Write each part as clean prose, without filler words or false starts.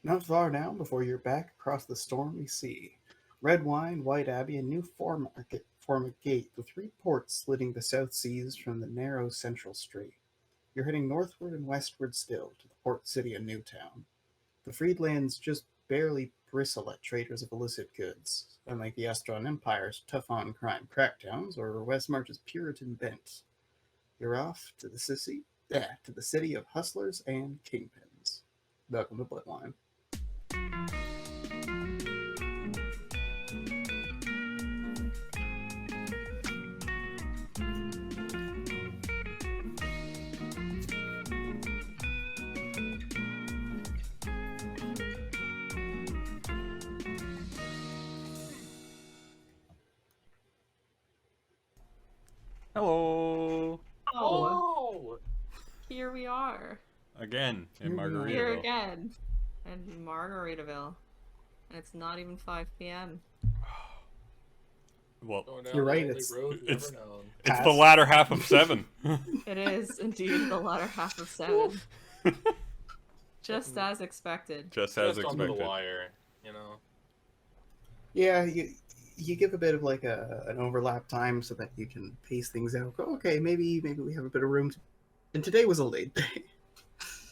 Not far now before you're back across the stormy sea. Red Wine, White Abbey, and New Foremarket form a gate with three ports splitting the South Seas from the narrow Central Strait. You're heading northward and westward still to the port city of Newtown. The freedlands just barely bristle at traders of illicit goods, unlike the Astron Empire's tough-on-crime crackdowns or Westmarch's Puritan bent. You're off to the city of hustlers and kingpins. Welcome to Bloodwine. Hello. Oh, Here we are. Again in Here we are. Here Margaritaville. again. In Margaritaville. And it's not even 5 p.m. Well, going down You're the right, only it's- road we've it's- ever known. it's the Past. latter half of 7. It is indeed the latter half of 7. Just as expected. Just as Just under the expected. wire, you know. Yeah, you give a bit of like an overlap time so that you can pace things out. Go, okay, maybe we have a bit of room. And today was a late day.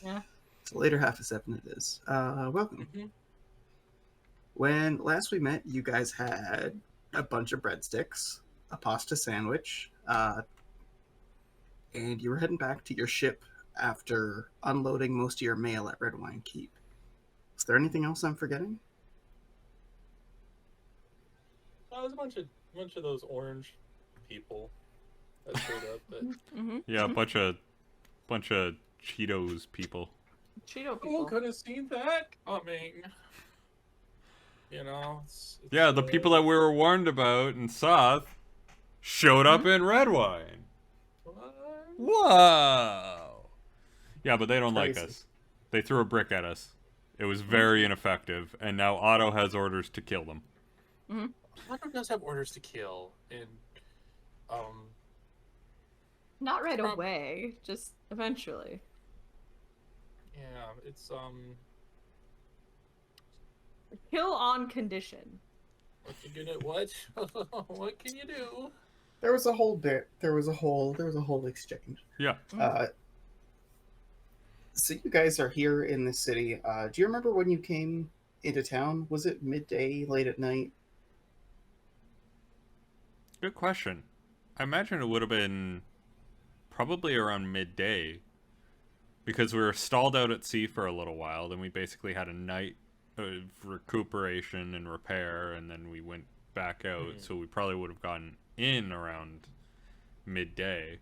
Yeah. It's the later half of 7 it is. Welcome. Mhm. When last we met, you guys had a bunch of breadsticks, a pasta sandwich, and you were heading back to your ship after unloading most of your mail at Red Wine Keep. Is there anything else I'm forgetting? There's a bunch of those orange people that showed up. That Mm-hmm. Yeah, a bunch of Cheetos people. Cheeto who people. could have seen that coming? You know. It's Yeah, the people that we were warned about in Soth showed up in Red Wine. What? Whoa. Yeah, but they don't like Crazy. us. They threw a brick at us. It was very ineffective, and now Otto has orders to kill them. Otto does have orders to kill, and Not right Prob- away, just eventually. yeah, it's Kill on condition. what you gonna what? What can you do? There was a whole bit. There was a whole exchange. Yeah. So you guys are here in the city. Do you remember when you came into town? Was it midday, late at night? Good question. I imagine it would have been probably around midday, because we were stalled out at sea for a little while. Then we basically had a night of recuperation and repair, and then we went back out. So we probably would have gotten in around midday.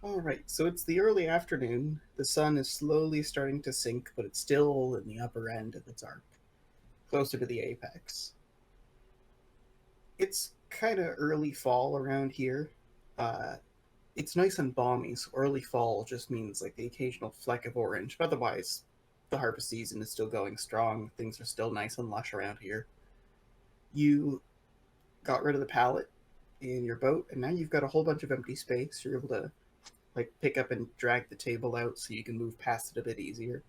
All right. So it's the early afternoon. The sun is slowly starting to sink, but it's still in the upper end of its arc, closer to the apex. It's kind of early fall around here. It's nice and balmy, so early fall just means like the occasional fleck of orange. But otherwise, the harvest season is still going strong. Things are still nice and lush around here. You got rid of the pallet in your boat, and now you've got a whole bunch of empty space. You're able to like pick up and drag the table out so you can move past it a bit easier.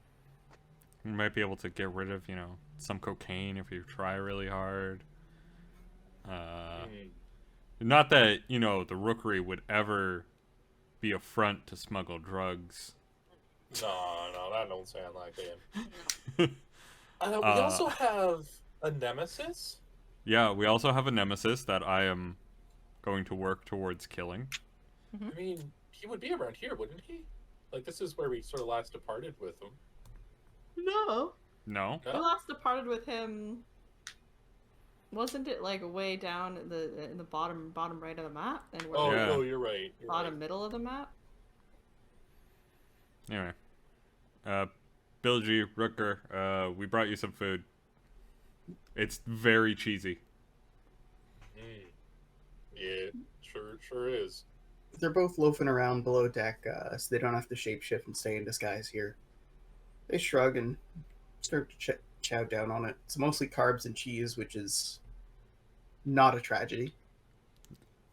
You might be able to get rid of, some cocaine if you try really hard. Not that, the Rookery would ever be a front to smuggle drugs. No, that don't sound like it. We also have a nemesis. Yeah, we also have a nemesis that I am going to work towards killing. I mean, he would be around here, wouldn't he? Like, this is where we sort of last departed with him. No. No? We last departed with him. Wasn't it like way down in the bottom right of the map? And we're Oh, Yeah. no, you're right. You're bottom right. middle of the map? Anyway. Bill G, Rooker, we brought you some food. It's very cheesy. Yeah, sure is. They're both loafing around below deck, so they don't have to shapeshift and stay in disguise here. They shrug and start to chow down on it. It's mostly carbs and cheese, which is not a tragedy.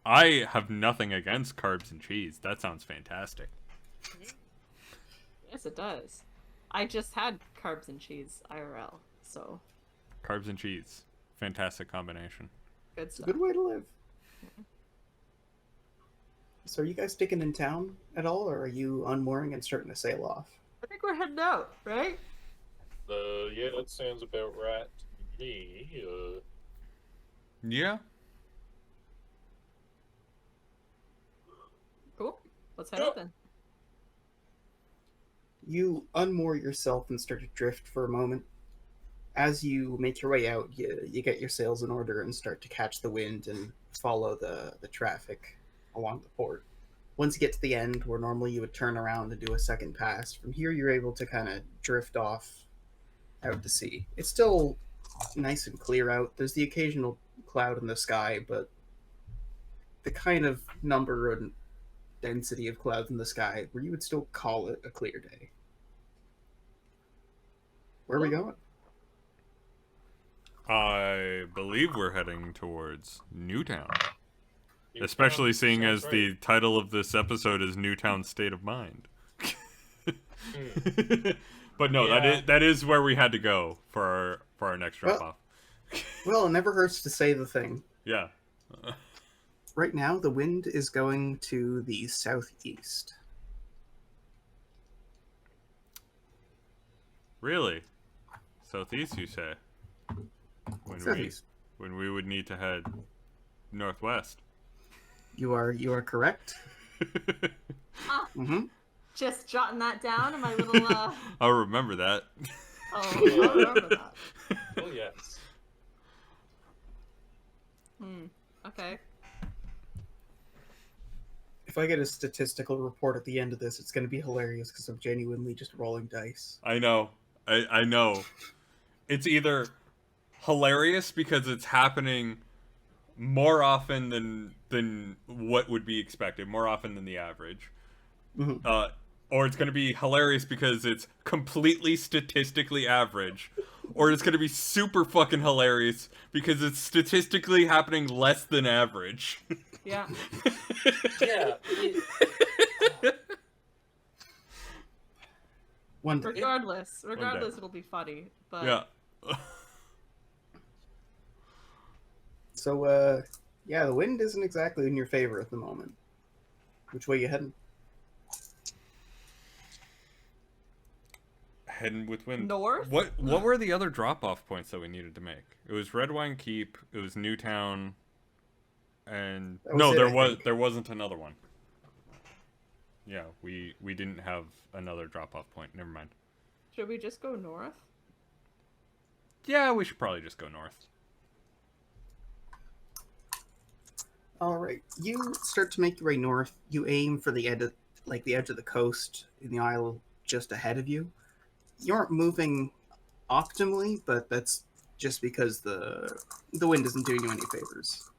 I have nothing against carbs and cheese. That sounds fantastic. Yes, it does. I just had carbs and cheese IRL, so Carbs and cheese. Fantastic combination. good It's a stuff. good way to live. So, are you guys sticking in town at all, or are you unmooring and starting to sail off? I think we're heading out, right? Yeah, that sounds about right to me. Yeah. Cool. Let's head out then. You unmoor yourself and start to drift for a moment. As you make your way out, you get your sails in order and start to catch the wind and follow the traffic along the port. Once you get to the end, where normally you would turn around and do a second pass, from here you're able to kind of drift off out to sea. It's still nice and clear out. There's the occasional cloud in the sky, but the kind of number and density of clouds in the sky where you would still call it a clear day. Where are we going? I believe we're heading towards Newtown. Newtown Especially seeing sounds as right. the title of this episode is Newtown State of Mind. But no, Yeah. that is where we had to go for our next drop off. Well, it never hurts to say the thing. Yeah. Right now, the wind is going to the southeast. Really? Southeast, you say? Southeast. When we would need to head northwest. You are correct. Ah, Mm-hmm. just jotting that down in my little. I'll remember that. Oh, I remember that. Oh, yes. Okay. If I get a statistical report at the end of this, it's going to be hilarious because I'm genuinely just rolling dice. I know. I know. It's either hilarious because it's happening more often than what would be expected, more often than the average. Mhm. Or it's going to be hilarious because it's completely statistically average. Or it's going to be super fucking hilarious because it's statistically happening less than average. Yeah. Yeah. One day. Regardless, it'll be funny. But Yeah. So, yeah, the wind isn't exactly in your favor at the moment. Which way you heading? Heading with wind. north. What were the other drop off points that we needed to make? It was Redwine Keep, it was Newtown, and That was it, I think. there wasn't another one. Yeah, we didn't have another drop off point. Never mind. Should we just go north? Yeah, we should probably just go north. All right, you start to make your way north. You aim for the edge of the coast in the isle just ahead of you. You aren't moving optimally, but that's just because the wind isn't doing you any favors.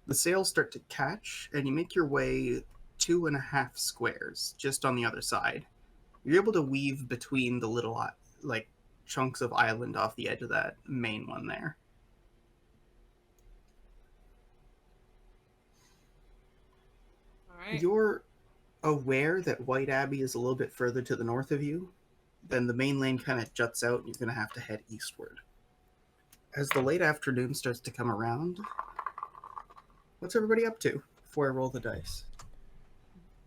The sails start to catch, and you make your way 2.5 squares just on the other side. You're able to weave between the little chunks of island off the edge of that main one there. All right. You're aware that White Abbey is a little bit further to the north of you. Then the main lane kind of juts out, and you're going to have to head eastward. As the late afternoon starts to come around, what's everybody up to before I roll the dice?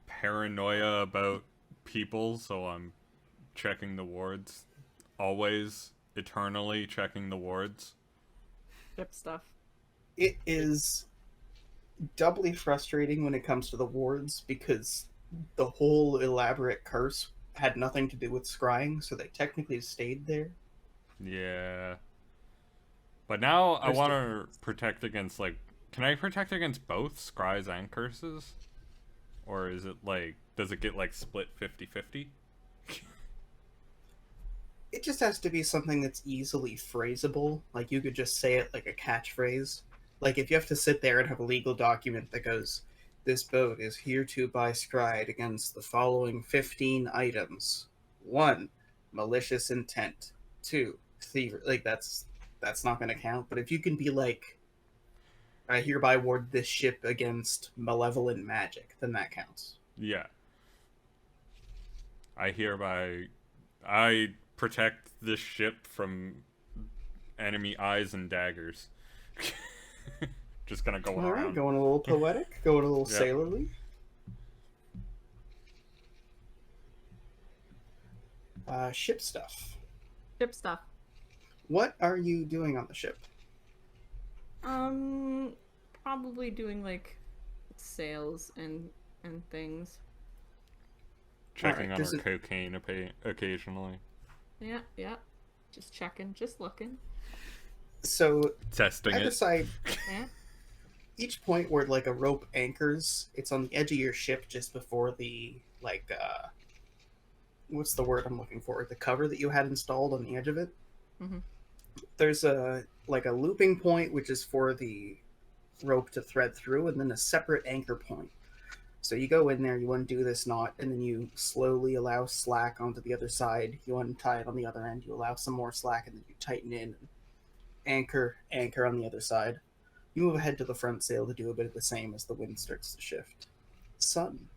Paranoia about people, so I'm checking the wards. Always, eternally checking the wards. Ship stuff. It is doubly frustrating when it comes to the wards because the whole elaborate curse had nothing to do with scrying, so they technically stayed there. Yeah. But now I There's want to protect against, can I protect against both scries and curses? Or is it does it get split 50-50? It just has to be something that's easily phraseable. Like, you could just say it like a catchphrase. Like, if you have to sit there and have a legal document that goes, this boat is hereby scried against the following 15 items. 1, malicious intent. 2, thievery. That's not going to count. But if you can be like, I hereby ward this ship against malevolent magic, then that counts. Yeah. I protect this ship from enemy eyes and daggers. Just gonna go All right, around. going a little poetic, going a little Yeah. sailorly. Ship stuff. Ship stuff. What are you doing on the ship? Probably doing like sales and things. Checking Alright, on does our it- cocaine occasionally. Yeah. Just checking, just looking. So Testing either it. side, Yeah. each point where like a rope anchors, it's on the edge of your ship just before the what's the word I'm looking for? The cover that you had installed on the edge of it. Mhm. There's a looping point which is for the rope to thread through, and then a separate anchor point. So you go in there, you undo this knot, and then you slowly allow slack onto the other side. You untie it on the other end, you allow some more slack, and then you tighten in. Anchor on the other side. You move ahead to the front sail to do a bit of the same as the wind starts to shift. Sun.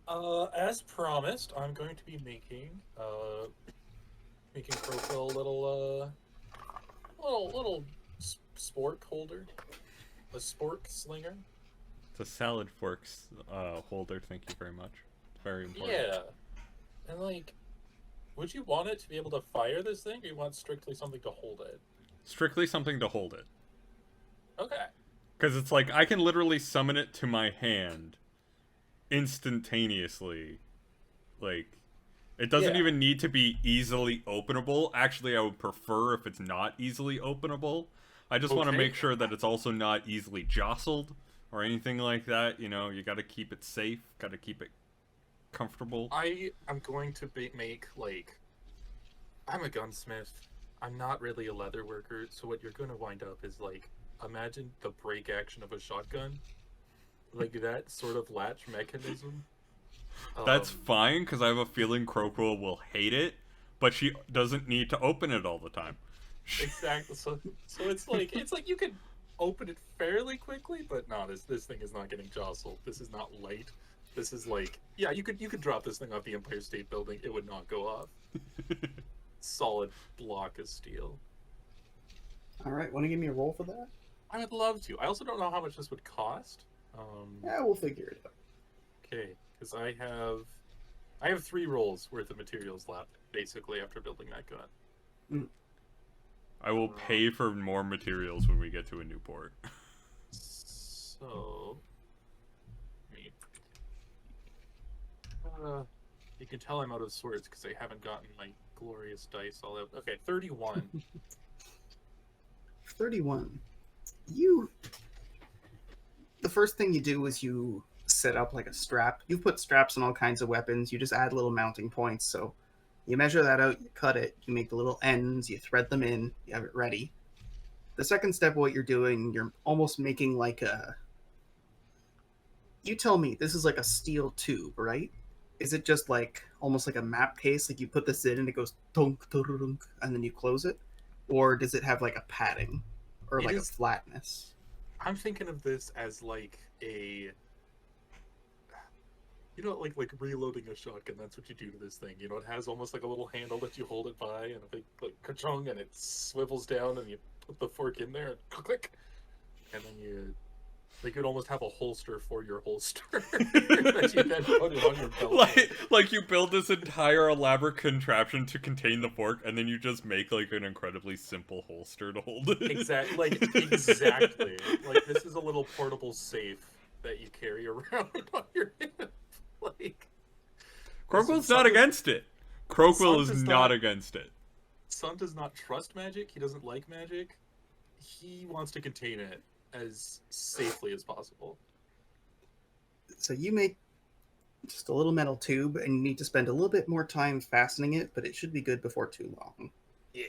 As promised, I'm going to be making Crowquill a little spork holder, a spork slinger. It's a salad forks holder. Thank you very much. It's very important. Yeah, and like, would you want it to be able to fire this thing, or you want strictly something to hold it? Strictly something to hold it. Okay. Because it's like, I can literally summon it to my hand instantaneously. Like, it doesn't Yeah. even need to be easily openable. Actually, I would prefer if it's not easily openable. I just want to Okay. make sure that it's also not easily jostled or anything like that. You know, you got to keep it safe, got to keep it comfortable. I am going to make, like, I'm a gunsmith. I'm not really a leather worker, so what you're going to wind up is, like, imagine the break action of a shotgun. Like, that sort of latch mechanism. That's fine, because I have a feeling Crowquill will hate it, but she doesn't need to open it all the time. Exactly. So it's like you could open it fairly quickly, but no, this thing is not getting jostled. This is not light. This is like, yeah, you could drop this thing off the Empire State Building, it would not go off. Solid block of steel. Alright, want to give me a roll for that? I would love to. I also don't know how much this would cost. Yeah, we'll figure it out. Okay, because I have 3 rolls worth of materials left, basically, after building that gun. I will pay for more materials when we get to a new port. So, you can tell I'm out of sorts because I haven't gotten my glorious dice all out. Okay, 31. 31. The first thing you do is you set up like a strap. You put straps on all kinds of weapons. You just add little mounting points. So you measure that out, you cut it, you make the little ends, you thread them in, you have it ready. The second step of what you're doing, you're almost making like a... You tell me, this is like a steel tube, right? Is it just like almost like a map case? Like you put this in and it goes tunk, tunk, and then you close it? Or does it have like a padding? Or It like is- a flatness? I'm thinking of this as like a, you know, like reloading a shotgun. That's what you do to this thing. You know, it has almost like a little handle that you hold it by, and a big like ka-chung, and it swivels down, and you put the fork in there, and click, and then you could almost have a holster for your holster that you then put it on your belt. like you build this entire elaborate contraption to contain the fork, and then you just make like an incredibly simple holster to hold it. Exactly. Like this is a little portable safe that you carry around on your hip. Like, Crowquill's Sun not does- against it. Crowquill Sun is does not not- against it. Sun does not trust magic. He doesn't like magic. He wants to contain it as safely as possible. So you make just a little metal tube, and you need to spend a little bit more time fastening it, but it should be good before too long. Yeah.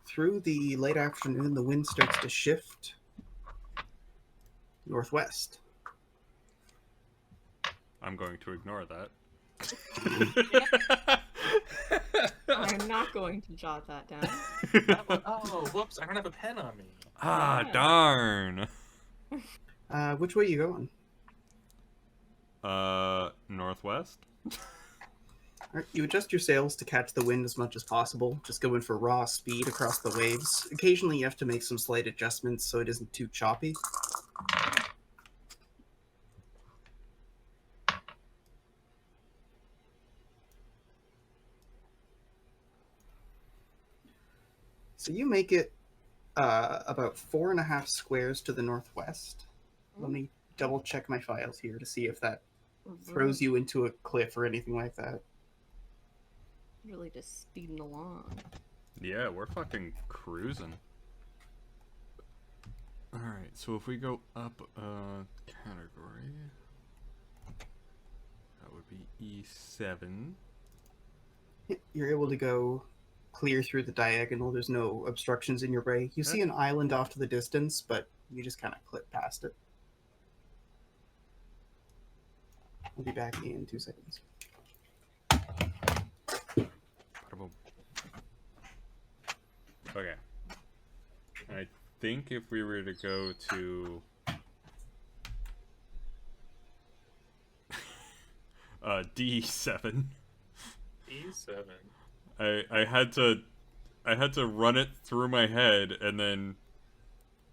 Through the late afternoon, the wind starts to shift northwest. I'm going to ignore that. I'm not going to jot that down. Oh, whoops! I don't have a pen on me. Ah, Yeah. darn. Which way you going? Northwest. Alright, you adjust your sails to catch the wind as much as possible, just going for raw speed across the waves. Occasionally you have to make some slight adjustments so it isn't too choppy. So you make it about 4.5 squares to the northwest. Let me double check my files here to see if that throws you into a cliff or anything like that. Really just speeding along. Yeah, we're fucking cruising. Alright, so if we go up a category, that would be E7. You're able to go clear through the diagonal. There's no obstructions in your way. You see an island off to the distance, but you just kind of clip past it. I'll be back in 2 seconds. Okay. I think if we were to go to D7, E7. I had to run it through my head, and then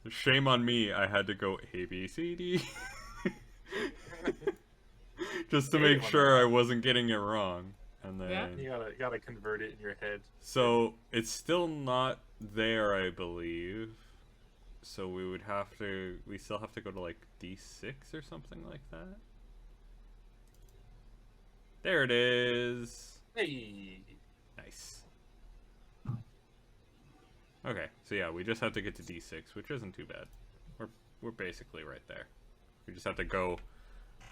shame on me, I had to go A B C D just to make sure I wasn't getting it wrong. And then You gotta convert it in your head. so it's still not there, I believe. So we still have to go to like D6 or something like that. There it is. Hey. Nice. Okay, so yeah, we just have to get to D6, which isn't too bad. We're basically right there. We just have to go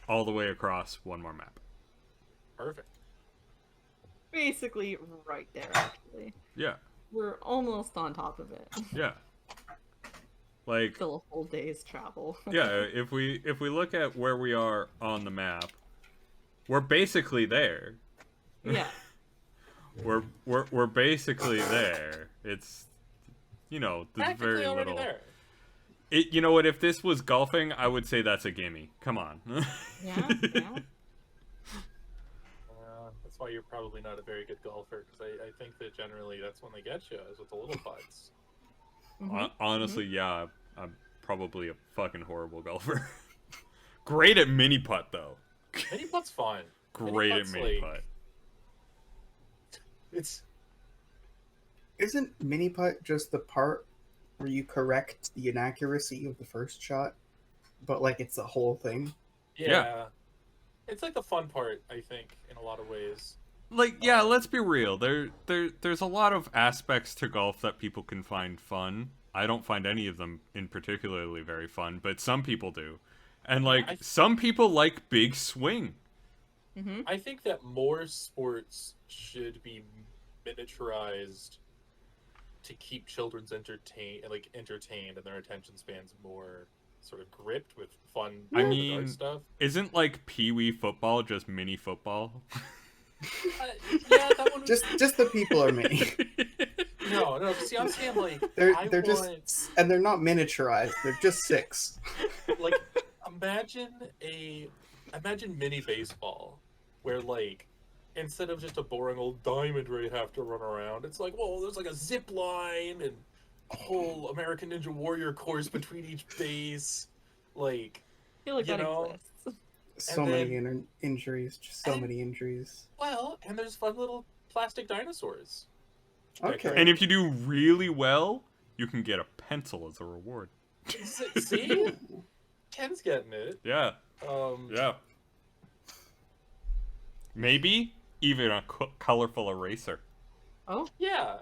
all the way across one more map. Perfect. Basically right there, actually. Yeah, We're almost on top of it. yeah. Like, Still a whole day's travel. yeah, if we look at where we are on the map, we're basically there. Yeah. We're basically there. It's, you know, there's Practically very already little. there. You know what? If this was golfing, I would say that's a gimme. Come on. Yeah, yeah. That's why you're probably not a very good golfer, because I think that generally that's when they get you, is with the little putts. Honestly, yeah, I'm probably a fucking horrible golfer. Great at mini putt though. Mini putt's fine. Great at putt's mini like- putt. It's Isn't mini putt just the part where you correct the inaccuracy of the first shot, but like it's the whole thing? yeah. It's like the fun part, I think, in a lot of ways. Like, yeah, let's be real. There's a lot of aspects to golf that people can find fun. I don't find any of them in particularly very fun, but some people do. And like some people like big swing. Mm-hmm. I think that more sports should be miniaturized to keep children's entertained and their attention spans more sort of gripped with fun I art mean, stuff. Isn't like Pee-wee football just mini football? Yeah, that one was... Just the people are mini. No. See, I'm saying like They're just, and they're not miniaturized. They're just 6. like imagine mini baseball, where like instead of just a boring old diamond where you have to run around, it's like, well, there's like a zip line and a whole American Ninja Warrior course between each base. Like, I feel like you that know, exists. So And many injuries. Just so many injuries. well, and there's fun little plastic dinosaurs. Okay. And if you do really well, you can get a pencil as a reward. See? Ken's getting it. Yeah. Yeah. Maybe even a colorful eraser. Oh, Yeah.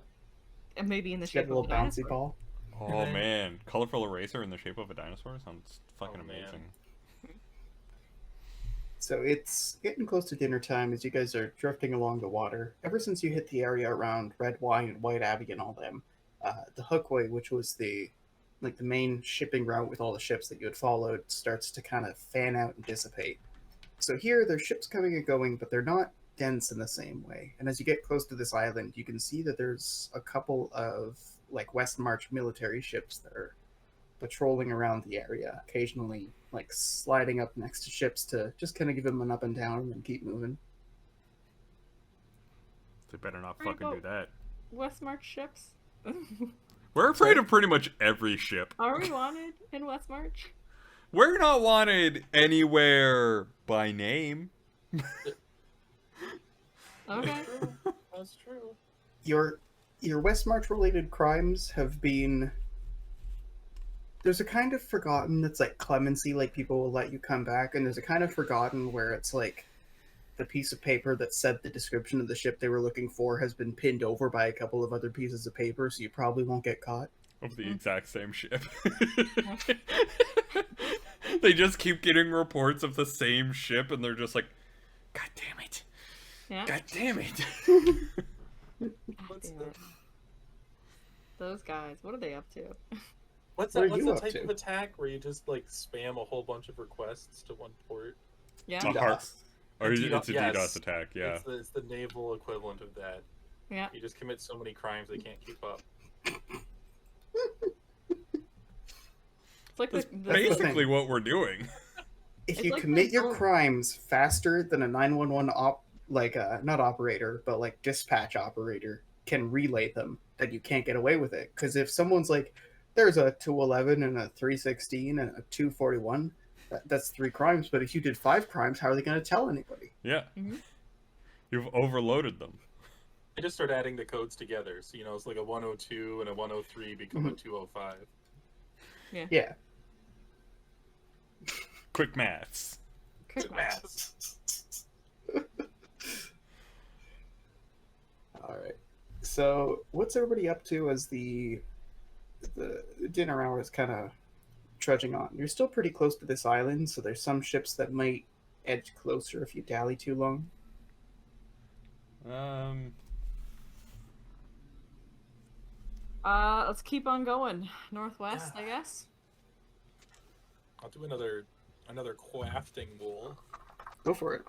and maybe in the Get shape a little of a bouncy dinosaur. ball. Oh man, colorful eraser in the shape of a dinosaur sounds fucking Oh, man. amazing. So it's getting close to dinner time as you guys are drifting along the water. Ever since you hit the area around Redwine and White Abbey and all them, the Hookway, which was the main shipping route with all the ships that you had followed, starts to kind of fan out and dissipate. So here, there's ships coming and going, but they're not dense in the same way. And as you get close to this island, you can see that there's a couple of like West March military ships that are patrolling around the area, occasionally like sliding up next to ships to just kind of give them an up and down and keep moving. They better not Worry fucking do that. Westmarch ships. We're afraid of pretty much every ship. Are we wanted in Westmarch? We're not wanted anywhere by name. Okay. That's true. Your Westmarch related crimes have been. There's a kind of forgotten that's like clemency, like people will let you come back, and there's a kind of forgotten where it's like the piece of paper that said the description of the ship they were looking for has been pinned over by a couple of other pieces of paper, so you probably won't get caught. Of the exact same ship. They just keep getting reports of the same ship, and they're just like, God damn it. Yeah. God damn it. What's Damn the, it. Those guys, what are they up to? what's What are that? What's you the up type to? of attack where you just like spam a whole bunch of requests to one port? Yeah. A heart. Or DDoS, it's a yes. DDoS attack, yeah. It's the naval equivalent of that. Yeah. You just commit so many crimes they can't keep up. It's like That's the basically what we're doing. If It's you like commit the your zone. crimes faster than a 911 not operator, but like dispatch operator can relay them, then you can't get away with it. Because if someone's like, there's a 211 and a 316 and a 241, that's 3 crimes. But if you did 5 crimes, how are they going to tell anybody? Yeah. Mhm. You've overloaded them. I just start adding the codes together. So, it's like a 102 and a 103 become a 205. Yeah. Quick maths. Quick math. All right. So what's everybody up to as the dinner hour is kind of trudging on? You're still pretty close to this island, so there's some ships that might edge closer if you dally too long. Let's keep on going. Northwest, I guess. I'll do another crafting wool. Go for it.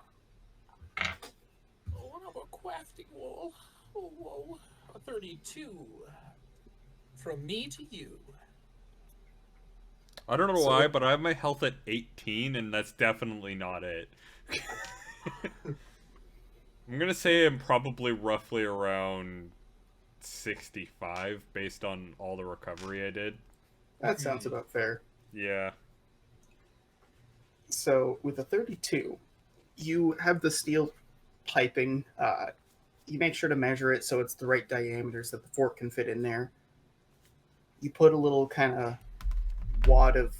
Oh, another crafting wool. Oh, whoa. A 32. From me to you. I don't know So- why, but I have my health at 18, and that's definitely not it. I'm gonna say I'm probably roughly around 65 based on all the recovery I did. That sounds about fair. Yeah. So with a 32, you have the steel piping. You make sure to measure it so it's the right diameters that the fork can fit in there. You put a little kind of wad of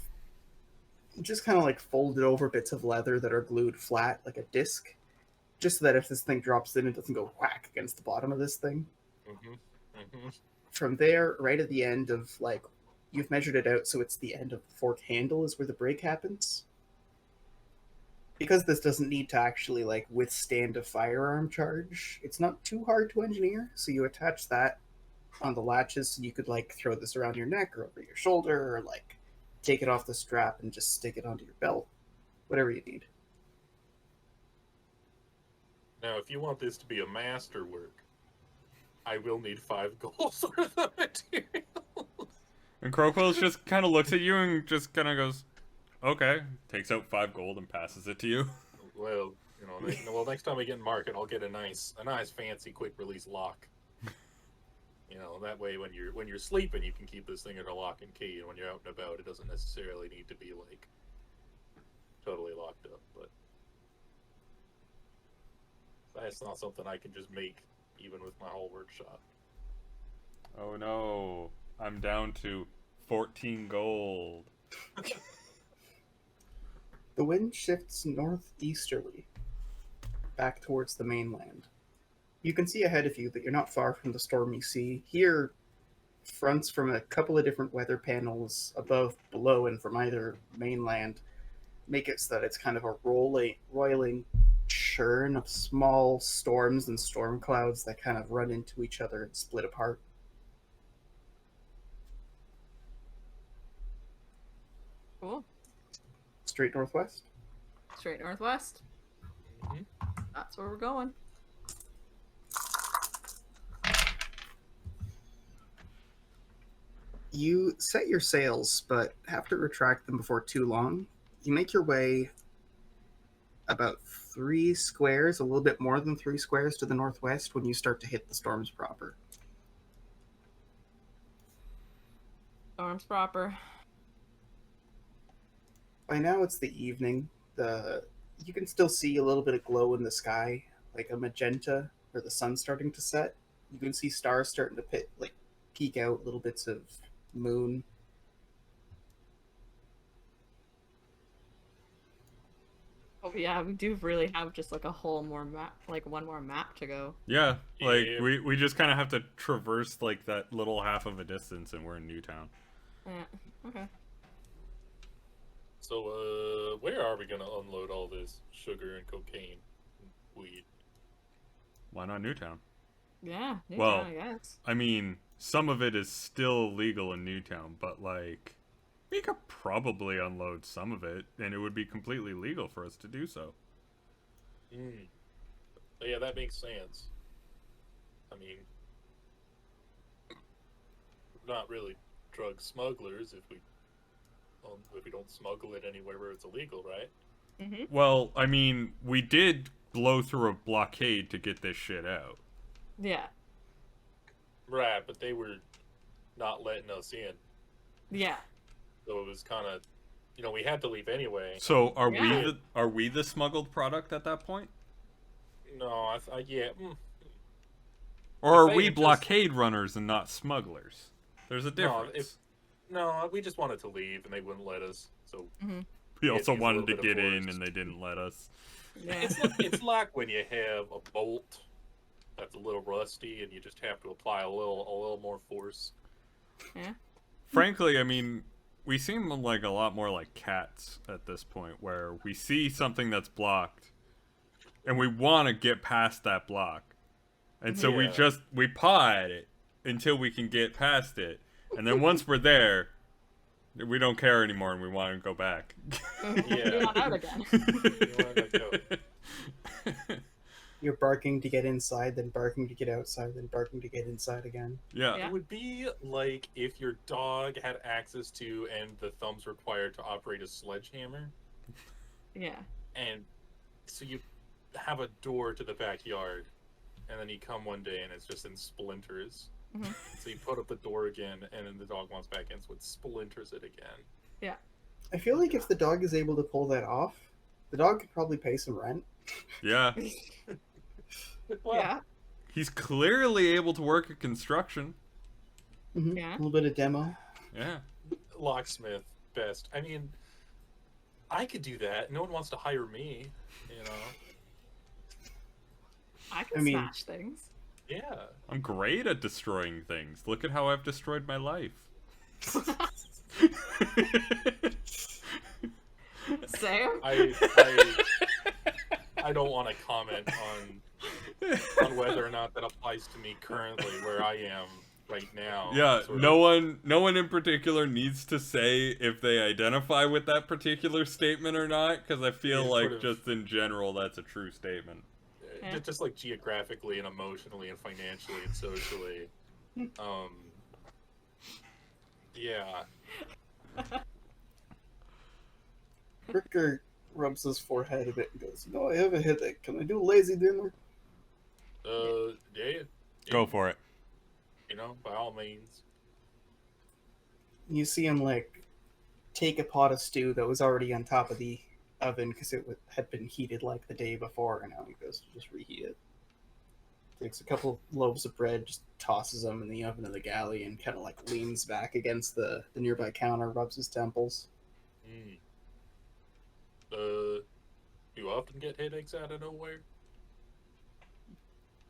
just kind of like folded over bits of leather that are glued flat like a disc, just so that if this thing drops in, it doesn't go whack against the bottom of this thing. Mm-hmm. Mm-hmm. From there, right at the end of like, you've measured it out so it's the end of the fork handle is where the break happens. Because this doesn't need to actually like withstand a firearm charge, it's not too hard to engineer, so you attach that on the latches so you could like throw this around your neck or over your shoulder or like take it off the strap and just stick it onto your belt. Whatever you need. Now, if you want this to be a masterwork, I will need 5 gold worth of material. And Crowquills just kind of looks at you and just kind of goes, okay. Takes out 5 gold and passes it to you. Well, next time we get in market, I'll get a nice fancy quick release lock. That way when you're sleeping, you can keep this thing at a lock and key, and when you're out and about, it doesn't necessarily need to be like totally locked up. But that's not something I can just make even with my whole workshop. Oh no. I'm down to 14 gold. The wind shifts northeasterly, back towards the mainland. You can see ahead of you that you're not far from the stormy sea. Here, fronts from a couple of different weather panels above, below, and from either mainland make it so that it's kind of a roiling churn of small storms and storm clouds that kind of run into each other and split apart. Cool. Straight northwest. Straight northwest. Mhm. That's where we're going. You set your sails, but have to retract them before too long. you make your way about 3 squares, a little bit more than 3 squares to the northwest when you start to hit the storms proper. Storms proper. By now it's the evening. You can still see a little bit of glow in the sky, like a magenta where the sun's starting to set. You can see stars starting to peek out, little bits of moon. Oh yeah, we do really have just like a whole more map, like one more map to go. Yeah, like Yeah. we just kind of have to traverse like that little half of a distance, and we're in Newtown. Yeah. Okay. So, where are we gonna unload all this sugar and cocaine and weed? Why not Newtown? Yeah. Newtown, Well, I guess. I mean, some of it is still legal in Newtown, but like, we could probably unload some of it, and it would be completely legal for us to do so. Yeah, that makes sense. I mean, we're not really drug smugglers if we don't smuggle it anywhere where it's illegal, right? Mm-hmm. Well, I mean, we did blow through a blockade to get this shit out. Yeah. Right, but they were not letting us in, Yeah. so it was kind of, we had to leave anyway. So are Yeah. we the smuggled product at that point? No, yeah. Or are If they we had just- blockade runners and not smugglers? There's a difference. No, we just wanted to leave and they wouldn't let us. So We Yeah, also use a wanted little to bit of get in force. and they didn't let us. Yeah. it's like when you have a bolt that's a little rusty and you just have to apply a little more force. Yeah. Frankly, I mean, we seem like a lot more like cats at this point, where we see something that's blocked and we want to get past that block. And so Yeah. we paw at it until we can get past it. And then once we're there, we don't care anymore and we want to go back. Yeah. You want out again. wanna go. You're barking to get inside, then barking to get outside, then barking to get inside again. Yeah. Yeah. It would be like if your dog had access to and the thumbs required to operate a sledgehammer, Yeah. and so you have a door to the backyard, and then you come one day and it's just in splinters. Mhm. So you put up the door again, and then the dog wants back in, so it splinters it again. I feel like if the dog is able to pull that off, the dog could probably pay some rent. Yeah. Well, Yeah. He's clearly able to work at construction. Mm-hmm. Yeah. A little bit of demo. Yeah. locksmith, best. I mean, I could do that. No one wants to hire me, I can I mean- smash things. Yeah. I'm great at destroying things. Look at how I've destroyed my life. Sam? I don't want to comment on whether or not that applies to me currently where I am right now. Yeah, sort no of. one in particular needs to say if they identify with that particular statement or not, because I feel Yeah, like sort of. just in general that's a true statement. Yeah. Just like geographically and emotionally and financially and socially. Yeah. Ricker rubs his forehead a bit and goes, "No, I have a headache. Can I do a lazy dinner?" Yeah. Go for it. By all means. You see him take a pot of stew that was already on top of the oven because had been heated like the day before, and now he goes to just reheat it. Takes a couple loaves of bread, just tosses them in the oven of the galley, and kind of leans back against the nearby counter, rubs his temples. You often get headaches out of nowhere?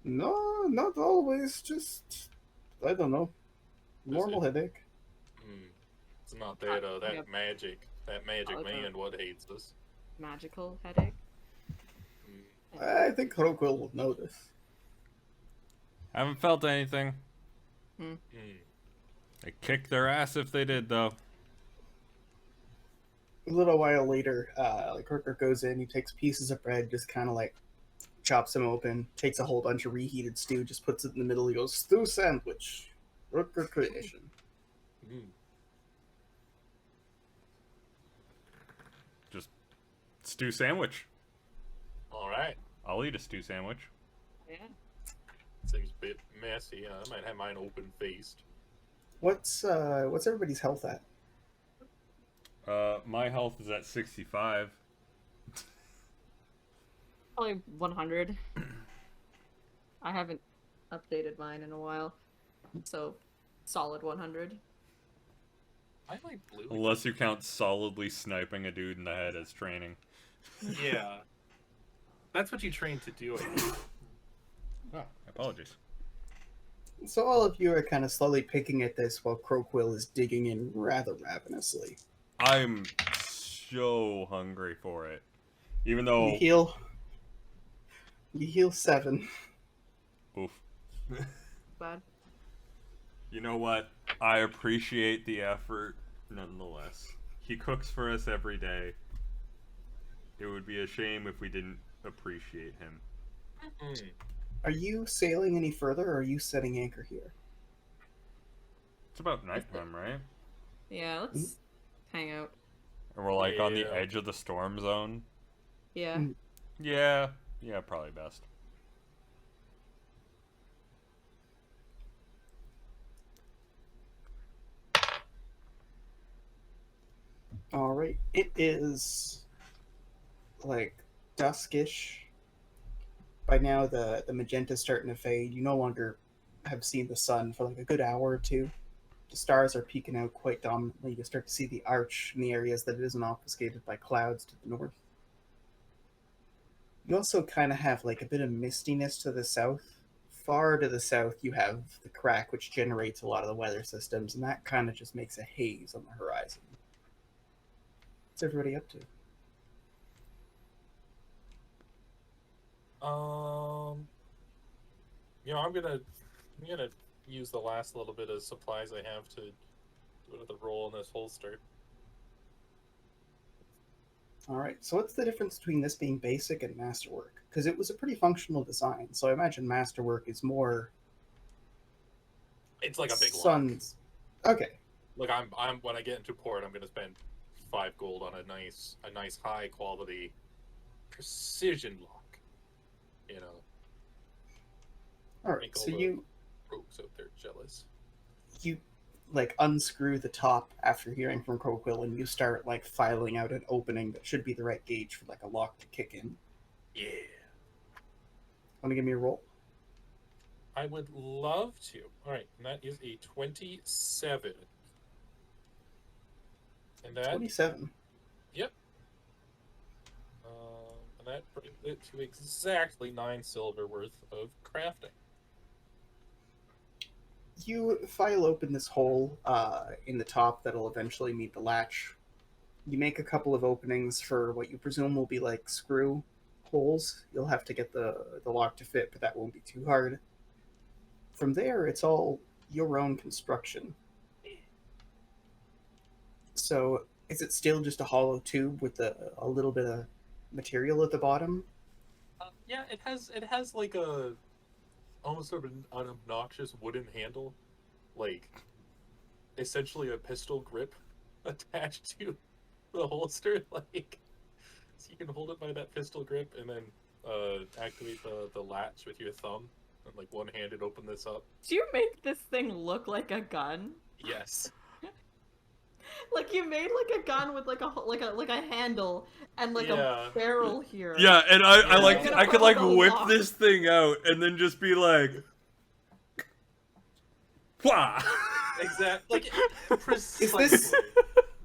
No, not always. Just I don't know, normal headache. It's not that Yep. magic Okay. man what hates us. Magical headache. I think Crockwell will notice. Haven't felt anything. Hmm. I kick their ass if they did, though. A little while later, Ricker goes in. He takes pieces of bread, just kind of chops them open, takes a whole bunch of reheated stew, just puts it in the middle. He goes, "Stew sandwich, Ricker creation." Hmm. Just Stew sandwich. All right. I'll eat a stew sandwich. Yeah. Seems a bit messy. I might have mine open faced. What's everybody's health at? My health is at 65. Probably 100. I haven't updated mine in a while, so solid 100. I like blue. Unless you count solidly sniping a dude in the head as training. Yeah. That's what you train to do, I think. Oh, apologies. So all of you are kind of slowly picking at this while Croquill is digging in rather ravenously. I'm so hungry for it. Even though... You heal 7. Oof. Bad. You know what? I appreciate the effort, nonetheless. He cooks for us every day. It would be a shame if we didn't appreciate him. Are you sailing any further, or are you setting anchor here? It's about nighttime, right? Yeah, let's hang out. And we're like on the Yeah. edge of the storm zone. Yeah. Mm. Yeah, probably best. All right. It is like duskish. By now, the magenta's starting to fade. You no longer have seen the sun for like a good hour or two. The stars are peeking out quite dominantly. You start to see the arch in the areas that it isn't obfuscated by clouds to the north. You also kind of have like a bit of mistiness to the south. Far to the south, you have the crack, which generates a lot of the weather systems, and that kind of just makes a haze on the horizon. What's everybody up to? I'm gonna use the last little bit of supplies I have to do another roll in this holster. All right. So what's the difference between this being basic and masterwork? Because it was a pretty functional design. So I imagine masterwork is more It's like a big lock. suns. Okay. Like I'm when I get into port, I'm gonna spend 5 gold on a nice high quality precision lock. You know, All right. Make all So the- you rogues out there jealous. like unscrew the top after hearing from Croquill, and you start like filing out an opening that should be the right gauge for like a lock to kick in. Yeah, Want to give me a roll? I would love to. All right, and that is a 27. And that 27. and that brings it to exactly 9 silver worth of crafting. You file open this hole in the top that'll eventually meet the latch. You make a couple of openings for what you presume will be like screw holes. You'll have to get the lock to fit, but that won't be too hard. From there, it's all your own construction. So, is it still just a hollow tube with a little bit of material at the bottom? Yeah, it has like a almost sort of an obnoxious wooden handle, like essentially a pistol grip attached to the holster, like so you can hold it by that pistol grip and then activate the latch with your thumb and like one-handed open this up. Do you make this thing look like a gun? Yes. Like you made like a gun with like a handle and like Yeah. a barrel here. Yeah, and I Yeah. like You're I gonna could put, like like, a whip lock. this thing out and then just be like, "Wah!" Exactly. Like precisely.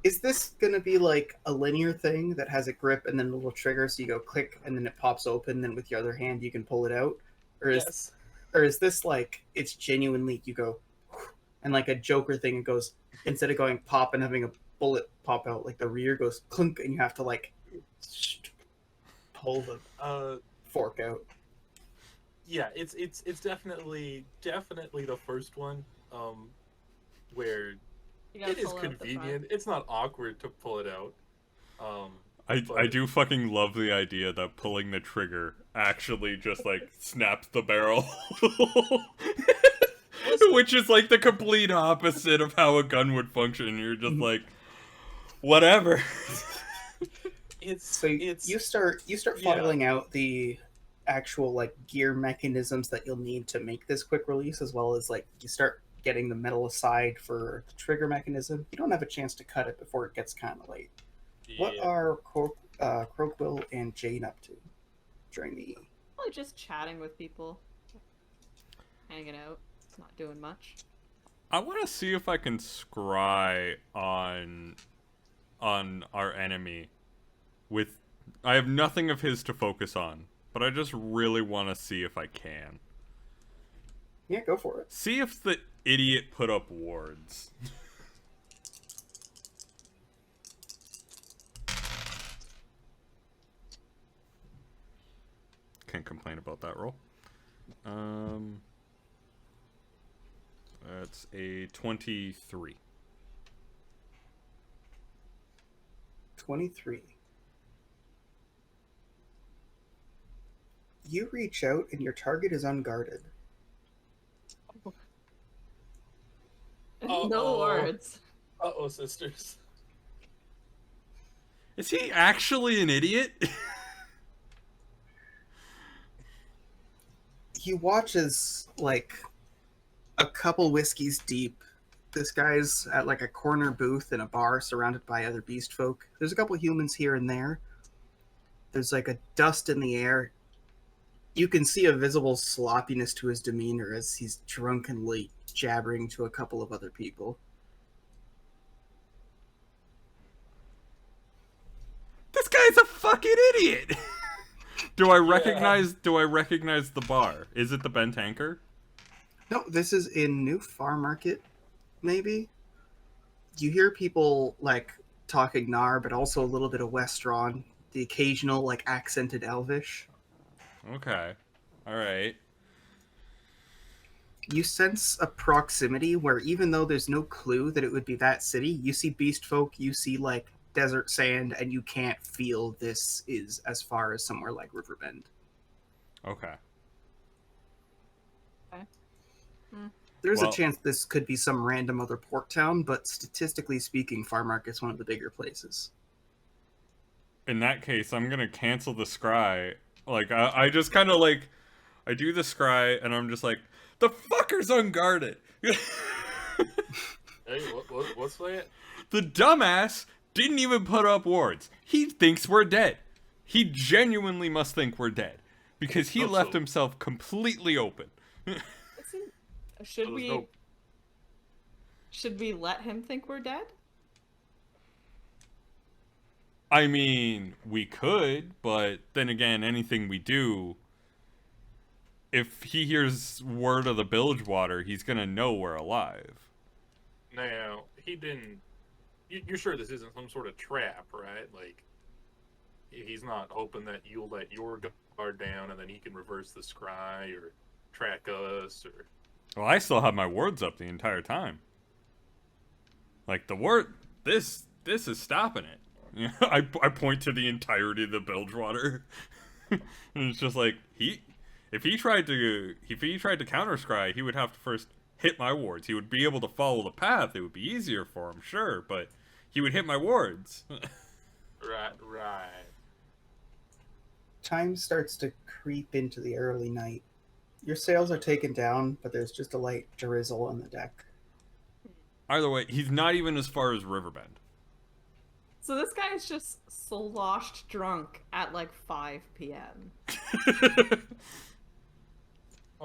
Is this gonna be like a linear thing that has a grip and then a little trigger, so you go click and then it pops open, then with your other hand you can pull it out? Yes. Or is this like it's genuinely you go and like a Joker thing, it goes instead of going pop and having a bullet pop out, like the rear goes clunk and you have to like pull the fork out. Yeah, it's definitely the first one, where You gotta it is pull out the front. convenient. It's not awkward to pull it out. I But- do fucking love the idea that pulling the trigger actually just like snaps the barrel. Which is like the complete opposite of how a gun would function. You're just like, whatever. So it's you start yeah. filing out the actual like gear mechanisms that you'll need to make this quick release, as well as like you start getting the metal aside for the trigger mechanism. You don't have a chance to cut it before it gets kind of late. What Yeah. are Croakwill and Jane up to during the? Probably just chatting with people, hanging out, not doing much. I want to see if I can scry on our enemy with. I have nothing of his to focus on, but I just really want to see if I can. Yeah, go for it. See if the idiot put up wards. Can't complain about that roll. That's a 23. 23. You reach out and your target is unguarded. Uh-oh. No words. Uh-oh, sisters. Is he actually an idiot? He watches like a couple whiskeys deep. This guy's at like a corner booth in a bar surrounded by other beast folk. There's a couple humans here and there. There's like a dust in the air. You can see a visible sloppiness to his demeanor as he's drunkenly jabbering to a couple of other people. This guy's a fucking idiot. Do I recognize the bar? Is it the Bent Anchor? No, this is in New Farm Market, maybe. You hear people like talking Gnar, but also a little bit of Westron. The occasional like accented Elvish. Okay. Alright. You sense a proximity where even though there's no clue that it would be that city, you see beast folk, you see like desert sand, and you can't feel this is as far as somewhere like Riverbend. Okay. There's Well- a chance this could be some random other port town, but statistically speaking, Farm Market's one of the bigger places. In that case, I'm gonna cancel the scry. Like, I just kind of like, I do the scry, and I'm just like, the fucker's unguarded. Hey, what's that? The dumbass didn't even put up wards. He thinks we're dead. He genuinely must think we're dead because he left so. himself completely open. Should So there's we? no- Should we let him think we're dead? I mean, we could, but then again, anything we do, if he hears word of the bilge water, he's gonna know we're alive. Now, he didn't... You're sure this isn't some sort of trap, right? Like, he's not hoping that you'll let your guard down and then he can reverse the scry or track us or... Well, I still have my wards up the entire time. Like, the word, this is stopping it. You know, I point to the entirety of the bilge water. And it's just like, if he tried to counter scry, he would have to first hit my wards. He would be able to follow the path. It would be easier for him, sure, but he would hit my wards. Right. Time starts to creep into the early night. Your sails are taken down, but there's just a light drizzle on the deck. Either way, he's not even as far as Riverbend. So this guy is just sloshed drunk at like 5 p.m.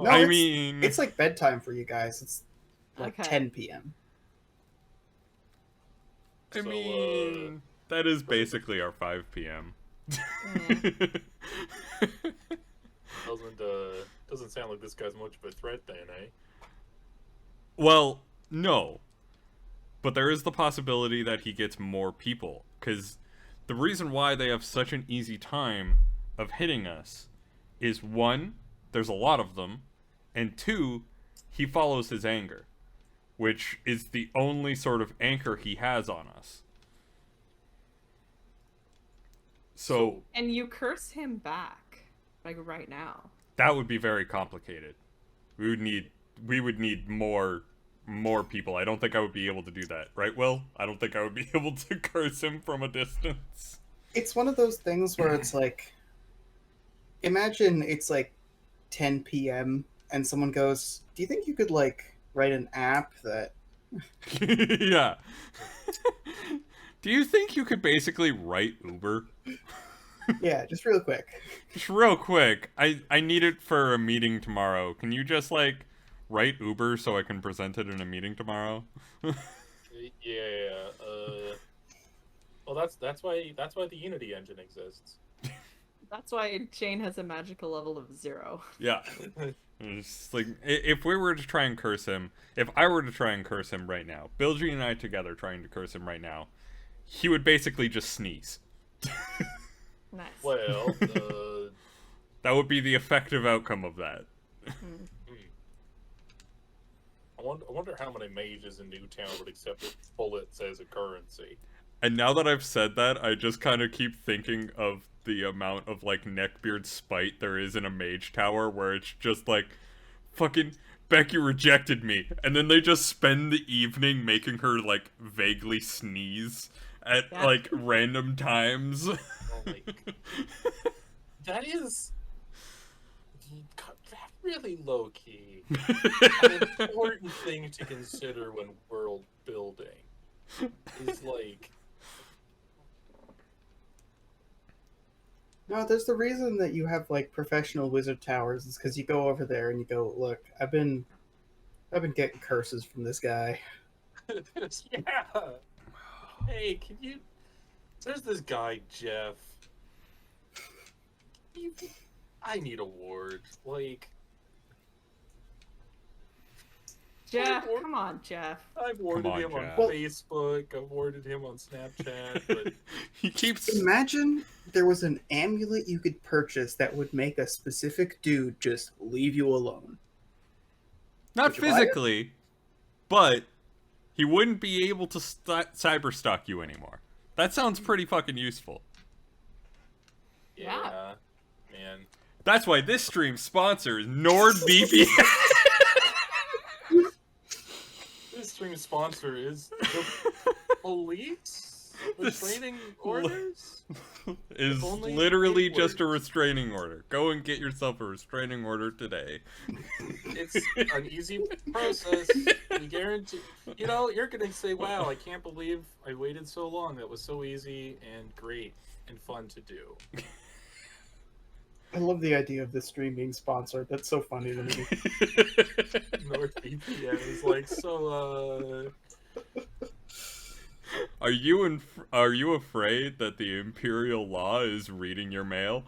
No, I it's- mean, It's like bedtime for you guys. It's like Okay. 10 p.m. I mean, that is basically our 5 p.m. Doesn't sound like this guy's much of a threat then, eh? Well, no. But there is the possibility that he gets more people. Because the reason why they have such an easy time of hitting us is, one, there's a lot of them, and two, he follows his anger, which is the only sort of anchor he has on us. So And you curse him back, like right now. that would be very complicated. We would need more people. I don't think I would be able to do that, right, Will? I don't think I would be able to curse him from a distance. It's one of those things where it's like, imagine it's like 10 p.m. and someone goes, "Do you think you could like write an app that?" Yeah. Do you think you could basically write Uber? Yeah, just real quick. Just real quick, I need it for a meeting tomorrow. Can you just like write Uber so I can present it in a meeting tomorrow? Yeah. Well, that's why the Unity engine exists. That's why Jane has a magical level of 0. Yeah. It's like if we were to try and curse him, if I were to try and curse him right now, Bilgy and I together trying to curse him right now, he would basically just sneeze. Nice. Well, That would be the effective outcome of that. Mm. I wonder how many mages in Newtown would accept bullets as a currency. And now that I've said that, I just kind of keep thinking of the amount of like neckbeard spite there is in a mage tower, where it's just like, fucking Becky rejected me, and then they just spend the evening making her like vaguely sneeze at Yeah. like random times. Oh my That is really low key. An important thing to consider when world building is like, No, there's the reason that you have like professional wizard towers is because you go over there and you go, "Look, I've been getting curses from this guy." yeah. Hey, can you? There's this guy Jeff. I need a ward. Like, Jeff, come on, Jeff. I've warded on, him on Jeff. Facebook. I've warded him on Snapchat. But He keeps. Imagine there was an amulet you could purchase that would make a specific dude just leave you alone. Not Would you buy it? physically, but he wouldn't be able to cyberstalk you anymore. That sounds pretty fucking useful. yeah, man. That's why this stream's sponsor is NordVPN. This stream sponsor is the police. This Restraining orders. is If only literally it just a worked. restraining order. Go and get yourself a restraining order today. It's an easy process. We guarantee. You know, you're gonna say, "Wow, I can't believe I waited so long. That was so easy and great and fun to do." I love the idea of this stream being sponsored. That's so funny to me. NordVPN is like, so. Are you afraid that the Imperial Law is reading your mail?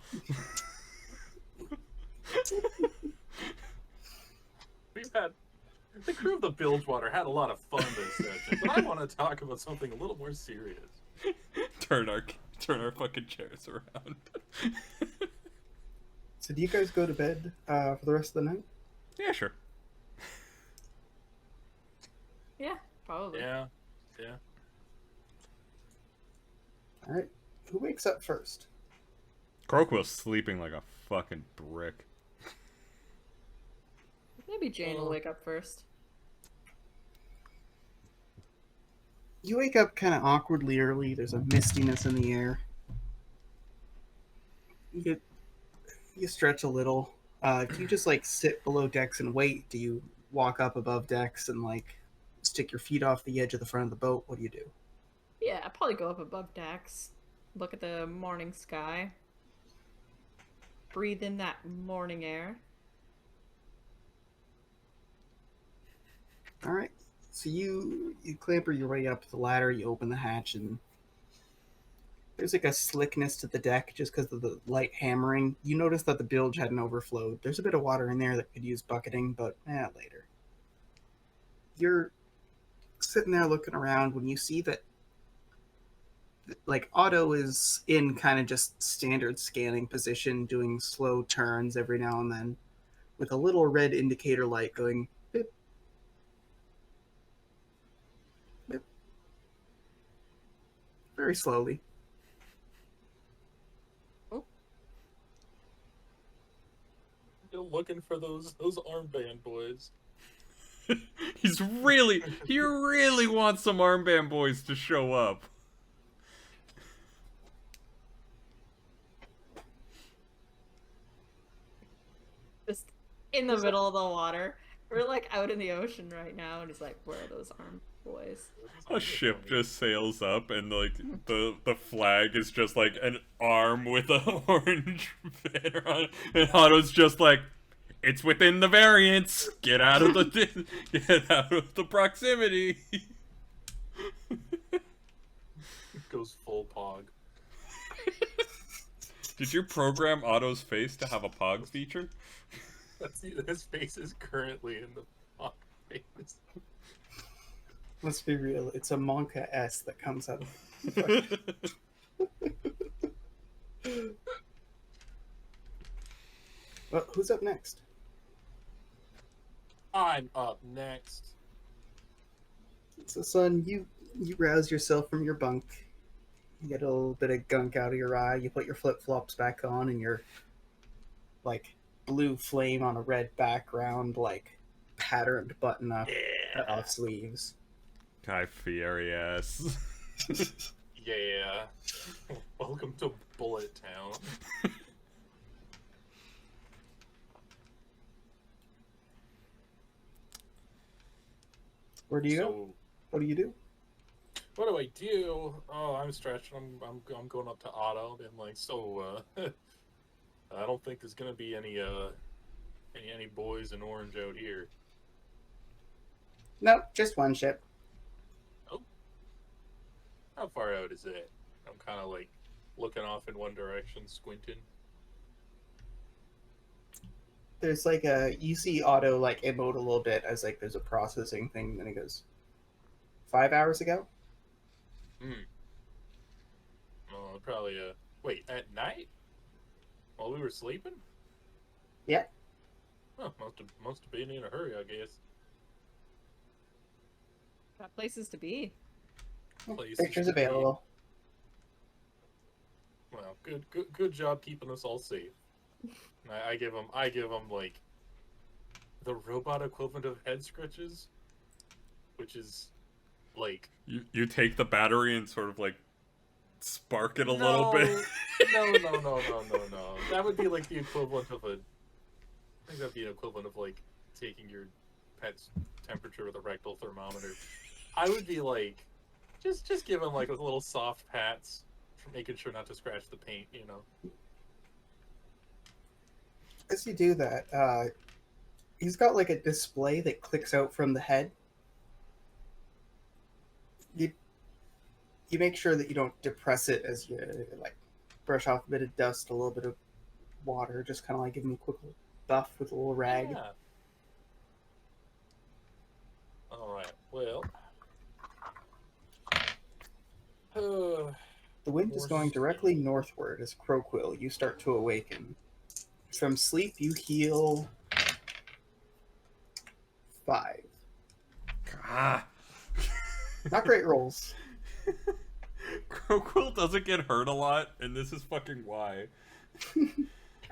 We've had the crew of the Bilgewater had a lot of fun this session, but I want to talk about something a little more serious. Turn our fucking chairs around. So, do you guys go to bed for the rest of the night? Yeah, sure. Yeah, probably. Yeah. All right. Who wakes up first? Crocwill's sleeping like a fucking brick. Maybe Jane will wake up first. You wake up kind of awkwardly early. There's a mistiness in the air. You stretch a little. Do you just like sit below decks and wait? Do you walk up above decks and like stick your feet off the edge of the front of the boat? What do you do? Yeah, I'll probably go up above decks, look at the morning sky, breathe in that morning air. All right. So you clamber your way up the ladder. You open the hatch, and there's like a slickness to the deck just because of the light hammering. You notice that the bilge hadn't overflowed. There's a bit of water in there that could use bucketing, but later. You're sitting there looking around when you see that like Otto is in kind of just standard scanning position, doing slow turns every now and then with a little red indicator light going bip, bip, very slowly. Still looking for those armband boys. He really wants some armband boys to show up. in the middle of the water. We're like out in the ocean right now, and he's like, "Where are those armed boys?" A ship just sails up, and like the flag is just like an arm with a orange banner on it, and Otto's just like, "It's within the variance. Get out of the get out of the proximity." It goes full pog. Did you program Otto's face to have a pog feature? His face is currently in the pog face. Let's be real. It's a Monka S that comes out. Well, who's up next? I'm up next. So, son, you rouse yourself from your bunk. You get a little bit of gunk out of your eye. You put your flip flops back on, and your like blue flame on a red background, like patterned button up off sleeves. Guy Fieri ass. Yeah. Welcome to Bullet Town. Where do you go? So, What do you do? what do I do? Oh, I'm stretching. I'm going up to Otto. And like, so, I don't think there's gonna be any boys in orange out here. No, just one ship. How far out is it? I'm kind of like looking off in one direction, squinting. There's like you see Otto like emote a little bit as like there's a processing thing, and he goes, 5 hours ago? Oh, probably wait, at night? While we were sleeping? Yeah. Oh, must have been in a hurry, I guess. Got places to be. Places Pictures to be. available. Well, good job keeping us all safe. I give them like the robot equivalent of head scratches, which is like You take the battery and sort of like spark it a little bit. no. That would be like the equivalent of I think that'd be an equivalent of like taking your pet's temperature with a rectal thermometer. I would be like, just give him like a little soft pats for making sure not to scratch the paint, you know. As you do that, he's got like a display that clicks out from the head. You make sure that you don't depress it as you like brush off a bit of dust, a little bit of water, just kind of like give him a quick buff with a little rag. Yeah. All right. Well. The wind is going directly northward as Croquill, you start to awaken. From sleep, you heal 5. Ah. Not great rolls. Croquill doesn't get hurt a lot, and this is fucking why.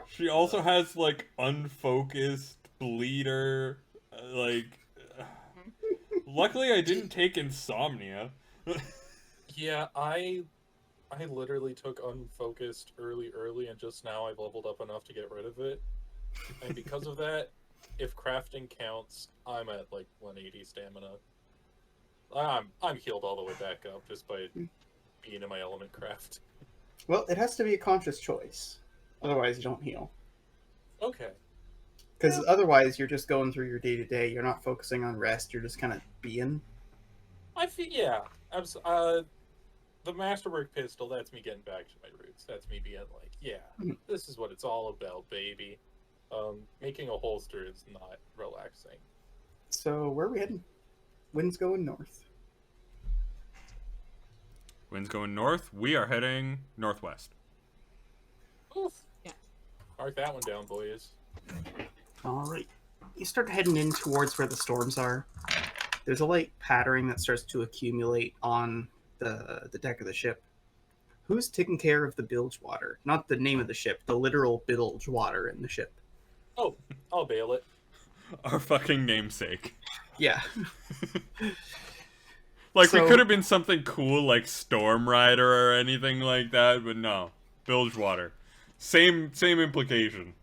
She also has like unfocused bleeder, like. Luckily, I didn't take insomnia. Yeah, I literally took unfocused early, and just now I've leveled up enough to get rid of it. And because of that, if crafting counts, I'm at like 180 stamina. I'm healed all the way back up just by being in my element craft. Well, it has to be a conscious choice. Otherwise, you don't heal. Okay. Because otherwise, you're just going through your day-to-day. You're not focusing on rest. You're just kind of being. I feel, yeah. The Masterwork pistol, that's me getting back to my roots. That's me being like, yeah, this is what it's all about, baby. Making a holster is not relaxing. So, where are we heading? Wind's going north. Wind's going north. We are heading northwest. Oof. Yeah. Mark that one down, boys. All right. You start heading in towards where the storms are. There's a light pattering that starts to accumulate on the deck of the ship. Who's taking care of the bilge water? Not the name of the ship, the literal bilge water in the ship. Oh, I'll bail it. Our fucking namesake. Yeah. Like, So- we could have been something cool like Storm Rider or anything like that, but no. Bilgewater. Same implication.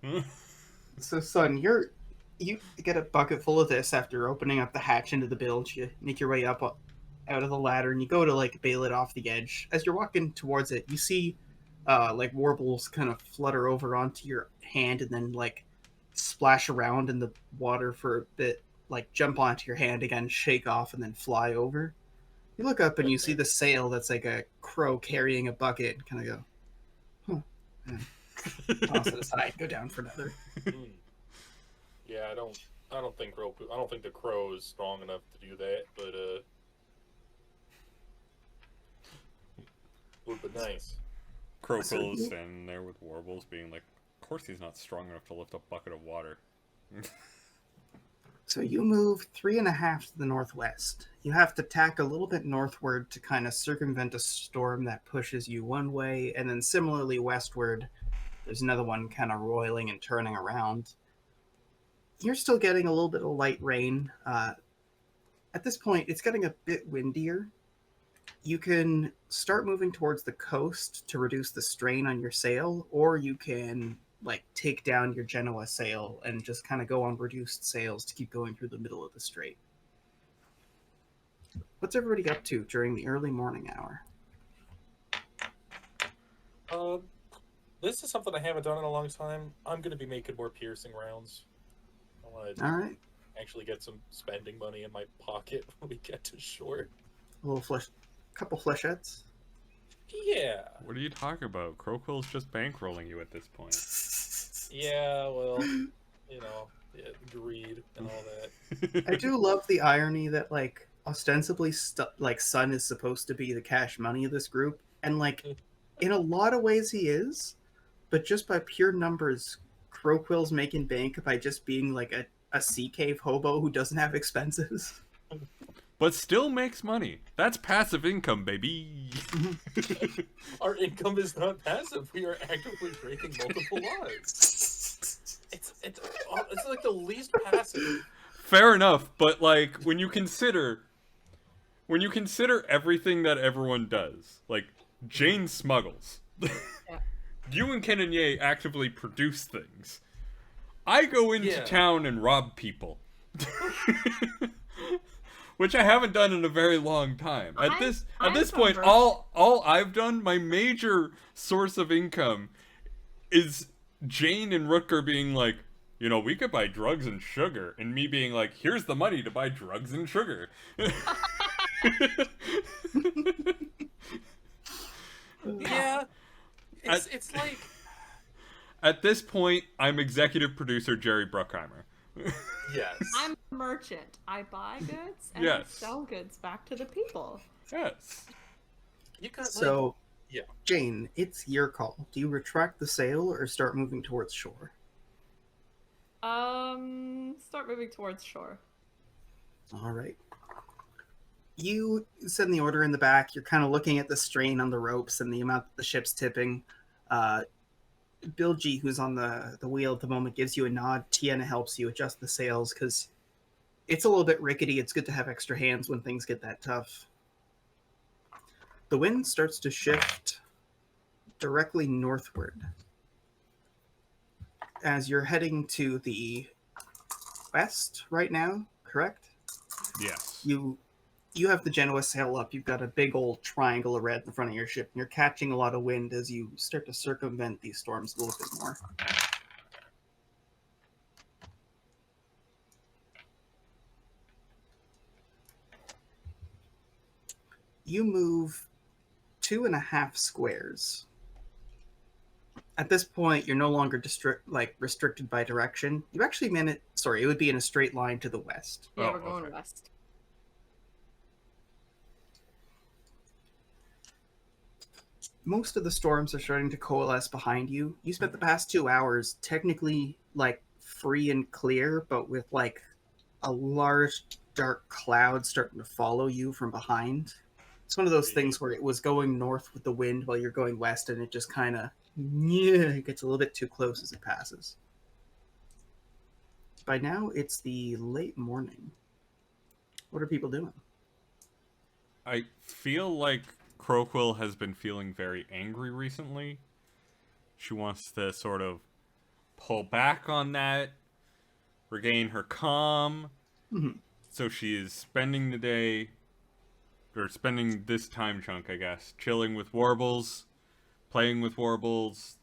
So, son, you're You get a bucket full of this after opening up the hatch into the bilge. You make your way up out of the ladder, and you go to like bail it off the edge. As you're walking towards it, you see like warbles kind of flutter over onto your hand and then like splash around in the water for a bit, like jump onto your hand again, shake off, and then fly over. You look up and you see the sail that's like a crow carrying a bucket, and kind of go, huh, and toss it aside, go down for another. Hmm. Yeah, I don't think the crow is strong enough to do that, but would be nice. Crowquill's standing there with Warbles being like, of course he's not strong enough to lift a bucket of water. So you move 3.5 to the northwest. You have to tack a little bit northward to kind of circumvent a storm that pushes you one way, and then similarly westward, there's another one kind of roiling and turning around. You're still getting a little bit of light rain. At this point, it's getting a bit windier. You can start moving towards the coast to reduce the strain on your sail, or you can like take down your Genoa sail and just kind of go on reduced sails to keep going through the middle of the strait. What's everybody up to during the early morning hour? This is something I haven't done in a long time. I'm going to be making more piercing rounds. I want to All right, actually get some spending money in my pocket when we get to shore. a little couple flechettes. Yeah. What are you talking about? Crowquill's just bankrolling you at this point. Yeah, well, you know, yeah, greed and all that. I do love the irony that like ostensibly like Sun is supposed to be the cash money of this group, and like in a lot of ways he is, but just by pure numbers, Crowquill's making bank by just being like a sea cave hobo who doesn't have expenses. But still makes money. That's passive income, baby. Our income is not passive. We are actively breaking multiple laws. It's like the least passive. Fair enough, but like when you consider everything that everyone does, like Jane smuggles. You and Ken and Ye actively produce things. I go into town and rob people. Which I haven't done in a very long time. At this point, all I've done, my major source of income is Jane and Rutger being like, you know, we could buy drugs and sugar, and me being like, here's the money to buy drugs and sugar. Yeah, it's like at this point, I'm executive producer Jerry Bruckheimer. yes. I'm a merchant. I buy goods and Yes. I sell goods back to the people. Yes. You got So, yeah. Jane, it's your call. Do you retract the sail or start moving towards shore? Start moving towards shore. All right. You send the order in the back. You're kind of looking at the strain on the ropes and the amount that the ship's tipping. Bill G, who's on the wheel at the moment, gives you a nod. Tiana helps you adjust the sails because it's a little bit rickety. It's good to have extra hands when things get that tough. The wind starts to shift directly northward. As you're heading to the west right now, correct? Yes. You have the Genoa sail up. You've got a big old triangle of red in front of your ship, and you're catching a lot of wind as you start to circumvent these storms a little bit more. You move 2.5 squares. At this point, you're no longer restricted by direction. You actually it would be in a straight line to the west. Yeah, Oh, we're going okay. west. Most of the storms are starting to coalesce behind you. You spent the past 2 hours technically like free and clear, but with like a large dark cloud starting to follow you from behind. It's one of those things where it was going north with the wind while you're going west, and it just kind of gets a little bit too close as it passes. By now, it's the late morning. What are people doing? I feel like Crowquill has been feeling very angry recently. She wants to sort of pull back on that, regain her calm. Mhm. So she is spending the day, or spending this time chunk, I guess, chilling with warbles, playing with warbles,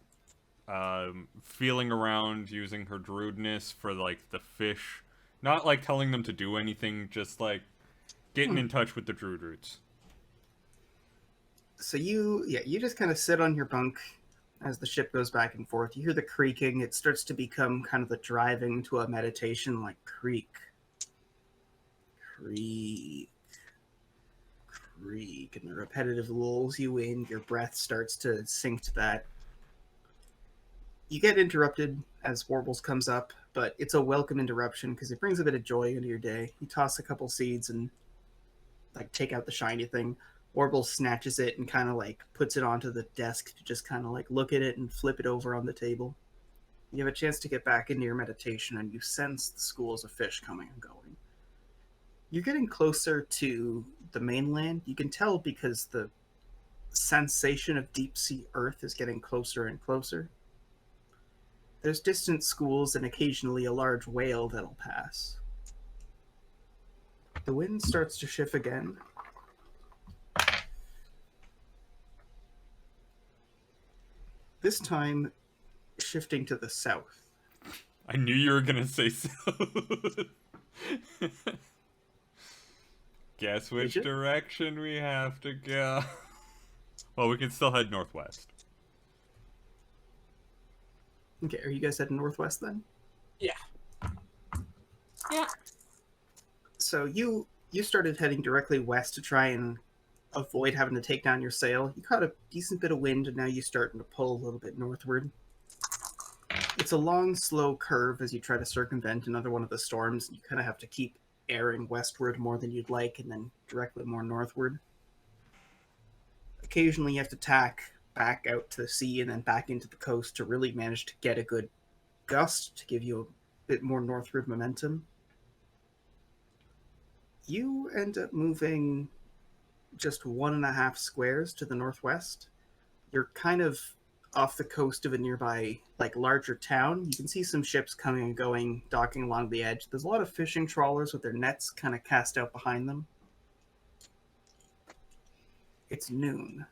feeling around, using her druidness for like the fish. Not like telling them to do anything, just like getting in touch with the druid roots. So you just kind of sit on your bunk as the ship goes back and forth. You hear the creaking. It starts to become kind of the driving to a meditation, like creak, creak, creak, and the repetitive lulls you in. Your breath starts to sink to that. You get interrupted as Warbles comes up, but it's a welcome interruption because it brings a bit of joy into your day. You toss a couple seeds and like take out the shiny thing. Warble snatches it and kind of like puts it onto the desk to just kind of like look at it and flip it over on the table. You have a chance to get back into your meditation and you sense the schools of fish coming and going. You're getting closer to the mainland. You can tell because the sensation of deep sea earth is getting closer and closer. There's distant schools and occasionally a large whale that'll pass. The wind starts to shift again. This time, shifting to the south. I knew you were gonna say so. Guess which Did you? direction we have to go. Well, we can still head northwest. Okay, are you guys heading northwest then? Yeah. Yeah. So you started heading directly west to try and avoid having to take down your sail. You caught a decent bit of wind, and now you're starting to pull a little bit northward. It's a long, slow curve as you try to circumvent another one of the storms. You kind of have to keep airing westward more than you'd like, and then directly more northward. Occasionally, you have to tack back out to the sea and then back into the coast to really manage to get a good gust to give you a bit more northward momentum. You end up moving just 1.5 squares to the northwest. You're kind of off the coast of a nearby, like, larger town. You can see some ships coming and going, docking along the edge. There's a lot of fishing trawlers with their nets kind of cast out behind them. It's noon.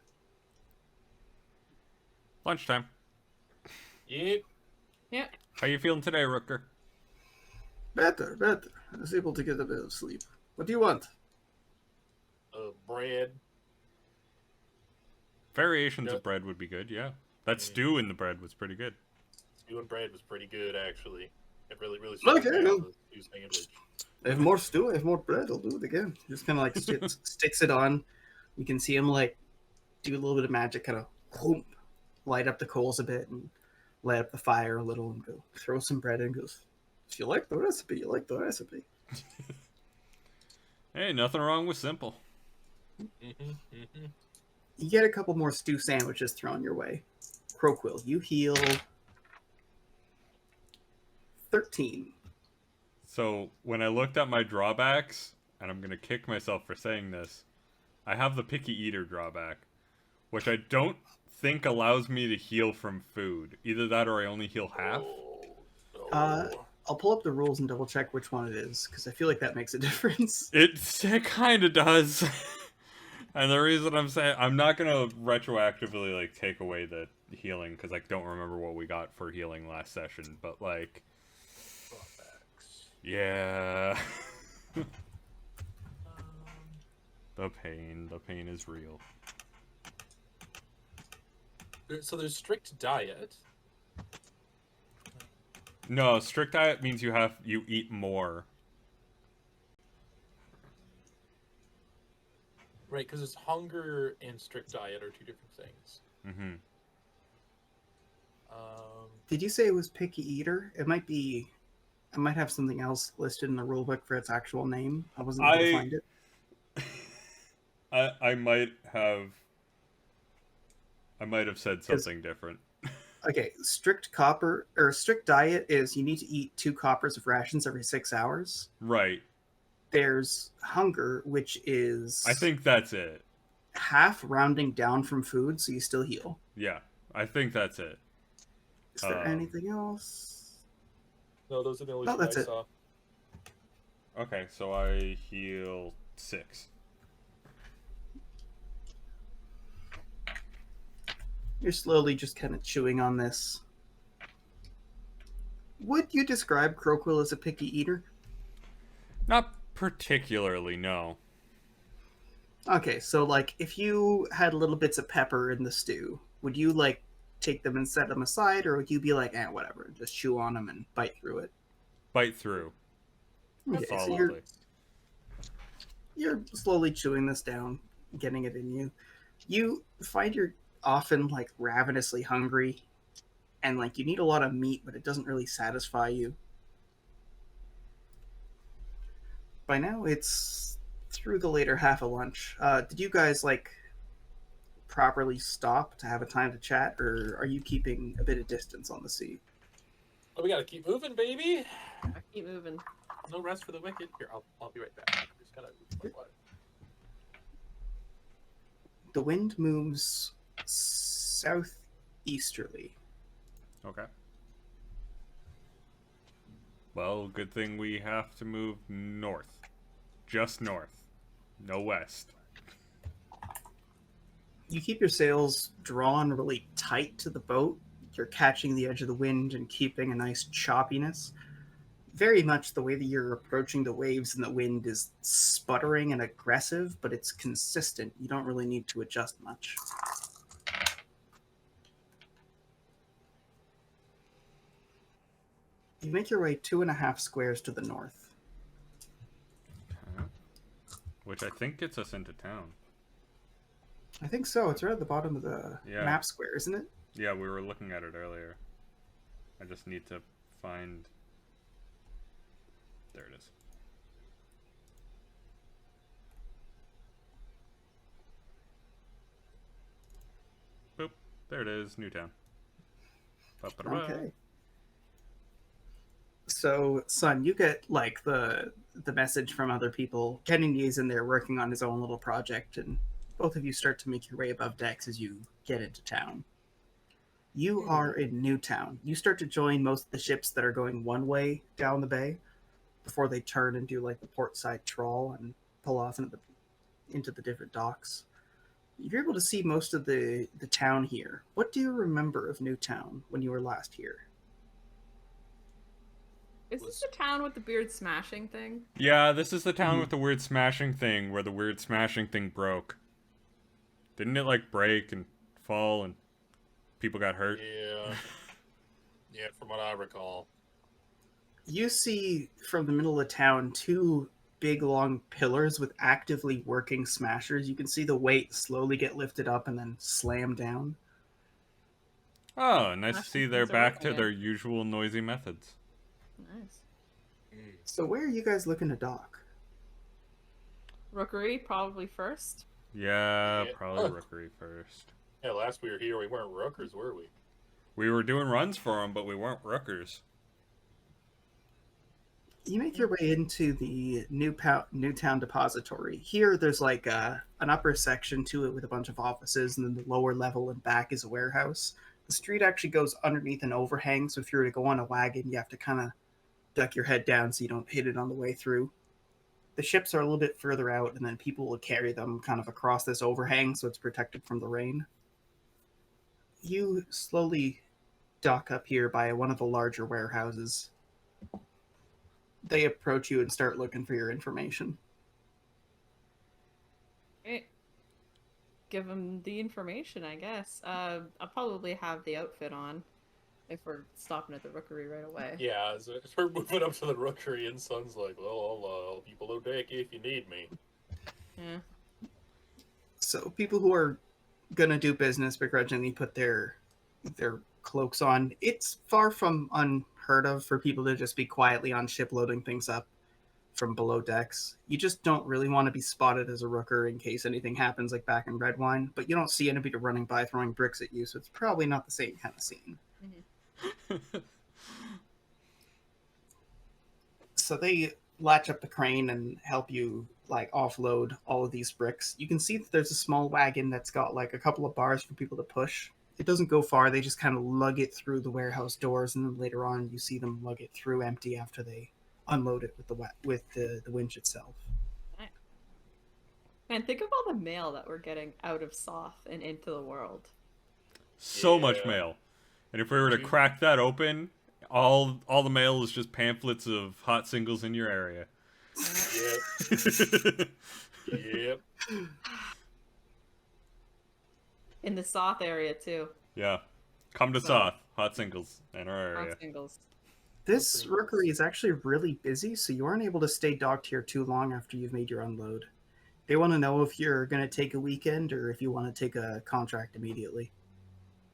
Lunchtime. Yep. Yeah. How you feeling today, Rooker? Better. I was able to get a bit of sleep. What do you want? Bread. Variations Yep. of bread would be good, yeah. That stew in the bread was pretty good. Stew and bread was pretty good, actually. It really Okay, started well. the stew sandwich. I have more stew, I have more bread, I'll do it again. Just kind of like sticks it on. You can see him like do a little bit of magic, kind of light up the coals a bit and light up the fire a little and go throw some bread in and goes, if you like the recipe, you like the recipe. Hey, nothing wrong with simple. You get a couple more stew sandwiches thrown your way. Croquill, you heal 13. So, when I looked at my drawbacks, and I'm gonna kick myself for saying this, I have the picky eater drawback, which I don't think allows me to heal from food. Either that or I only heal half. I'll pull up the rules and double check which one it is, because I feel like that makes a difference. It kind of does. And the reason I'm saying I'm not gonna retroactively like take away the healing because I don't remember what we got for healing last session, but like, yeah, the pain is real. So there's strict diet. No, strict diet means you eat more. Right, because there's hunger and strict diet are two different things. Mm-hmm. Did you say it was picky eater? It might be. I might have something else listed in the rulebook for its actual name. I wasn't able to find it. I might have said something different. Okay, strict diet is you need to eat 2 coppers of rations every 6 hours. Right. There's hunger, which is I think that's it. half rounding down from food, so you still heal. Yeah, I think that's it. Is there anything else? No, those are the only No, two that's I it. saw. Okay, so I heal 6. You're slowly just kind of chewing on this. Would you describe Croquill as a picky eater? Not particularly, no. Okay, so like if you had little bits of pepper in the stew, would you like take them and set them aside, or would you be like, whatever, just chew on them and bite through it? Bite through. Okay, so Solidly. you're slowly chewing this down, getting it in you. You find you're often like ravenously hungry, and like you need a lot of meat, but it doesn't really satisfy you. By now, it's through the later half of lunch. Did you guys like properly stop to have a time to chat, or are you keeping a bit of distance on the sea? Oh, we gotta keep moving, baby. I keep moving. No rest for the wicked. Here, I'll be right back. I'm just gotta move my water. The wind moves southeasterly. Okay. Well, good thing we have to move north. Just north. No west. You keep your sails drawn really tight to the boat. You're catching the edge of the wind and keeping a nice choppiness. Very much the way that you're approaching the waves and the wind is sputtering and aggressive, but it's consistent. You don't really need to adjust much. You make your way 2.5 squares to the north. Okay. Which I think gets us into town. I think so. It's right at the bottom of the Yeah. map square, isn't it? Yeah, we were looking at it earlier. I just need to find... There it is. Boop. There it is, Newtown. Ba-ba-da-ba. Okay. So, son, you get like the message from other people. Kennedy's in there working on his own little project, and both of you start to make your way above decks as you get into town. You are in Newtown. You start to join most of the ships that are going one way down the bay before they turn and do like the port side trawl and pull off into the different docks. You're able to see most of the town here. What do you remember of Newtown when you were last here? Is this the town with the beard smashing thing? Yeah, this is the town with the weird smashing thing where the weird smashing thing broke. Didn't it like break and fall and people got hurt? Yeah. Yeah, from what I recall. You see from the middle of town 2 big long pillars with actively working smashers. You can see the weight slowly get lifted up and then slam down. Oh, nice to see they're Smashing things are back working to their again. usual noisy methods. Nice. So where are you guys looking to dock? Rookery, probably first. Yeah, Yeah. probably Rookery first. Yeah, last we were here, we weren't rookers, were we? We were doing runs for them, but we weren't Rookers. You make your way into the Newtown Depository. Here, there's like an upper section to it with a bunch of offices, and then the lower level and back is a warehouse. The street actually goes underneath an overhang, so if you were to go on a wagon, you have to kind of duck your head down so you don't hit it on the way through. The ships are a little bit further out, and then people will carry them kind of across this overhang so it's protected from the rain. You slowly dock up here by one of the larger warehouses. They approach you and start looking for your information. Okay. Give them the information, I guess. I'll probably have the outfit on if we're stopping at the Rookery right away. Yeah, as we're moving up to the rookery, and Son's like, well, I'll be below deck if you need me. Yeah. So people who are gonna do business begrudgingly put their cloaks on. It's far from unheard of for people to just be quietly on ship loading things up from below decks. You just don't really want to be spotted as a rooker in case anything happens like back in Redwine, but you don't see anybody running by throwing bricks at you, so it's probably not the same kind of scene. So they latch up the crane and help you like offload all of these bricks. You can see that there's a small wagon that's got like a couple of bars for people to push It doesn't go far. They just kind of lug it through the warehouse doors, and then later on you see them lug it through empty after they unload it with the winch itself. Man, think of all the mail that we're getting out of Soth and into the world. So much Yeah. mail. And if we were to Mhm. crack that open, all the mail is just pamphlets of hot singles in your area. Yep. Yep. In the Soth area too. Yeah. Come to So- Soth. Hot singles in our area. Hot singles. This Okay. rookery is actually really busy, so you aren't able to stay docked here too long after you've made your unload. They want to know if you're going to take a weekend or if you want to take a contract immediately.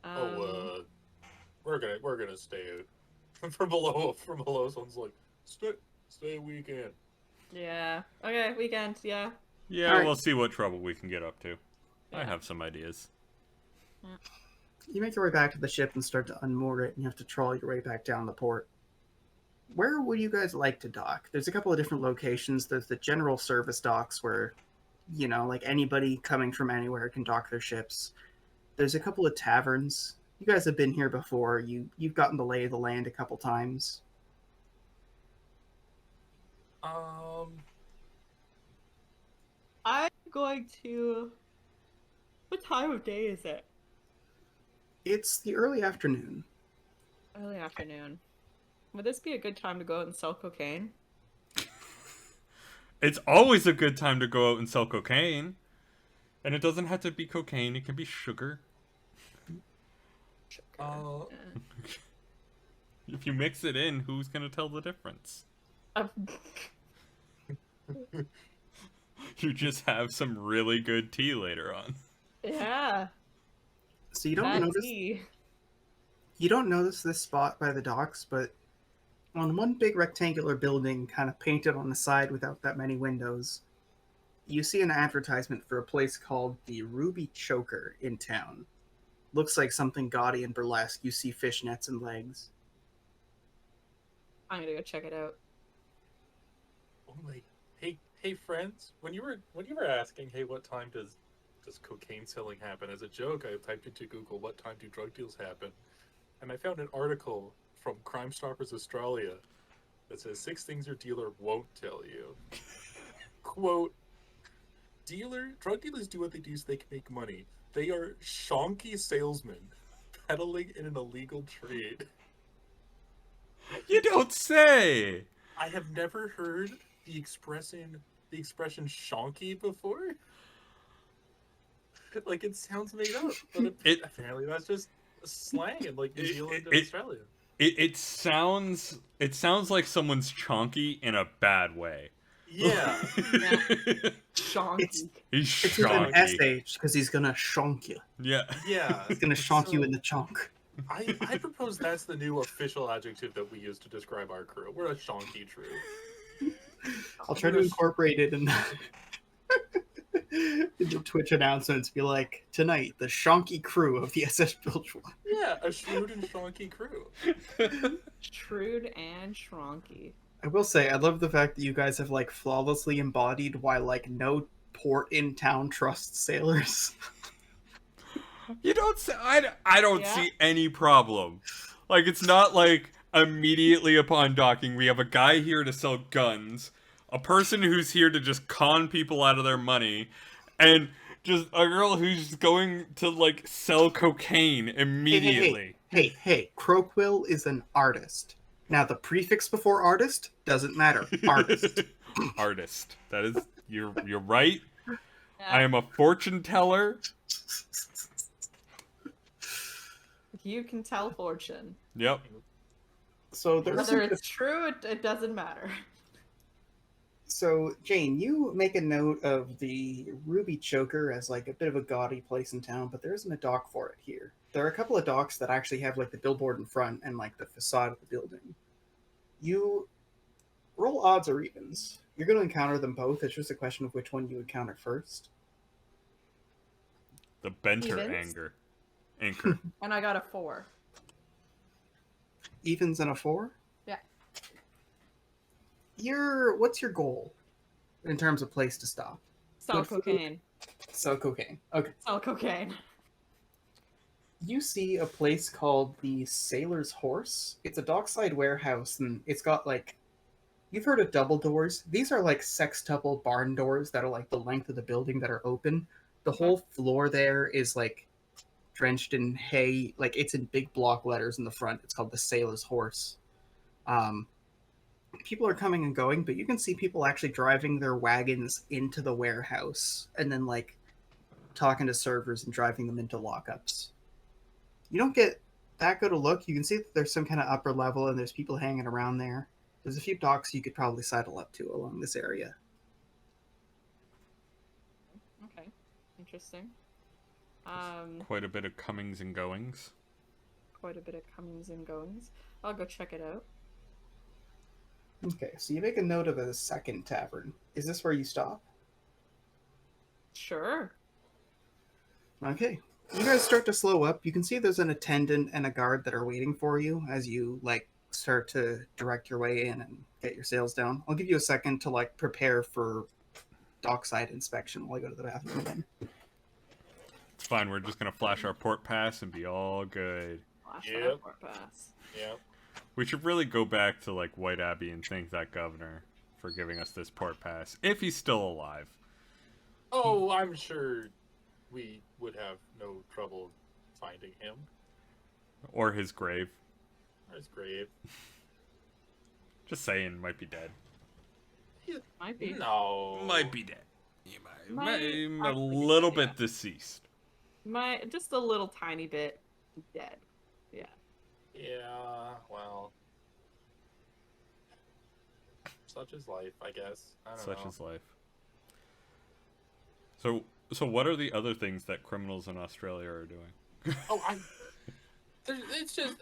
We're gonna stay out. From below, someone's like, stay a weekend. Yeah. Okay, weekend, yeah. Yeah, Alright. we'll see what trouble we can get up to. I Yeah. have some ideas. You make your way back to the ship and start to unmoor it, and you have to trawl your way back down the port. Where would you guys like to dock? There's a couple of different locations. There's the general service docks where, like anybody coming from anywhere can dock their ships. There's a couple of taverns. You guys have been here before. You've gotten the lay of the land a couple times. I'm going to... What time of day is it? It's the early afternoon. Early afternoon. Would this be a good time to go out and sell cocaine? It's always a good time to go out and sell cocaine. And it doesn't have to be cocaine, it can be sugar. Uh, If you mix it in, who's gonna tell the difference? You just have some really good tea later on. yeah. So you don't That's notice tea. You don't notice this spot by the docks, but on one big rectangular building, kind of painted on the side without that many windows, you see an advertisement for a place called the Ruby Choker in town. Looks like something gaudy and burlesque. You see fishnets and legs. I'm gonna go check it out. oh my, hey friends, when you were asking, hey, what time does cocaine selling happen? As a joke, I typed into Google, what time do drug deals happen? And I found an article from Crime Stoppers Australia that says 6 things your dealer won't tell you. Quote, drug dealers do what they do so they can make money. They are shonky salesmen peddling in an illegal trade. You don't say! I have never heard the expression shonky before. Like, it sounds made up, but apparently that's just slang in like New Zealand and Australia. It sounds like someone's chonky in a bad way. Yeah. Shonky. He's It's with an chonky. SH because he's gonna shonk you. Yeah. Yeah. He's gonna shonk you So- in the chonk. I propose that's the new official adjective that we use to describe our crew. We're a shonky crew. I'll try to incorporate it in the Twitch announcements. Be like, tonight, the shonky crew of the SS Bloodwine. Yeah, a shrewd and shonky crew. Shrewd and shronky. I will say, I love the fact that you guys have like flawlessly embodied why like no port in town trusts sailors. You don't say. I don't Yeah. see any problem. Like, it's not like immediately upon docking we have a guy here to sell guns, a person who's here to just con people out of their money, and just a girl who's going to like sell cocaine immediately. Hey, Croquill is an artist. Now the prefix before artist doesn't matter. Artist. Artist. That is you're right. Yeah. I am a fortune teller. You can tell fortune. Yep. So there's Whether it's true, it doesn't matter. So, Jane, you make a note of the Ruby Choker as like a bit of a gaudy place in town, but there isn't a dock for it here. There are a couple of docks that actually have like the billboard in front and like the facade of the building. You roll odds or evens. You're going to encounter them both. It's just a question of which one you encounter first. The Benter Evens? Anchor. And I got a 4. Evens and a 4? Yeah. What's your goal in terms of place to stop? Sell Good food. cocaine. Sell cocaine. Okay. Sell cocaine. You see a place called the Sailor's Horse. It's a dockside warehouse, and it's got like, you've heard of double doors. These are like sextuple barn doors that are like the length of the building that are open. The Okay. whole floor there is like drenched in hay. Like it's in big block letters in the front. It's called the Sailor's Horse. Um, People are coming and going, but you can see people actually driving their wagons into the warehouse and then like talking to servers and driving them into lockups. You don't get that good a look. You can see that there's some kind of upper level and there's people hanging around there. There's a few docks you could probably sidle up to along this area. Okay. Interesting. Quite a bit of comings and goings. Quite a bit of comings and goings. I'll go check it out. Okay, so you make a note of a second tavern. Is this where you stop? Sure. Okay. You guys start to slow up. You can see there's an attendant and a guard that are waiting for you as you like start to direct your way in and get your sails down. I'll give you a second to like prepare for dockside inspection while I go to the bathroom again. It's fine. We're just gonna flash our port pass and be all good. Flash Yep. that port pass. Yeah. We should really go back to like White Abbey and thank that governor for giving us this port pass, if he's still alive. Oh, I'm sure we would have no trouble finding him Or his grave. or his grave. Just saying, might be dead. Might be. No. Might be dead. He Might a actually be little dead, bit deceased. Just a little tiny bit dead. Yeah. Yeah, well. Such is life, I guess. I don't Such know. is life. So what are the other things that criminals in Australia are doing? Oh, it's just.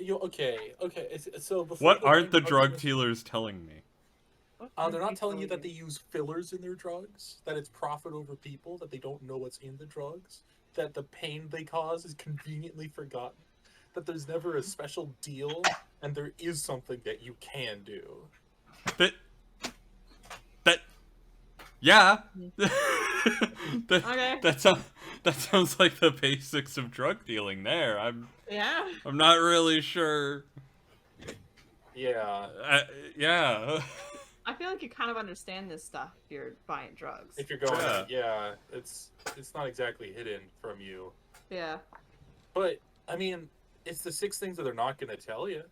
Okay. So before. What the aren't the wine drug argument- dealers telling me? What They're are not telling you that they telling use fillers in their drugs, that it's profit over people, that they don't know what's in the drugs, that the pain they cause is conveniently forgotten, that there's never a special deal, and there is something that you can do. That yeah. Okay. That sounds like the basics of drug dealing there. Yeah. I'm not really sure. Yeah, Yeah. I feel like you kind of understand this stuff if you're buying drugs. if you're going, Yeah. it's not exactly hidden from you. Yeah. But I mean, it's the 6 things that they're not going to tell you.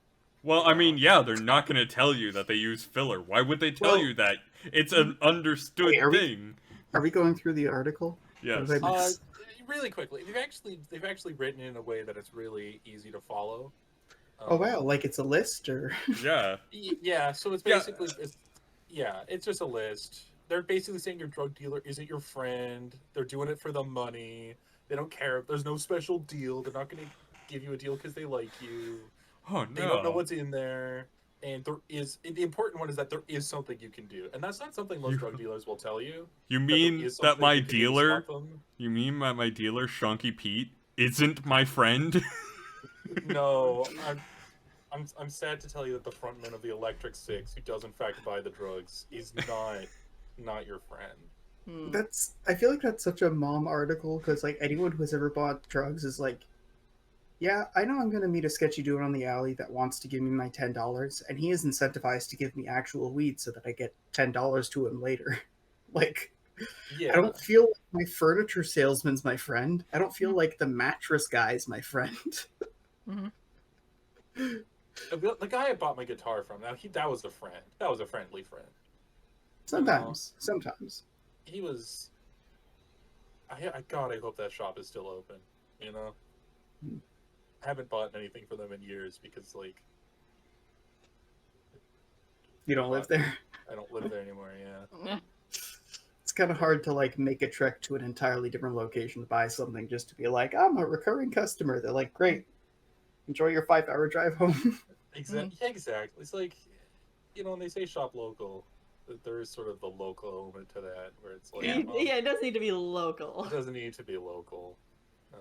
Well, I mean, yeah, they're not going to tell you that they use filler. Why would they tell Well- you that? It's an understood Wait, are we- thing. Are we going through the article? Yes. What did I miss? Really quickly, they've actually written it in a way that it's really easy to follow. Oh wow, like it's a list or Yeah. Yeah, so it's Yeah. basically it's just a list. They're basically saying your drug dealer isn't your friend. They're doing it for the money. They don't care. There's no special deal. They're not going to give you a deal because they like you. Oh no. They don't know what's in there. And the important one is that there is something you can do, and that's not something most drug dealers will tell you. You that there mean is that something my you can do to dealer? stop them. You mean my dealer, Shonky Pete, isn't my friend? No, I'm sad to tell you that the frontman of the Electric Six, who does in fact buy the drugs, is not your friend. Hmm. that's. I feel like that's such a mom article because like anyone who's ever bought drugs is like, yeah, I know I'm gonna meet a sketchy dude on the alley that wants to give me my $10, and he is incentivized to give me actual weed so that I get $10 to him later. Like, Yeah, I don't feel like my furniture salesman's my friend. I don't feel like the mattress guy's my friend. the guy I bought my guitar from. Now that was a friend. That was a friendly friend. Sometimes. He was. God, I hope that shop is still open. You know, I haven't bought anything for them in years because like You don't live there. I don't live there anymore. Yeah. It's kind of hard to like make a trek to an entirely different location to buy something just to be like, I'm a recurring customer. They're like, great, enjoy your 5-hour drive home. Exactly. Yeah, exactly. It's like, when they say shop local, there is sort of the local element to that, where it's like, Yeah. well, Yeah, it does need to be local. it doesn't need to be local. No.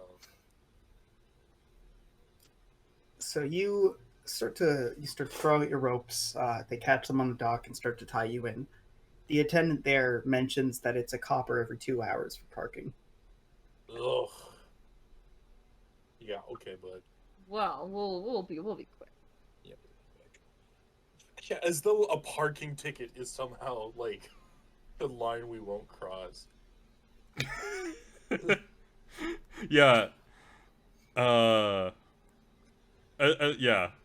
So you start to throw out your ropes. They catch them on the dock and start to tie you in. The attendant there mentions that it's a copper every 2 hours for parking. Ugh. Yeah, okay, bud. Well, we'll be quick. Yeah, yeah, as though a parking ticket is somehow like the line we won't cross. Yeah. Yeah.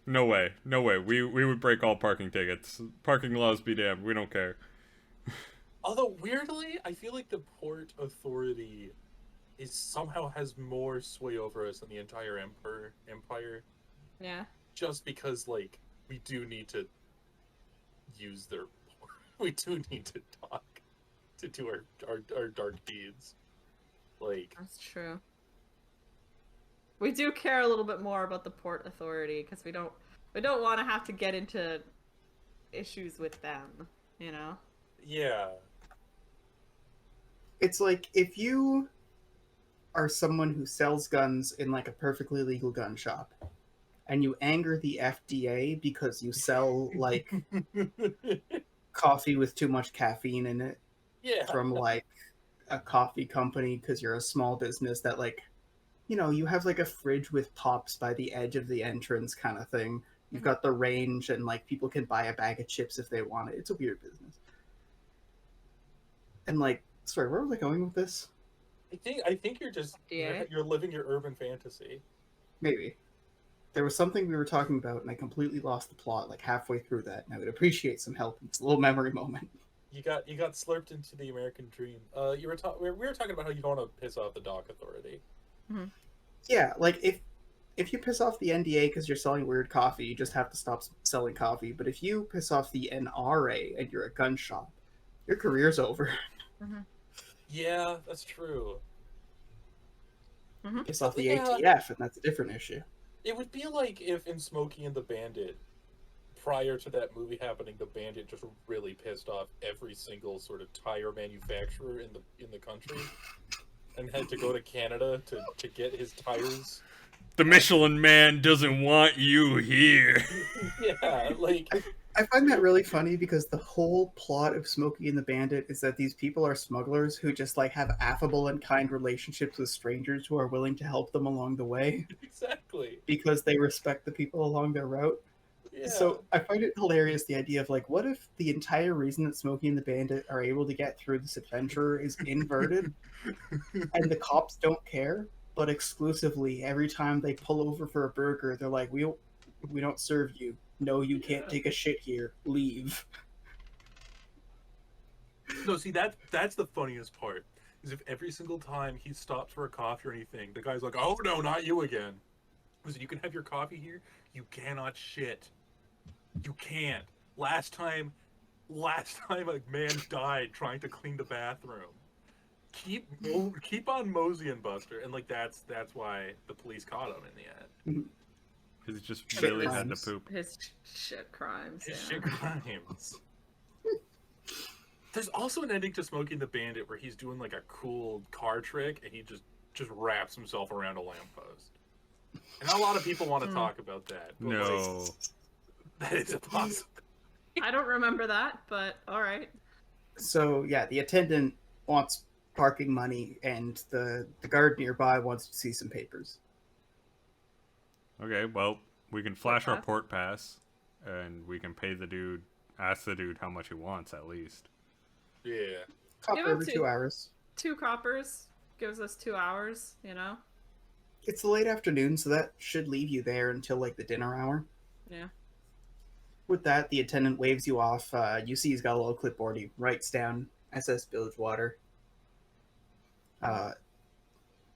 No way. No way. We would break all parking tickets. Parking laws be damned. We don't care. Although weirdly, I feel like the Port Authority is somehow has more sway over us than the entire empire. Yeah. Just because like we do need to use their we do need to talk to do our dark deeds. Like That's true. We do care a little bit more about the Port Authority because we don't want to have to get into issues with them, you know? yeah. It's like if you are someone who sells guns in like a perfectly legal gun shop and you anger the FDA because you sell like coffee with too much caffeine in it Yeah. from like a coffee company because you're a small business that like, you know, you have like a fridge with pops by the edge of the entrance kind of thing. You've got the range and like people can buy a bag of chips if they want it. It's a weird business. And like, sorry, where was I going with this? I think you're just Yeah. you're living your urban fantasy. Maybe. There was something we were talking about and I completely lost the plot like halfway through that, and I would appreciate some help. It's a little memory moment. You got slurped into the American dream. You were we were talking about how you don't want to piss off the dock authority. Yeah, like if you piss off the NDA because you're selling weird coffee, you just have to stop selling coffee. But if you piss off the NRA and you're a gun shop, your career's over. Yeah, that's true. Piss off the Yeah. ATF, and that's a different issue. It would be like if in Smokey and the Bandit, prior to that movie happening, the Bandit just really pissed off every single sort of tire manufacturer in the country, and had to go to Canada to get his tires. The Michelin Man doesn't want you here. Yeah, like I find that really funny because the whole plot of Smokey and the Bandit is that these people are smugglers who just like have affable and kind relationships with strangers who are willing to help them along the way exactly. because they respect the people along their route. Yeah. So I find it hilarious the idea of like, what if the entire reason that Smokey and the Bandit are able to get through this adventure is inverted, and the cops don't care, but exclusively every time they pull over for a burger, they're like, we don't serve you. No, you can't take a shit here. Leave. No, see that's the funniest part. Is if every single time he stops for a coffee or anything, the guy's like, "Oh no, not you again." Listen, you can have your coffee here. You cannot shit. You can't. Last time a man died trying to clean the bathroom. Keep on moseying, Buster, and like that's why the police caught him in the end. Because he just Shit really had to crimes. poop. His shit crimes. His Yeah. shit crimes. There's also an ending to Smokey and the Bandit where he's doing like a cool car trick and he just wraps himself around a lamppost. And a lot of people want to talk about that. But No. that is impossible. I don't remember that, but all right. So yeah, the attendant wants parking money, and the guard nearby wants to see some papers. Okay, well, we can flash our pass? port pass, and we can pay the dude, ask the dude how much he wants at least. Yeah. Cop Give for him every two. 2 hours. 2 coppers gives us 2 hours, you know? It's the late afternoon, so that should leave you there until like the dinner hour. Yeah. With that, the attendant waves you off. You see he's got a little clipboard. He writes down SS Bilgewater.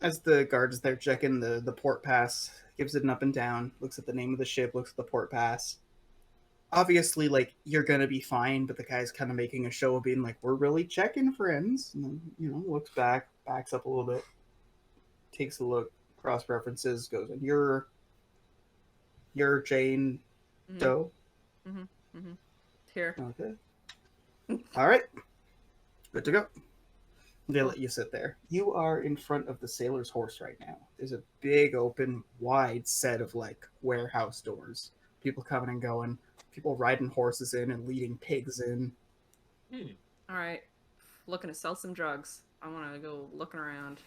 As the guard is there checking the port pass, gives it an up and down, looks at the name of the ship, looks at the port pass. Obviously, like, you're gonna be fine, but the guy's kind of making a show of being like, we're really checking, friends. And then, you know, looks back, backs up a little bit, takes a look, cross references, goes, and you're Jane Mhm. Doe. Here. Okay. All right. Good to go. They let you sit there. You are in front of the sailor's horse right now. There's a big, open, wide set of like warehouse doors. People coming and going. People riding horses in and leading pigs in. All right. Looking to sell some drugs. I want to go looking around.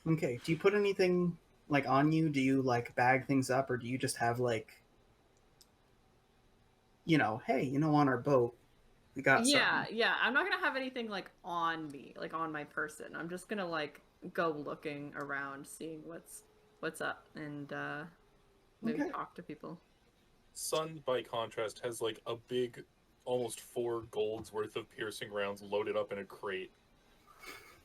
Okay. Do you put anything like on you? Do you like bag things up, or do you just have like, hey, on our boat we got Yeah, something. yeah. I'm not gonna have anything like on me, like on my person. I'm just gonna like go looking around, seeing what's up, and maybe Okay. talk to people. Sun, by contrast, has like a big, almost 4 golds worth of piercing rounds loaded up in a crate,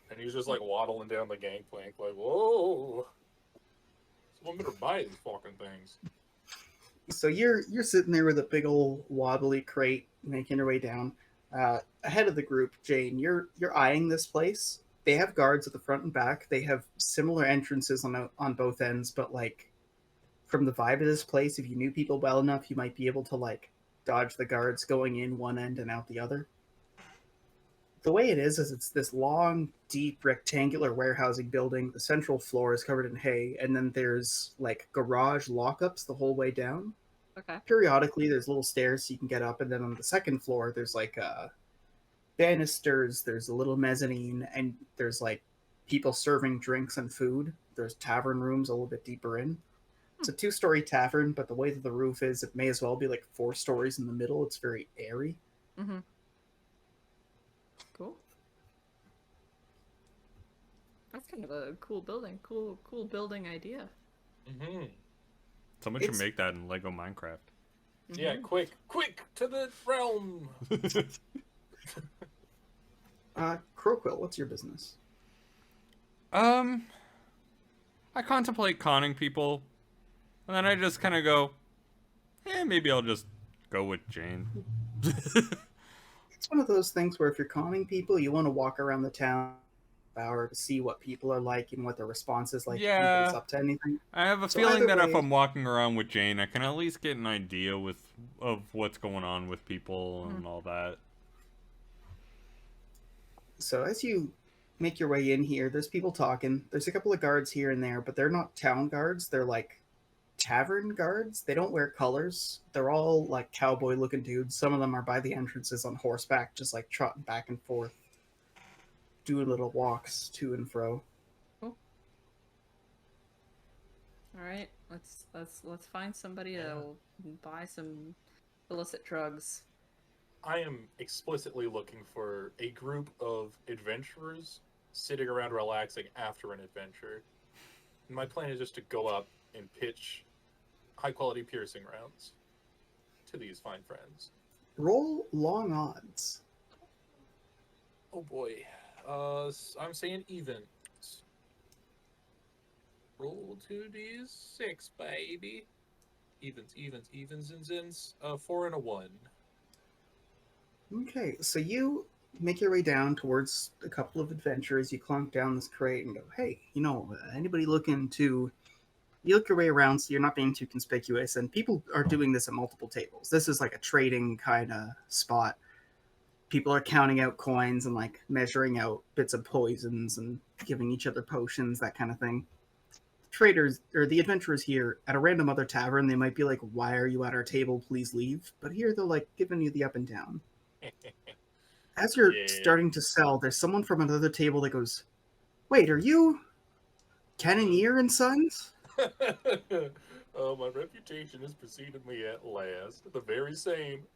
and he's just like waddling down the gangplank, like, "Whoa, someone better buy these fucking things." So you're sitting there with a big old wobbly crate, making your way down. Ahead of the group, Jane, you're eyeing this place. They have guards at the front and back. They have similar entrances on both ends, but like from the vibe of this place, if you knew people well enough, you might be able to like dodge the guards going in one end and out the other. The way it is it's this long, deep, rectangular warehousing building. The central floor is covered in hay, and then there's like garage lockups the whole way down. Okay. Periodically, there's little stairs so you can get up, and then on the second floor, there's like banisters, there's a little mezzanine, and there's like people serving drinks and food. There's tavern rooms a little bit deeper in. It's a 2-story tavern, but the way that the roof is, it may as well be like 4 stories in the middle. It's very airy. Mm-hmm. Cool. That's kind of a cool building. Cool building idea. Mm-hmm. Someone should make that in Lego Minecraft. Yeah, Mhm. quick to the realm. Crowquill, what's your business? I contemplate conning people, and then I just kind of go, maybe I'll just go with Jane. It's one of those things where if you're conning people, you want to walk around the town hour to see what people are like and what their response is like. If anybody's Yeah, up to anything. I have a So feeling either that if way, I'm walking around with Jane, I can at least get an idea of what's going on with people and all that. so as you make your way in here, there's people talking. There's a couple of guards here and there, but they're not town guards. They're like tavern guards. They don't wear colors. They're all like cowboy looking dudes. Some of them are by the entrances on horseback, just like trotting back and forth, doing little walks to and fro. Cool. All right. Let's find somebody that'll buy some illicit drugs. I am explicitly looking for a group of adventurers sitting around relaxing after an adventure. And my plan is just to go up and pitch high quality piercing rounds to these fine friends. Roll long odds. Oh boy. I'm saying even. Roll 2d6, baby. Evens, and zins. 4 and a 1. Okay, so you make your way down towards a couple of adventurers. You clunk down this crate and go, hey, anybody looking to. You look your way around so you're not being too conspicuous, and people are doing this at multiple tables. This is like a trading kind of spot. People are counting out coins and like measuring out bits of poisons and giving each other potions, that kind of thing. Traders or the adventurers here at a random other tavern, they might be like, why are you at our table? Please leave. But here they're like giving you the up and down. As you're Yeah. starting to sell, there's someone from another table that goes, wait, are you Cannoneer and Sons? Oh, my reputation has preceded me at last. The very same.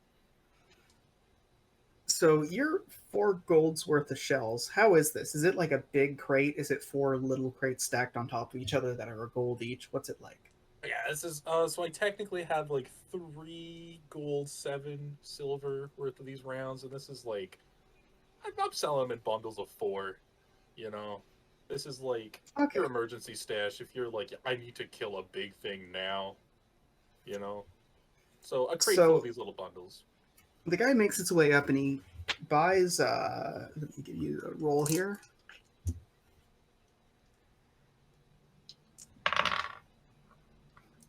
So you're 4 golds worth of shells. How is this? Is it like a big crate? Is it 4 little crates stacked on top of each other that are a gold each? What's it like? Yeah, this is so I technically have like 3 gold, 7 silver worth of these rounds, and this is like I'm selling them in bundles of 4. You know, this is like Okay. your emergency stash if you're like, I need to kill a big thing now. You know, so a crate full of these little bundles. The guy makes its way up and he buys. Let me give you a roll here.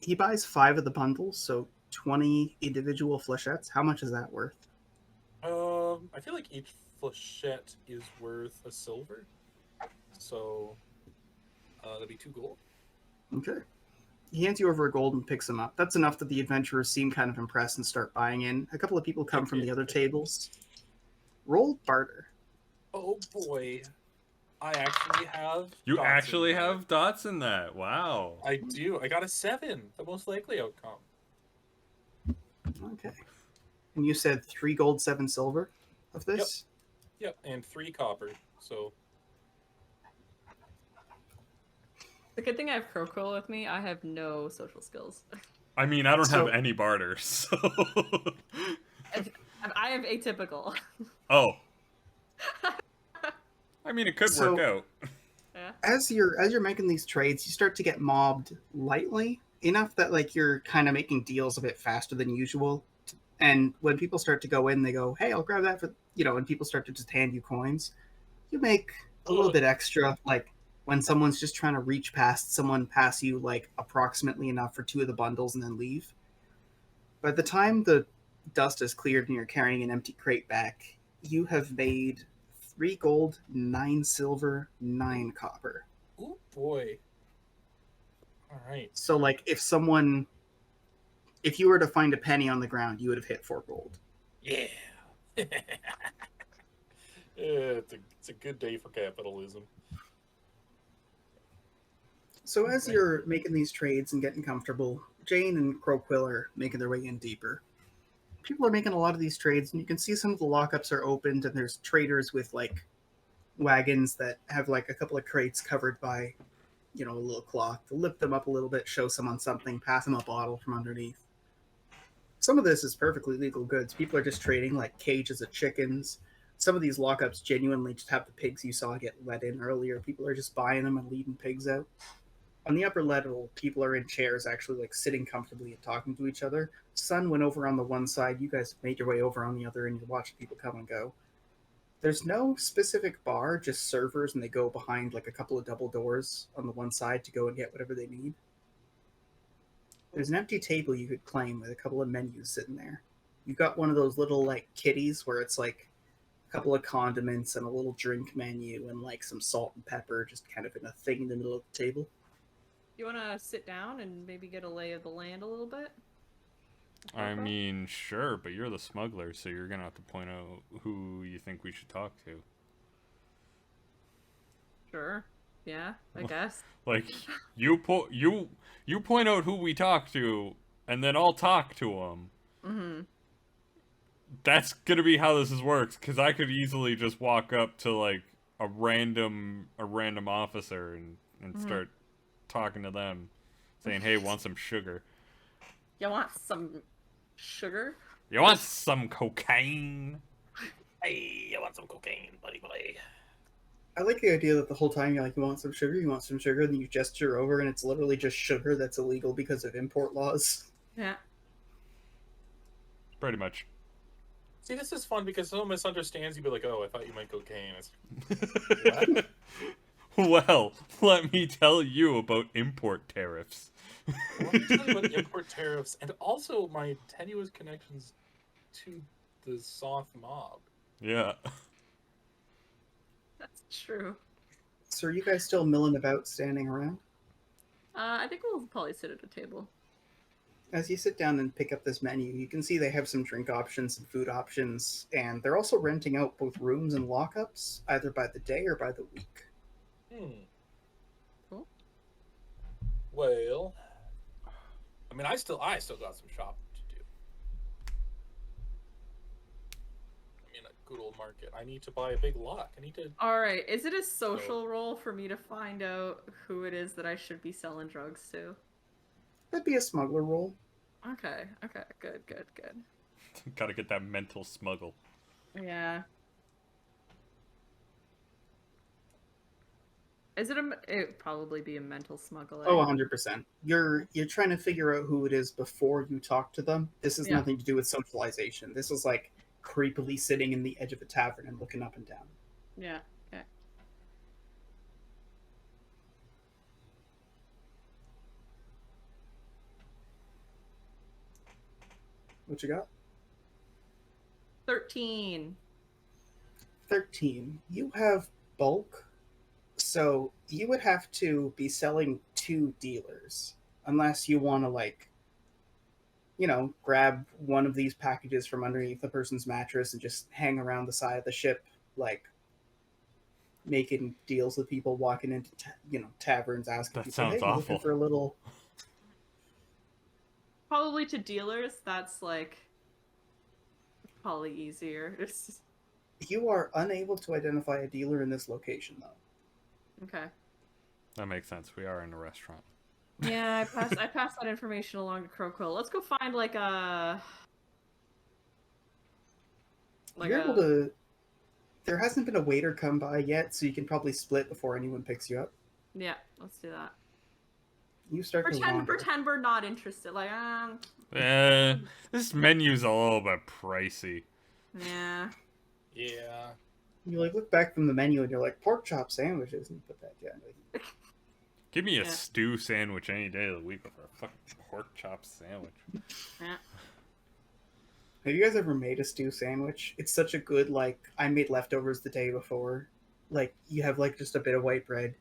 He buys 5 of the bundles, so 20 individual flechettes. How much is that worth? I feel like each flechette is worth a silver, so that'd be 2 gold. Okay. He hands you over a gold and picks them up. That's enough that the adventurers seem kind of impressed and start buying in. A couple of people come from the other tables. Roll barter. Oh boy. I actually have. You dots in actually that. have dots in that. Wow. I do. I got a 7, the most likely outcome. Okay. And you said 3 gold, 7 silver of this? Yep, and 3 copper. So The good thing I have Crowquill with me. I have no social skills. I mean, I don't have So- any barters, so. I have atypical. Oh. I mean, it could So- work out. Yeah. As you're making these trades, you start to get mobbed lightly enough that like you're kind of making deals a bit faster than usual. And when people start to go in, they go, "Hey, I'll grab that for," and people start to just hand you coins. You make a little bit extra, like when someone's just trying to reach past someone, pass you like approximately enough for 2 of the bundles and then leave. By the time the dust is cleared and you're carrying an empty crate back, you have made 3 gold, 9 silver, 9 copper. oh boy. All right. So, like, if you were to find a penny on the ground, you would have hit 4 gold. Yeah. It's a good day for capitalism. So, as you're making these trades and getting comfortable, Jane and Crowquill are making their way in deeper. People are making a lot of these trades, and you can see some of the lockups are opened, and there's traders with like wagons that have like a couple of crates covered by, a little cloth to lift them up a little bit, show someone something, pass them a bottle from underneath. Some of this is perfectly legal goods. People are just trading like cages of chickens. Some of these lockups genuinely just have the pigs you saw get let in earlier. People are just buying them and leading pigs out. On the upper level, people are in chairs actually like sitting comfortably and talking to each other. Sun went over on the one side, you guys made your way over on the other, and you're watching people come and go. There's no specific bar, just servers, and they go behind like a couple of double doors on the one side to go and get whatever they need. There's an empty table you could claim with a couple of menus sitting there. You've got one of those little like kitties where it's like a couple of condiments and a little drink menu and like some salt and pepper just kind of in a thing in the middle of the table. You want to sit down and maybe get a lay of the land a little bit? I mean, sure, but you're the smuggler, so you're gonna have to point out who you think we should talk to. Sure. Yeah, I guess. Like, you point out who we talk to, and then I'll talk to them. Mm-hmm. That's gonna be how this works, because I could easily just walk up to like a random officer and start talking to them, saying, "Hey, want some sugar? You want some sugar? You want some cocaine?" Hey, you want some cocaine, buddy boy? I like the idea that the whole time you're like, you want some sugar, and you gesture over and it's literally just sugar that's illegal because of import laws. Yeah. Pretty much. See, this is fun because someone misunderstands you, be like, "Oh, I thought you meant cocaine." It's what? Well, let me tell you about import tariffs. Let me tell you about import tariffs and also my tenuous connections to the Soth mob. Yeah. That's true. So are you guys still milling about, standing around? I think we'll probably sit at a table. As you sit down and pick up this menu, you can see they have some drink options and food options, and they're also renting out both rooms and lockups, either by the day or by the week. Cool. Well, I mean, I still got some shopping to do. I mean, a good old market. I need to buy a big lock. I need to. All right. Is it a social role for me to find out who it is that I should be selling drugs to? That'd be a smuggler role. Okay. Okay. Good. Gotta get that mental smuggle. Yeah. It'd probably be a mental smuggler. Oh, 100%. You're trying to figure out who it is before you talk to them. This has nothing to do with socialization. This is like creepily sitting in the edge of a tavern and looking up and down. Yeah. Okay. What you got? 13. 13. You have bulk, so you would have to be selling to dealers, unless you want to, like, grab one of these packages from underneath the person's mattress and just hang around the side of the ship, like, making deals with people, walking into taverns, asking That people, "Hey, sounds you looking awful. for a little?" Probably to dealers, that's like probably easier. It's just... You are unable to identify a dealer in this location, though. Okay. That makes sense. We are in a restaurant. Yeah, I passed that information along to Crowquill. Let's go find like a You're able to. There hasn't been a waiter come by yet, so you can probably split before anyone picks you up. Yeah, let's do that. You start to wander. Pretend we're not interested. Like, This menu's a little bit pricey. yeah. Yeah. You look back from the menu and you're like, pork chop sandwiches, and you put that down. Give me a stew sandwich any day of the week over a fucking pork chop sandwich. Yeah. Have you guys ever made a stew sandwich? It's such a good, I made leftovers the day before. You have, just a bit of white bread,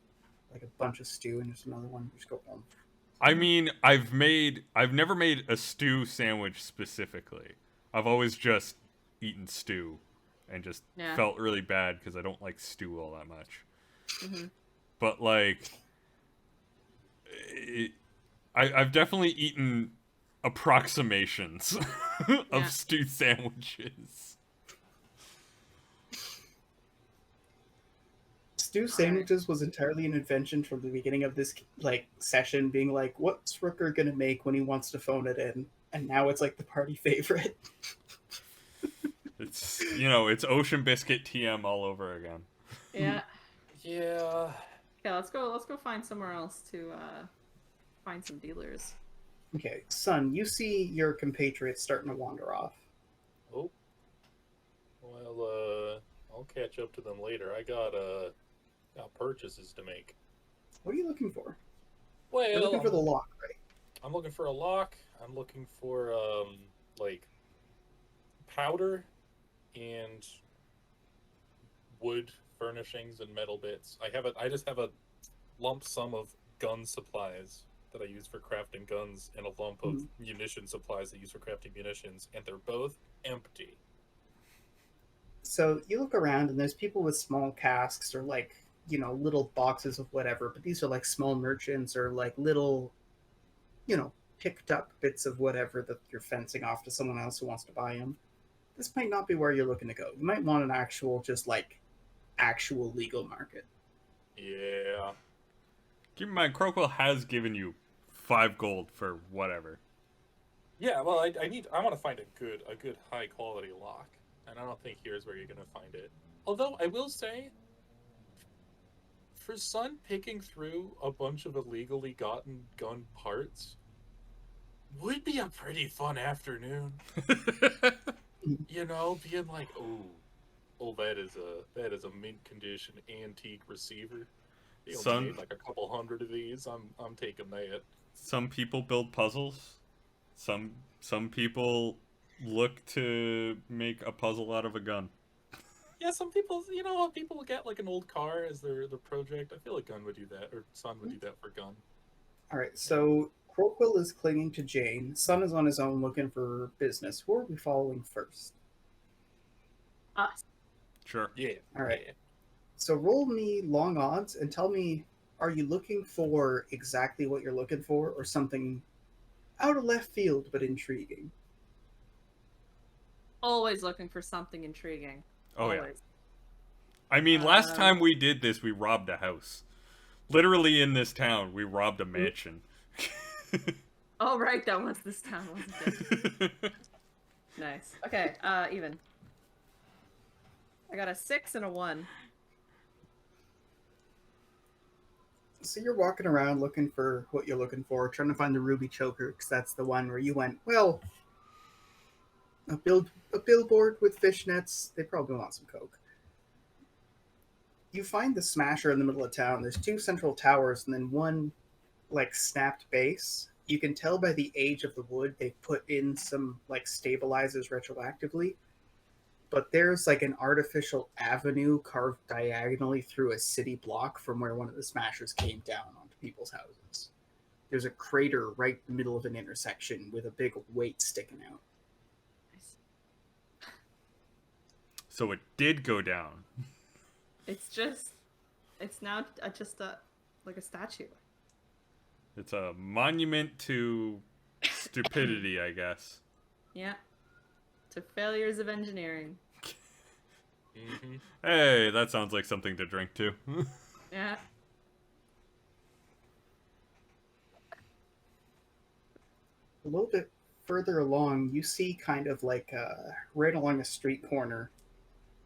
a bunch of stew, and just another one. You just go home. I mean, I've never made a stew sandwich specifically. I've always just eaten stew and just felt really bad because I don't like stew all that much. Mm-hmm. But, I've definitely eaten approximations of stew sandwiches. Stew sandwiches was entirely an invention from the beginning of this session, being like, what's Rooker gonna make when he wants to phone it in? And now it's the party favorite. It's it's Ocean Biscuit TM all over again. Yeah. Yeah. Yeah, let's go find somewhere else to find some dealers. Okay, son, you see your compatriots starting to wander off. Oh. Well, I'll catch up to them later. I got purchases to make. What are you looking for? Well, You're looking for the lock, right? I'm looking for a lock. I'm looking for powder and wood furnishings and metal bits. I just have a lump sum of gun supplies that I use for crafting guns and a lump of munition supplies I use for crafting munitions, and they're both empty. So you look around and there's people with small casks or little boxes of whatever, but these are small merchants or little, picked up bits of whatever that you're fencing off to someone else who wants to buy them. This might not be where you're looking to go. You might want an actual, actual legal market. Yeah. Keep in mind, Crowquill has given you 5 gold for whatever. Yeah, well, I want to find a good high quality lock, and I don't think here's where you're gonna find it. Although I will say, for Sun picking through a bunch of illegally gotten gun parts would be a pretty fun afternoon. Being like, oh, that is a mint condition antique receiver. They only made a couple hundred of these. I'm taking that. Some people build puzzles. Some people look to make a puzzle out of a gun. Yeah, some people, people will get an old car as their project. I feel like Gun would do that, or Sun would do that for Gun. All right, so Crowquill is clinging to Jane. Sun is on his own looking for business. Who are we following first? Us. Sure. Yeah. All right. Yeah. So roll me long odds and tell me, are you looking for exactly what you're looking for or something out of left field but intriguing? Always looking for something intriguing. Oh, Always. yeah. I mean, last time we did this, we robbed a house. Literally in this town, we robbed a mansion. Oh, right, that was this town, wasn't it? Nice. Okay, even. I got a 6 and a 1. So you're walking around looking for what you're looking for, trying to find the ruby choker, because that's the one where you went, well, a billboard with fishnets, they probably want some coke. You find the smasher in the middle of town. There's 2 central towers and then one snapped base. You can tell by the age of the wood they've put in some stabilizers retroactively. But there's an artificial avenue carved diagonally through a city block from where one of the smashers came down onto people's houses. There's a crater right in the middle of an intersection with a big weight sticking out. So it did go down. It's just It's now just a like a statue. It's a monument to stupidity, I guess. Yeah. To failures of engineering. Mm-hmm. Hey, that sounds like something to drink to. Yeah. A little bit further along, you see kind of like right along a street corner.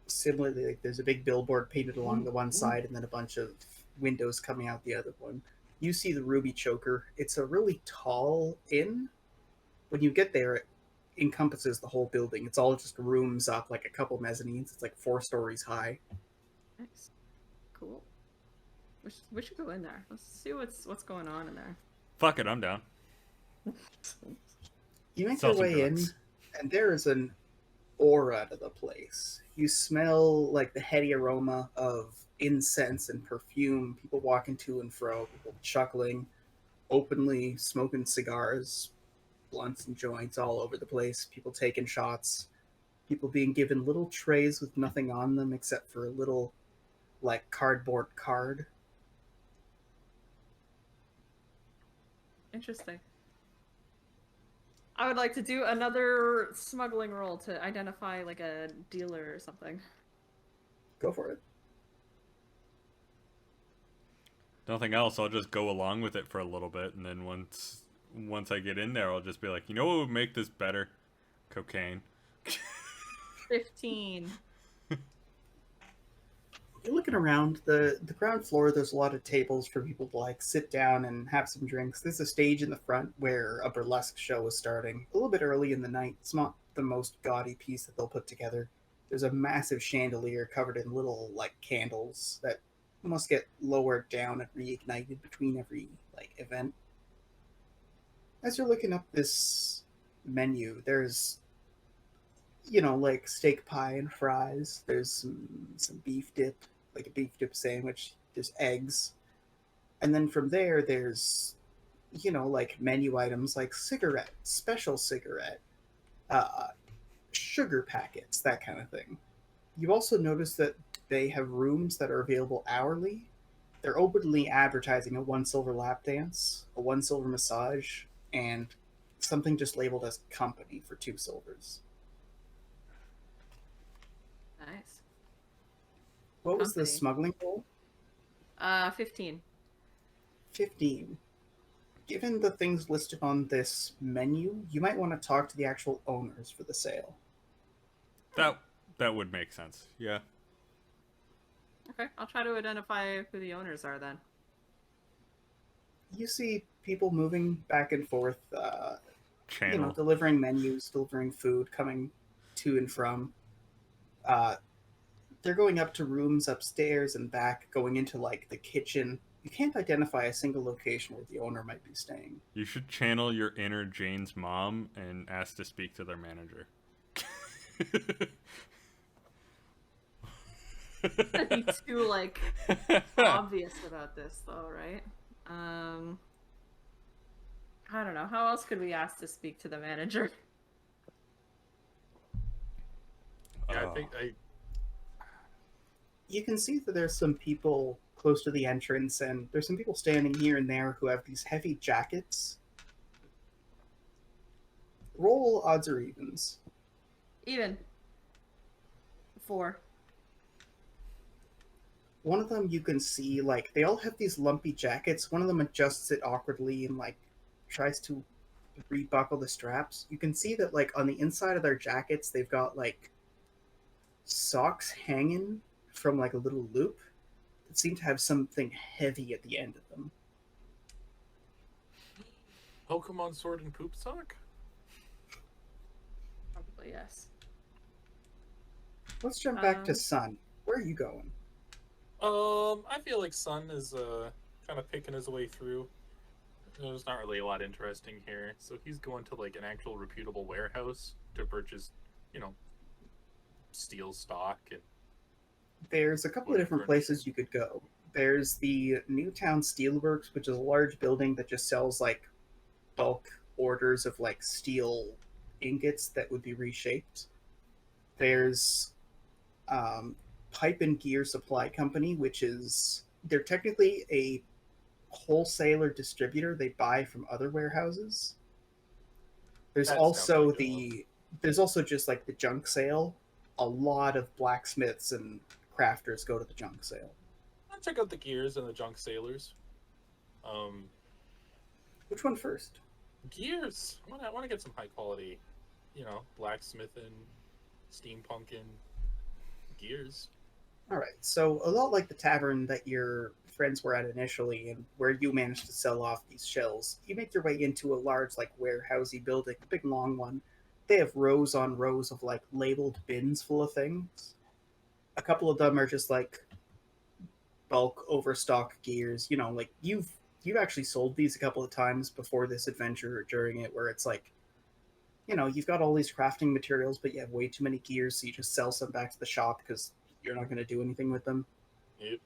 Similarly, like there's a big billboard painted along the one side, and then a bunch of windows coming out the other one. You see the Ruby Choker. It's a really tall inn. When you get there, it encompasses the whole building. It's all just rooms up, like a couple mezzanines. It's like 4 stories high. Nice. Cool. We should go in there. Let's see what's going on in there. Fuck it, I'm down. You make Sell your some way in, drugs. and there is an aura to the place. You smell like the heady aroma of incense and perfume, people walking to and fro, people chuckling, openly smoking cigars, blunts and joints all over the place, people taking shots, people being given little trays with nothing on them except for a little, like, cardboard card. Interesting. I would like to do another smuggling roll to identify like a dealer or something. Go for it. Nothing else, I'll just go along with it for a little bit, and then once I get in there, I'll just be like, you know what would make this better? Cocaine. 15. You're looking around the ground floor. There's a lot of tables for people to like sit down and have some drinks. There's a stage in the front where a burlesque show is starting a little bit early in the night. It's not the most gaudy piece that they'll put together. There's a massive chandelier covered in little like candles that must get lowered down and reignited between every like event. As you're looking up this menu, there's like steak pie and fries. There's some beef dip, like a beef dip sandwich. There's eggs, and then from there, there's like menu items like cigarette, special cigarette, uh, sugar packets, that kind of thing. You also notice that they have rooms that are available hourly. They're openly advertising a 1 silver lap dance, a 1 silver massage, and something just labeled as company for 2 silvers. Nice. What was the Company. smuggling roll? 15. 15. Given the things listed on this menu, you might want to talk to the actual owners for the sale. That would make sense. Yeah. Okay, I'll try to identify who the owners are then. You see people moving back and forth, Channel. delivering menus, delivering food, coming to and from. They're going up to rooms upstairs and back, going into like the kitchen. You can't identify a single location where the owner might be staying. You should channel your inner Jane's mom and ask to speak to their manager. I'd be too like obvious about this though, right? I don't know. How else could we ask to speak to the manager? Yeah, Oh. I think You can see that there's some people close to the entrance, and there's some people standing here and there who have these heavy jackets. Roll odds or evens. Even 4. One of them you can see, like, they all have these lumpy jackets. One of them adjusts it awkwardly and, like, tries to rebuckle the straps. You can see that, like, on the inside of their jackets, they've got, like, socks hanging from, like, a little loop that seem to have something heavy at the end of them. Pokemon Sword and Poop Sock? Probably yes. Let's jump back to Um, Sun. Where are you going? I feel like Sun is kind of picking his way through. There's not really a lot interesting here, so he's going to like an actual reputable warehouse to purchase, steel stock and There's a couple of different places you could go. There's the Newtown Steelworks, which is a large building that just sells like bulk orders of like steel ingots that would be reshaped. There's Pipe and Gear Supply Company, which is they're technically a wholesaler distributor. They buy from other warehouses. There's That sounds also like the there's also just like the junk sale. A lot of blacksmiths and crafters go to the junk sale. I'll check out the gears and the junk sailors. Um, Which one first? gears. I want to get some high quality, blacksmithing, steampunking gears. All right. So a lot like the tavern that your friends were at initially, and where you managed to sell off these shells, you make your way into a large, like warehousey building, a big long one. They have rows on rows of like labeled bins full of things. A couple of them are just like bulk overstock gears. Like you've actually sold these a couple of times before this adventure or during it, where it's like, you've got all these crafting materials, but you have way too many gears, so you just sell some back to the shop because you're not going to do anything with them. Yep.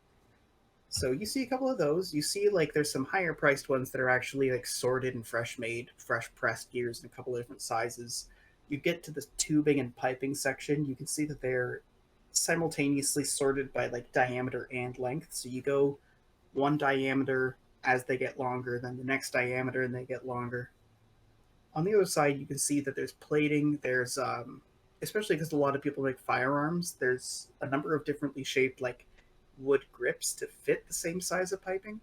So you see a couple of those. You see like there's some higher priced ones that are actually like sorted and fresh made, fresh pressed gears in a couple of different sizes. You get to the tubing and piping section, you can see that they're simultaneously sorted by like diameter and length. So you go one diameter as they get longer, then the next diameter and they get longer. On the other side, you can see that there's plating. There's especially because a lot of people make firearms. There's a number of differently shaped like wood grips to fit the same size of piping.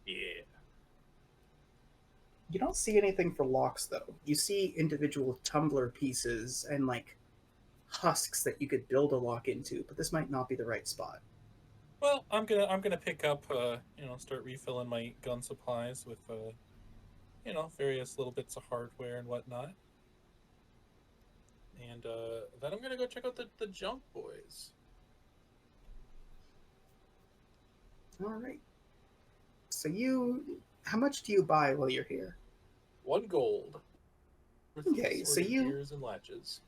Yeah. You don't see anything for locks though. You see individual tumbler pieces and like husks that you could build a lock into, but this might not be the right spot. Well, I'm gonna pick up, start refilling my gun supplies with, various little bits of hardware and whatnot. And then I'm gonna go check out the junk boys. All right. So how much do you buy while you're here? 1 gold. With Okay, so assorted gears and latches.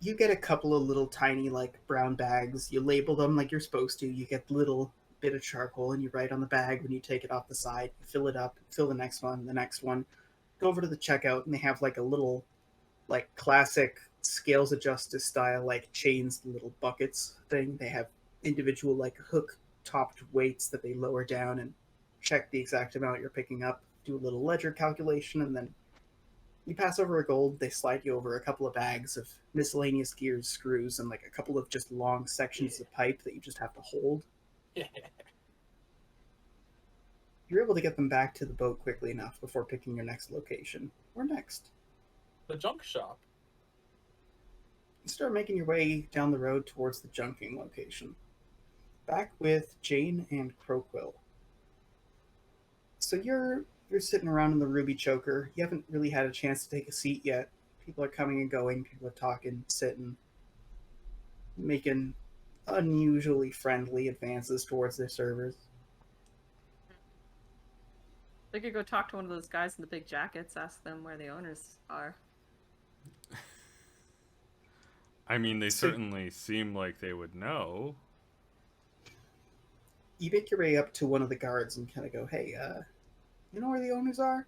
you get a couple of little tiny like brown bags. You label them like you're supposed to. You get the little bit of charcoal and you write on the bag when you take it off the side. You fill it up, fill the next one, the next one. Go over to the checkout and they have like a little like classic scales of justice style like chains, little buckets thing. They have individual like hook topped weights that they lower down and check the exact amount you're picking up, do a little ledger calculation, and then you pass over a gold. They slide you over a couple of bags of miscellaneous gears, screws, and like a couple of just long sections of pipe that you just have to hold. Yeah. You're able to get them back to the boat quickly enough before picking your next location. Where next? The junk shop. You start making your way down the road towards the junking location. Back with Jane and Croquill. So you're sitting around in the Ruby Choker. You haven't really had a chance to take a seat yet. People are coming and going. People are talking, sitting, making unusually friendly advances towards their servers. We could go talk to one of those guys in the big jackets, ask them where the owners are. I mean, they certainly seem like they would know. You make your way up to one of the guards and kind of go, hey, you know where the owners are?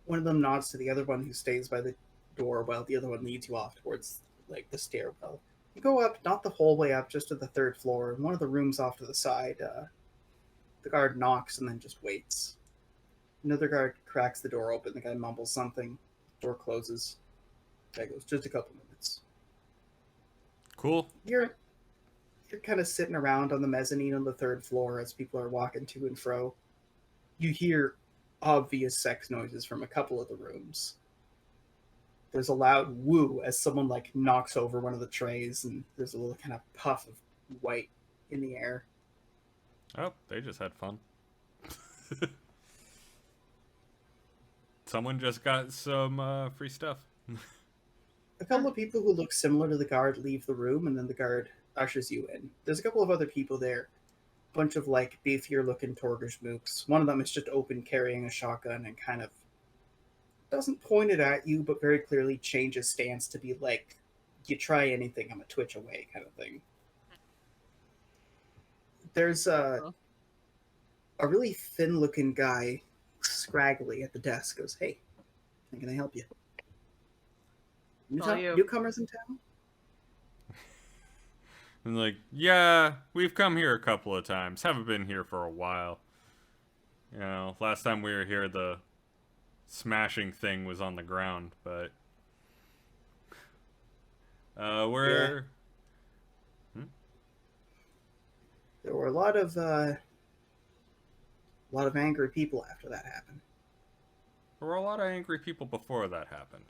One of them nods to the other one who stays by the door while the other one leads you off towards like the stairwell. You go up, not the whole way up, just to the 3rd floor. In one of the rooms off to the side, the guard knocks and then just waits. Another guard cracks the door open. The guy mumbles something. Door closes. The guy goes, just a couple minutes. Cool. You're kind of sitting around on the mezzanine on the 3rd floor as people are walking to and fro. You hear obvious sex noises from a couple of the rooms. There's a loud woo as someone like knocks over one of the trays, and there's a little kind of puff of white in the air. Oh, they just had fun. Someone just got some free stuff. A couple of people who look similar to the guard leave the room, and then the guard ushers you in. There's a couple of other people there. A bunch of like beefier looking Torgish mooks. One of them is just open carrying a shotgun and kind of doesn't point it at you, but very clearly changes stance to be like, you try anything, I'm a twitch away kind of thing. There's a really thin looking guy, scraggly at the desk, goes, hey, how can I help you? All you. Newcomers in town? And like, yeah, we've come here a couple of times. Haven't been here for a while. You know, last time we were here, the smashing thing was on the ground, but we're There were a lot of angry people after that happened. there were a lot of angry people before that happened.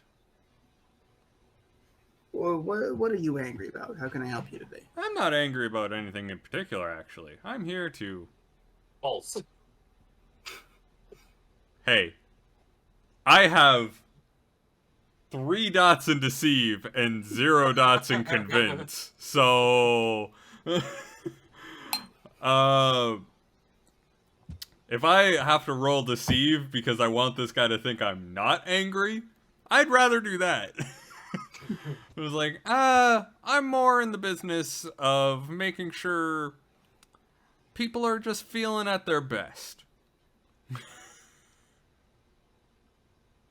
Well, what are you angry about? How can I help you today? I'm not angry about anything in particular, actually. I'm here to. False. Hey, I have 3 dots in deceive and 0 dots in convince. So, if I have to roll deceive because I want this guy to think I'm not angry, I'd rather do that. It was like, I'm more in the business of making sure people are just feeling at their best.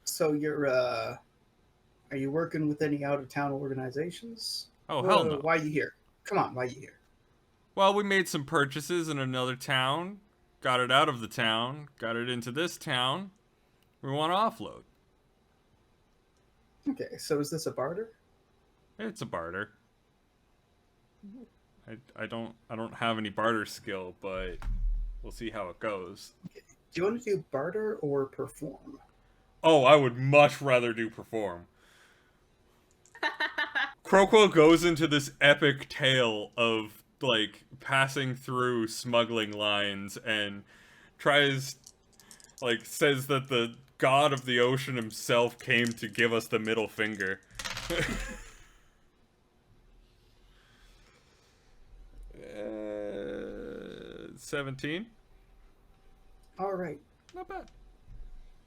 So are you working with any out of town organizations? Oh, hell no. Why are you here? Come on, why are you here? Well, we made some purchases in another town, got it out of the town, got it into this town. We want to offload. Okay, so is this a barter? It's a barter. I don't have any barter skill, but we'll see how it goes. Okay. Do you want to do barter or perform? Oh, I would much rather do perform. Crowquill goes into this epic tale of like passing through smuggling lines and says that the god of the ocean himself came to give us the middle finger. 17. All right. Not bad.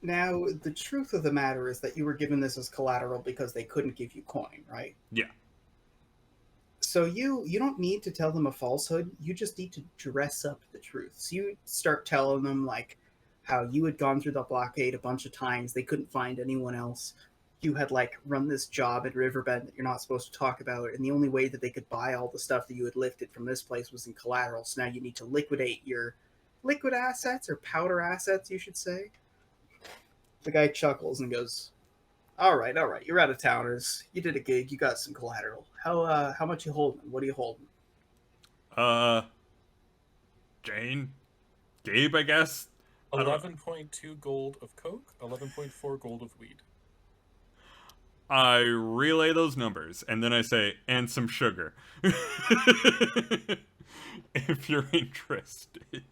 Now, the truth of the matter is that you were given this as collateral because they couldn't give you coin, right? Yeah. So you don't need to tell them a falsehood. You just need to dress up the truth. So you start telling them like how you had gone through the blockade a bunch of times. They couldn't find anyone else. You had like run this job at Riverbend that you're not supposed to talk about, and the only way that they could buy all the stuff that you had lifted from this place was in collateral. So now you need to liquidate your liquid assets or powder assets, you should say. The guy chuckles and goes, all right, you're out of towners. You did a gig, you got some collateral. How much you holding? What are you holding? Jane? Gabe, I guess? 11.2 gold of coke, 11.4 gold of weed. I relay those numbers, and then I say, and some sugar. If you're interested.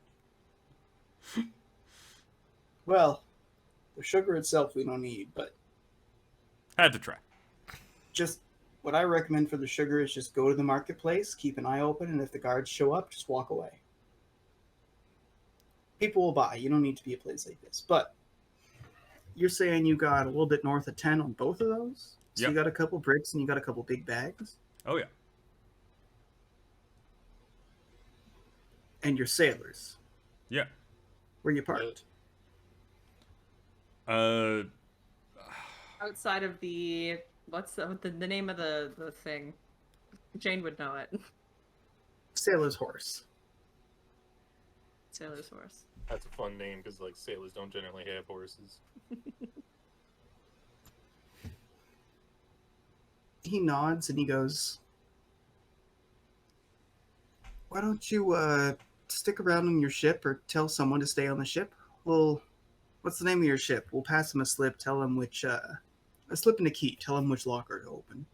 Well, the sugar itself we don't need, but Had to try. just what I recommend for the sugar is just go to the marketplace, keep an eye open, and if the guards show up, just walk away. People will buy. You don't need to be a place like this. But you're saying you got a little bit north of 10 on both of those? So Yep. you got a couple bricks and you got a couple big bags? Oh, yeah. And you're sailors. Yeah. Where you parked? Outside of the what's the name of the thing? Jane would know it. Sailor's horse. Sailor's horse. That's a fun name because like sailors don't generally have horses. He nods and he goes, why don't you stick around on your ship or tell someone to stay on the ship? Well, what's the name of your ship? We'll pass them a slip, tell them which, a slip and a key, tell them which locker to open.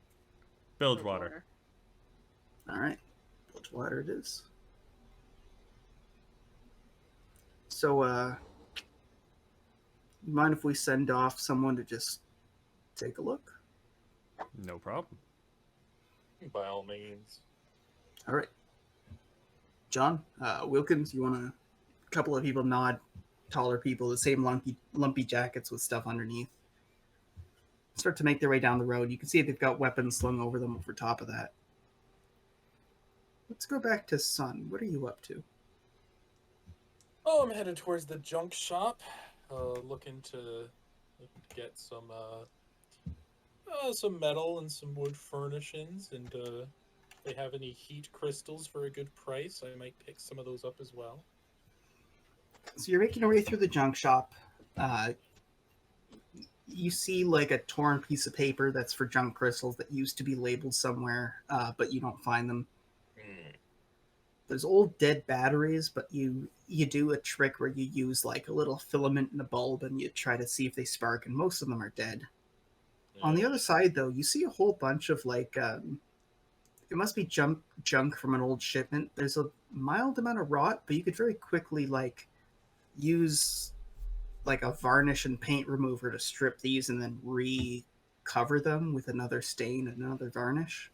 Bilgewater. All right, Bloodwine it is. So, you mind if we send off someone to just take a look? No problem. By all means. All right. John, Wilkins, you want a couple of people nod, taller people, the same lumpy jackets with stuff underneath. Start to make their way down the road. You can see they've got weapons slung over them over top of that. Let's go back to Sun. What are you up to? Oh, I'm headed towards the junk shop, looking to get some metal and some wood furnishings, and they have any heat crystals for a good price, I might pick some of those up as well. So you're making your way through the junk shop. You see like a torn piece of paper that's for junk crystals that used to be labeled somewhere, but you don't find them. There's old dead batteries, but you do a trick where you use like a little filament in a bulb and you try to see if they spark, and most of them are dead. On the other side, though, you see a whole bunch of like it must be junk from an old shipment. There's a mild amount of rot, but you could very quickly like use like a varnish and paint remover to strip these and then recover them with another stain and another varnish.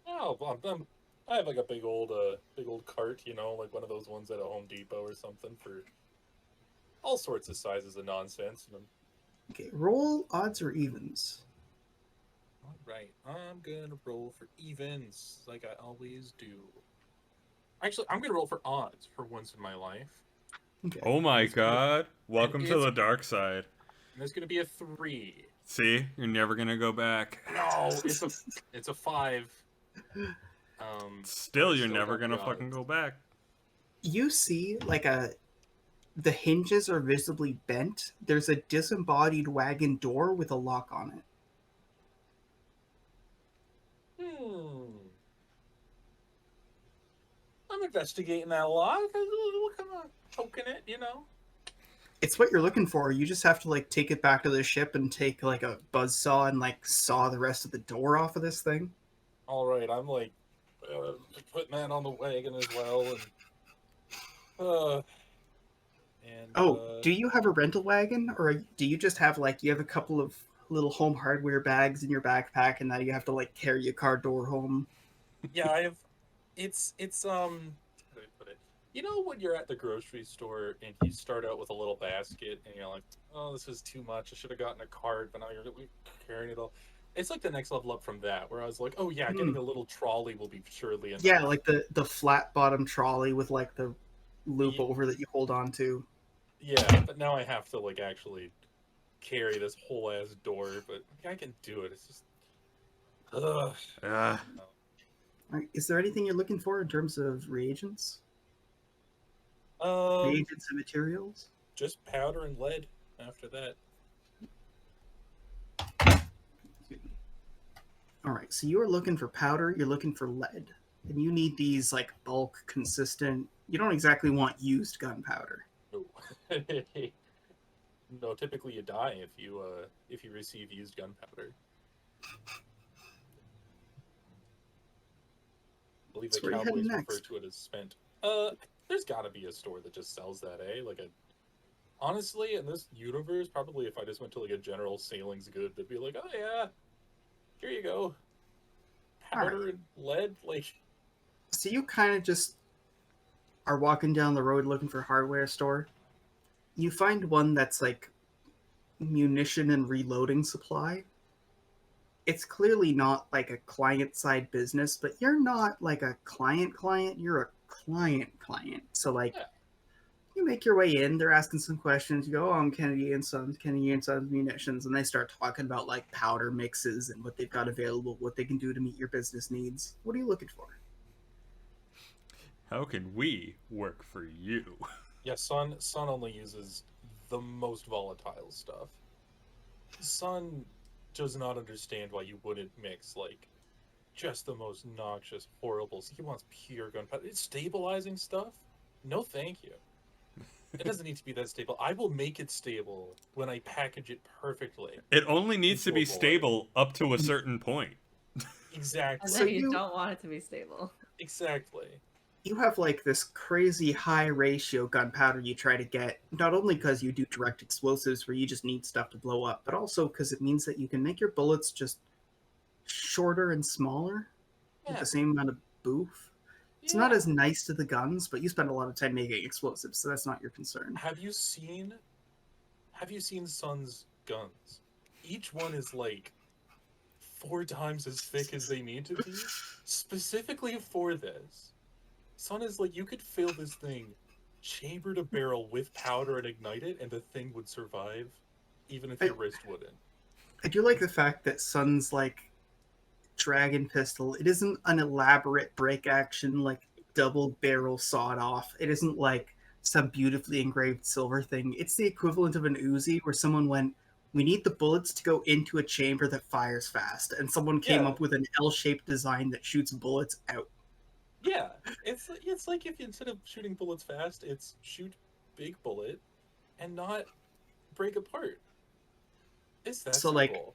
Oh, I have like a big old cart, you know, like one of those ones at a Home Depot or something for all sorts of sizes of nonsense. And Okay, roll odds or evens. all right, I'm gonna roll for evens like I always do. Actually, I'm gonna roll for odds for once in my life. Okay. Oh my god. Welcome to it's- the dark side. And there's gonna be a 3. See? You're never gonna go back. No, it's a 5. Still, you're still never got gonna the fucking odds. go back. You see like the hinges are visibly bent. There's a disembodied wagon door with a lock on it. I'm investigating that lock. What kind of poking it, you know? It's what you're looking for. You just have to like take it back to the ship and take like a buzzsaw and like saw the rest of the door off of this thing. All right, I'm like putting that on the wagon as well, and Do you have a rental wagon, or do you just have like you have a couple of little home hardware bags in your backpack, and now you have to like carry a car door home? yeah, I have. It's how do I put it? You know when you're at the grocery store and you start out with a little basket and you're like, oh, this is too much. I should have gotten a cart, but now you're carrying it all. It's like the next level up from that, where I was like, oh yeah, getting a little trolley will be surely enough. Yeah, like the flat bottom trolley with like the loop over that you hold on to. Yeah, but now I have to like actually carry this whole ass door, but I can do it. It's just, ugh. Uh, All right, is there anything you're looking for in terms of reagents? Um, Reagents and materials? just powder and lead after that. All right, so you're looking for powder, you're looking for lead, and you need these like bulk, consistent. You don't exactly want used gunpowder. No. No, typically you die if you receive used gunpowder. I believe the So where are you Cowboys heading refer next? to it as spent. There's got to be a store that just sells that, eh? Honestly, in this universe, probably if I just went to like a general sailing's good, they'd be like, oh yeah, here you go, powder and lead. Like, So you kind of just are walking down the road looking for a hardware store. You find one that's like munition and reloading supply. It's clearly not like a client side business, but you're not like a client, you're a client. So like Yeah. you make your way in, they're asking some questions, you go, oh, I'm Kennedy and Sons Munitions, and they start talking about like powder mixes and what they've got available, what they can do to meet your business needs. What are you looking for? how can we work for you? yeah, Sun only uses the most volatile stuff. Sun does not understand why you wouldn't mix like just the most noxious, horrible. He wants pure gunpowder. It's stabilizing stuff. No, thank you. It doesn't need to be that stable. I will make it stable when I package it perfectly. It only needs to be Go for it. stable up to a certain point. Exactly. And So then you you- don't want it to be stable. Exactly. You have like this crazy high ratio gunpowder you try to get, not only because you do direct explosives where you just need stuff to blow up, but also because it means that you can make your bullets just shorter and smaller with Yeah. the same amount of boof. It's not as nice to the guns, but you spend a lot of time making explosives, so that's not your concern. Have you seen Sun's guns? Each one is like 4 times as thick as they need to be, specifically for this. Sun is like, you could fill this thing chamber to barrel with powder and ignite it, and the thing would survive, even if your wrist wouldn't. I do like the fact that Sun's like dragon pistol. It isn't an elaborate break action, like double barrel sawed off. It isn't like some beautifully engraved silver thing. It's the equivalent of an Uzi where someone went, we need the bullets to go into a chamber that fires fast, and someone came Yeah. up with an L-shaped design that shoots bullets out. Yeah, it's like if you, instead of shooting bullets fast, it's shoot big bullet and not break apart. It's that So, simple. like,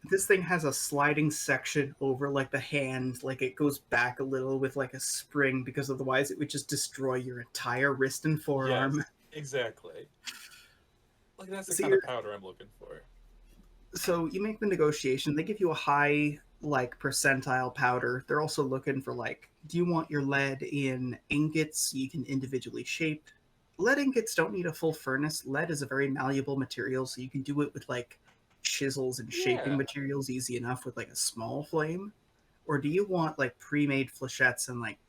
this thing has a sliding section over like the hand, like it goes back a little with like a spring, because otherwise it would just destroy your entire wrist and forearm. Yes, exactly. Like that's the So kind of you're- powder I'm looking for. So you make the negotiation. They give you a high like percentile powder. They're also looking for like, do you want your lead in ingots you can individually shape? Lead ingots don't need a full furnace. Lead is a very malleable material, so you can do it with like chisels and shaping Yeah. materials easy enough with like a small flame. Or do you want like pre-made flechettes and like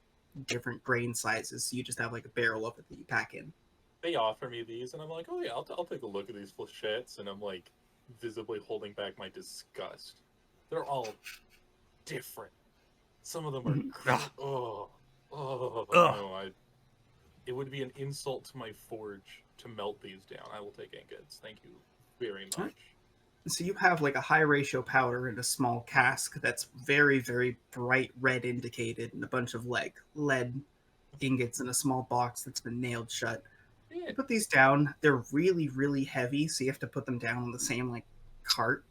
different grain sizes, so you just have like a barrel of it that you pack in? They offer me these, and I'm like, oh yeah, I'll take a look at these flechettes, and I'm like, visibly holding back my disgust. They're all different. Some of them are oh no, it would be an insult to my forge to melt these down. I will take ingots. Thank you very much. So you have like a high ratio powder in a small cask that's very, very bright red indicated, and a bunch of like lead ingots in a small box that's been nailed shut. Yeah. You put these down, they're really, really heavy, so you have to put them down on the same like cart.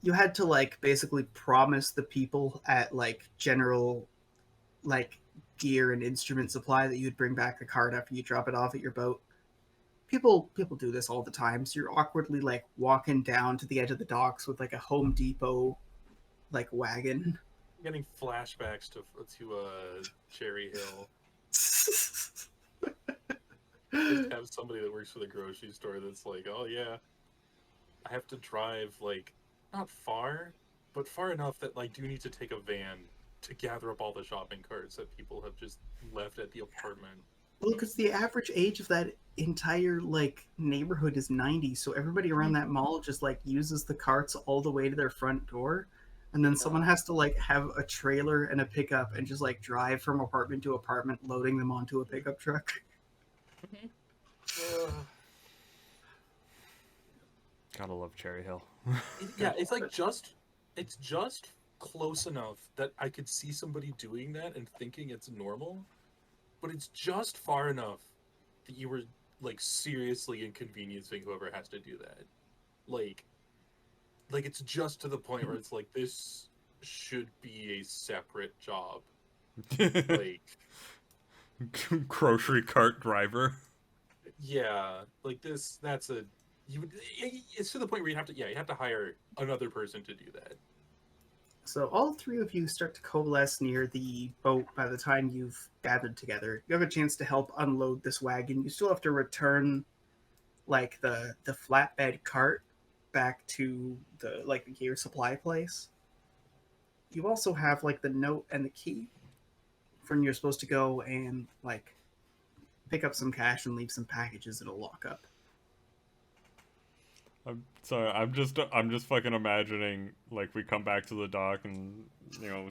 You had to like basically promise the people at like general like gear and instrument supply that you'd bring back the cart after you drop it off at your boat. People do this all the time. So you're awkwardly like walking down to the edge of the docks with like a Home Depot like wagon. I'm getting flashbacks to Cherry Hill. Just have somebody that works for the grocery store that's like, oh yeah, I have to drive like not far, but far enough that I do need to take a van to gather up all the shopping carts that people have just left at the apartment. Well, because the average age of that entire like neighborhood is 90, so everybody around that mall just like uses the carts all the way to their front door, and then someone has to like have a trailer and a pickup and just like drive from apartment to apartment, loading them onto a pickup truck. Gotta love Cherry Hill. Yeah, it's like it's just close enough that I could see somebody doing that and thinking it's normal, but it's just far enough that you were like seriously inconveniencing whoever has to do that. Like it's just to the point where it's like this should be a separate job. Like Grocery cart driver. yeah, like that's a it's to the point where you have to hire another person to do that. So all three of you start to coalesce near the boat by the time you've gathered together. You have a chance to help unload this wagon. You still have to return like the flatbed cart back to the like the gear supply place. You also have like the note and the key from you're supposed to go and like pick up some cash and leave some packages in a lockup. I'm sorry. I'm just fucking imagining like we come back to the dock and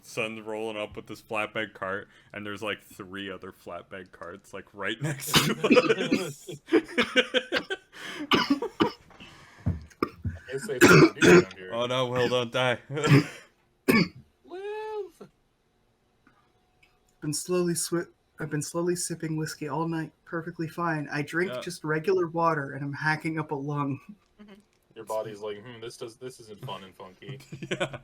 sun's rolling up with this flatbed cart and there's like 3 other flatbed carts like right next to us. Oh no, Will, don't die. Live. I've been slowly sipping whiskey all night, perfectly fine. I drink just regular water and I'm hacking up a lung. Your body's like, this isn't fun and funky. Yeah.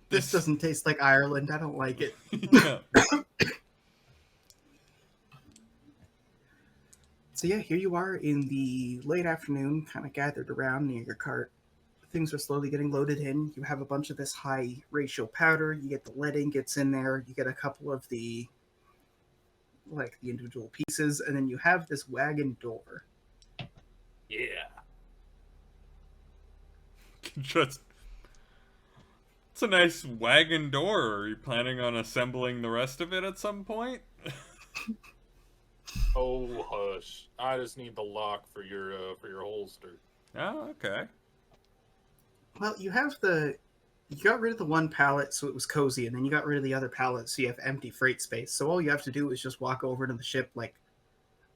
This doesn't taste like Ireland. I don't like it. Yeah. So yeah, here you are in the late afternoon, kind of gathered around near your cart. Things are slowly getting loaded in. You have a bunch of this high ratio powder. You get the lead ingots in there. You get a couple of the individual pieces, and then you have this wagon door. Yeah. Just, it's a nice wagon door. Are you planning on assembling the rest of it at some point? Oh hush! I just need the lock for your holster. Oh, okay. Well, you have the You got rid of the one pallet so it was cozy, and then you got rid of the other pallet so you have empty freight space. So all you have to do is just walk over to the ship, like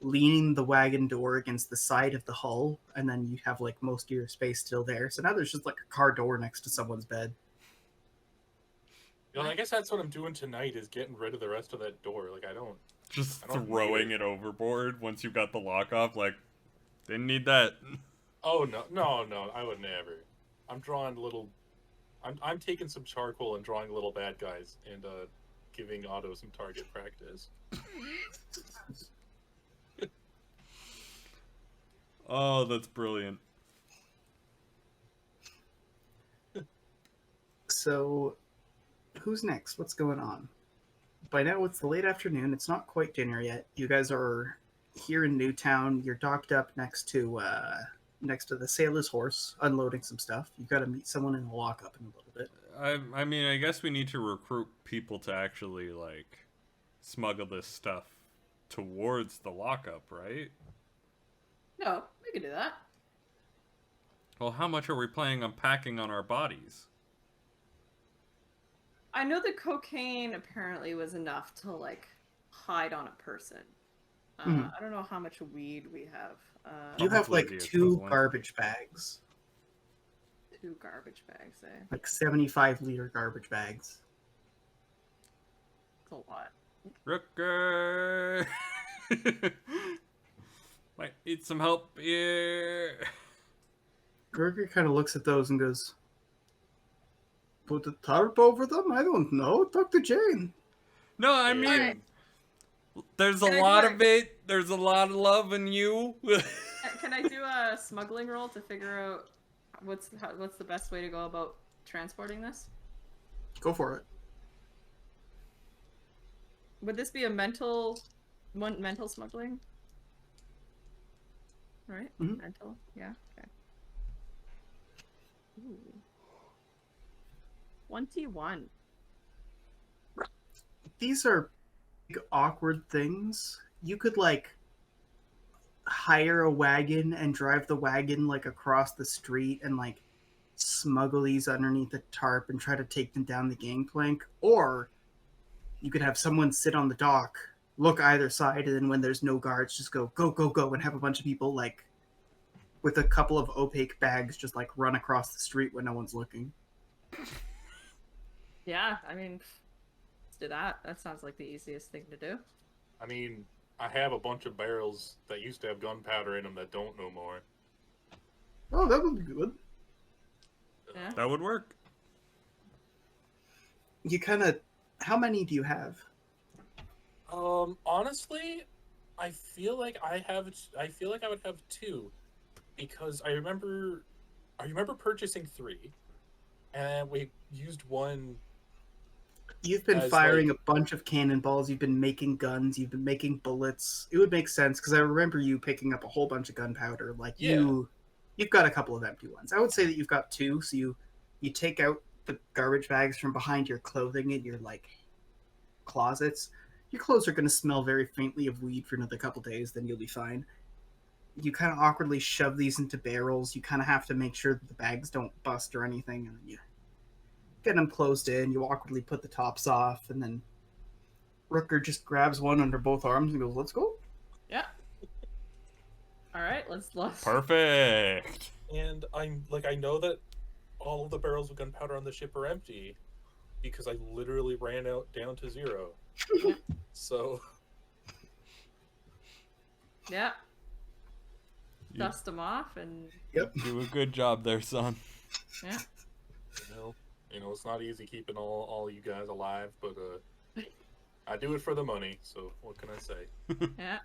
leaning the wagon door against the side of the hull, and then you have like most of your space still there. So now there's just like a car door next to someone's bed. You know, I guess that's what I'm doing tonight is getting rid of the rest of that door. Like I don't need throwing it. it overboard once you've got the lock off. Like, didn't need that. Oh no, I would never. I'm drawing little. I'm taking some charcoal and drawing little bad guys and giving Otto some target practice. Oh, that's brilliant. So, who's next? What's going on? By now, it's the late afternoon. It's not quite dinner yet. You guys are here in Newtown. You're docked up next to the sailor's horse, unloading some stuff. You've got to meet someone in the lockup in a little bit. I mean, I guess we need to recruit people to actually, like, smuggle this stuff towards the lockup, right? No, we can do that. Well, how much are we planning on packing on our bodies? I know the cocaine apparently was enough to like hide on a person. I don't know how much weed we have. You have Probably like the 2 equivalent. garbage bags, 2 garbage bags, eh? like 75-liter garbage bags. It's a lot. Rooker! Might need some help here. Gurger kind of looks at those and goes, "Put the tarp over them? I don't know. Talk to Jane." No, I mean, Alright. there's a Can I lot do of it. There's a lot of love in you. Can I do a smuggling roll to figure out what's the best way to go about transporting this? Go for it. Would this be a mental smuggling? Right? Mhm. Mental? Yeah, okay. Ooh. 21. These are big, awkward things. You could like hire a wagon and drive the wagon like across the street and like smuggle these underneath the tarp and try to take them down the gangplank, or you could have someone sit on the dock, look either side, and then when there's no guards, just go go go go and have a bunch of people like with a couple of opaque bags just like run across the street when no one's looking. Yeah, I mean, let's do that. That sounds like the easiest thing to do. I mean, I have a bunch of barrels that used to have gunpowder in them that don't no more. Oh, that would be good. Yeah. That would work. You kind of, how many do you have? Honestly, I feel like I would have 2, because I remember purchasing 3, and we used 1. You've been As, firing like- a bunch of cannonballs, you've been making guns, you've been making bullets. It would make sense because I remember you picking up a whole bunch of gunpowder. Like you've got a couple of empty ones. I would say that you've got 2, so you take out the garbage bags from behind your clothing in your like closets. Your clothes are going to smell very faintly of weed for another couple days, then you'll be fine. You kind of awkwardly shove these into barrels. You kind of have to make sure that the bags don't bust or anything, and then you get them closed in. You awkwardly put the tops off, and then Rooker just grabs one under both arms and goes, "Let's go." Yeah. All right, let's. Perfect. And I know that all of the barrels of gunpowder on the ship are empty because I literally ran out down to 0. So Yeah. You- Dust them off and Do a good job there, son. yeah. you know, it's not easy keeping all you guys alive, but I do it for the money. So what can I say? Yeah.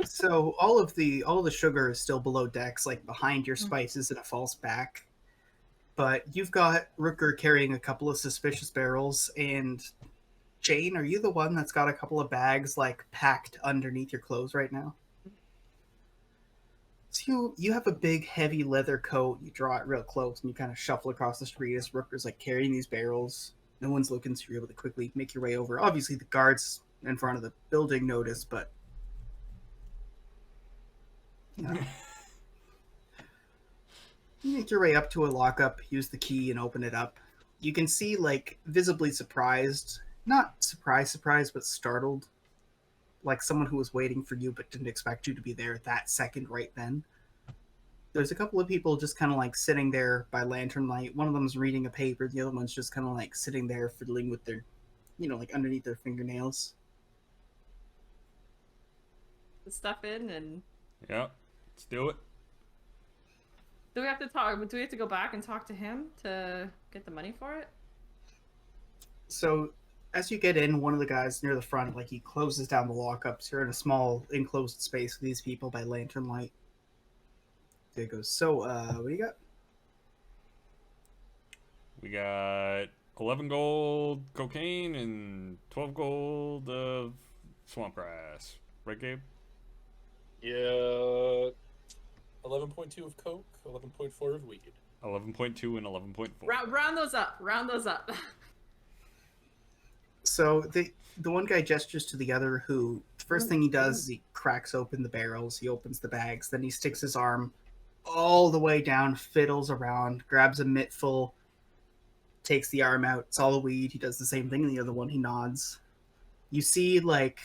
So all the sugar is still below decks, like behind your spices in a false back. But you've got Rooker carrying a couple of suspicious barrels, and Jane, are you the one that's got a couple of bags like packed underneath your clothes right now? So you have a big heavy leather coat, you draw it real close and you kind of shuffle across the street as Rooker's like carrying these barrels. No one's looking, so you're able to quickly make your way over. Obviously the guards in front of the building notice, but you know. You make your way up to a lockup, use the key, and open it up. You can see, like, visibly surprised. Not surprised, but startled. Like someone who was waiting for you but didn't expect you to be there that second right then. There's a couple of people just kind of like sitting there by lantern light. One of them's reading a paper, the other one's just kind of like sitting there fiddling with their, like underneath their fingernails. The stuff in, and Yeah, let's do it. do we have to talk? Do we have to go back and talk to him to get the money for it? So as you get in, one of the guys near the front, like he closes down the lockups. You're in a small enclosed space with these people by lantern light. It goes, so, what do you got? We got 11 gold cocaine and 12 gold of swamp grass. Right, Gabe? Yeah. 11.2 of coke, 11.4 of weed. 11.2 and 11.4. Round those up. Round those up. So the one guy gestures to the other who, the first thing he does is he cracks open the barrels, he opens the bags, then he sticks his arm all the way down, fiddles around, grabs a mittful, takes the arm out, it's all the weed, he does the same thing, and the other one he nods. You see, like,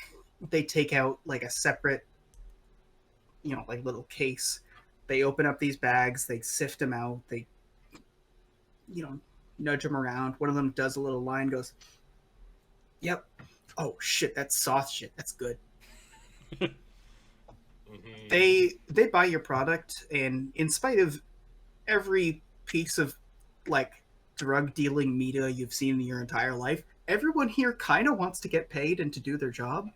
they take out, like, a separate, like, little case. They open up these bags, they sift them out, they, nudge them around. One of them does a little line, goes, "Yep. Oh shit, that's soft shit. That's good." Mm-hmm. They buy your product, and in spite of every piece of like drug dealing media you've seen in your entire life, everyone here kind of wants to get paid and to do their job.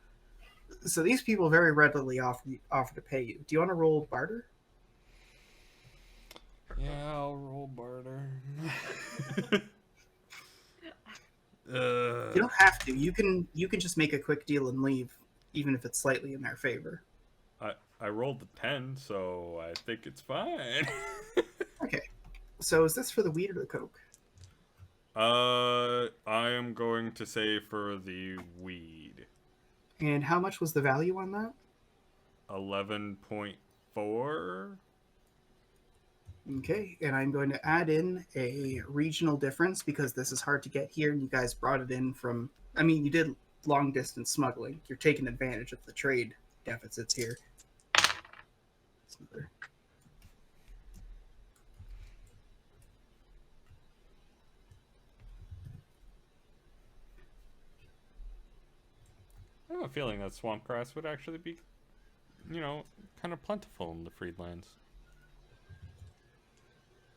So these people very readily offer to pay you. Do you want to roll barter? Yeah, I'll roll barter. You don't have to. You can just make a quick deal and leave, even if it's slightly in their favor. I rolled the 10, so I think it's fine. Okay. So is this for the weed or the coke? I am going to say for the weed. And how much was the value on that? 11.4. Okay, and I'm going to add in a regional difference because this is hard to get here, and you guys brought it in from... I mean, you did long-distance smuggling. You're taking advantage of the trade deficits here. I have a feeling that swamp grass would actually be, kind of plentiful in the Freedlands.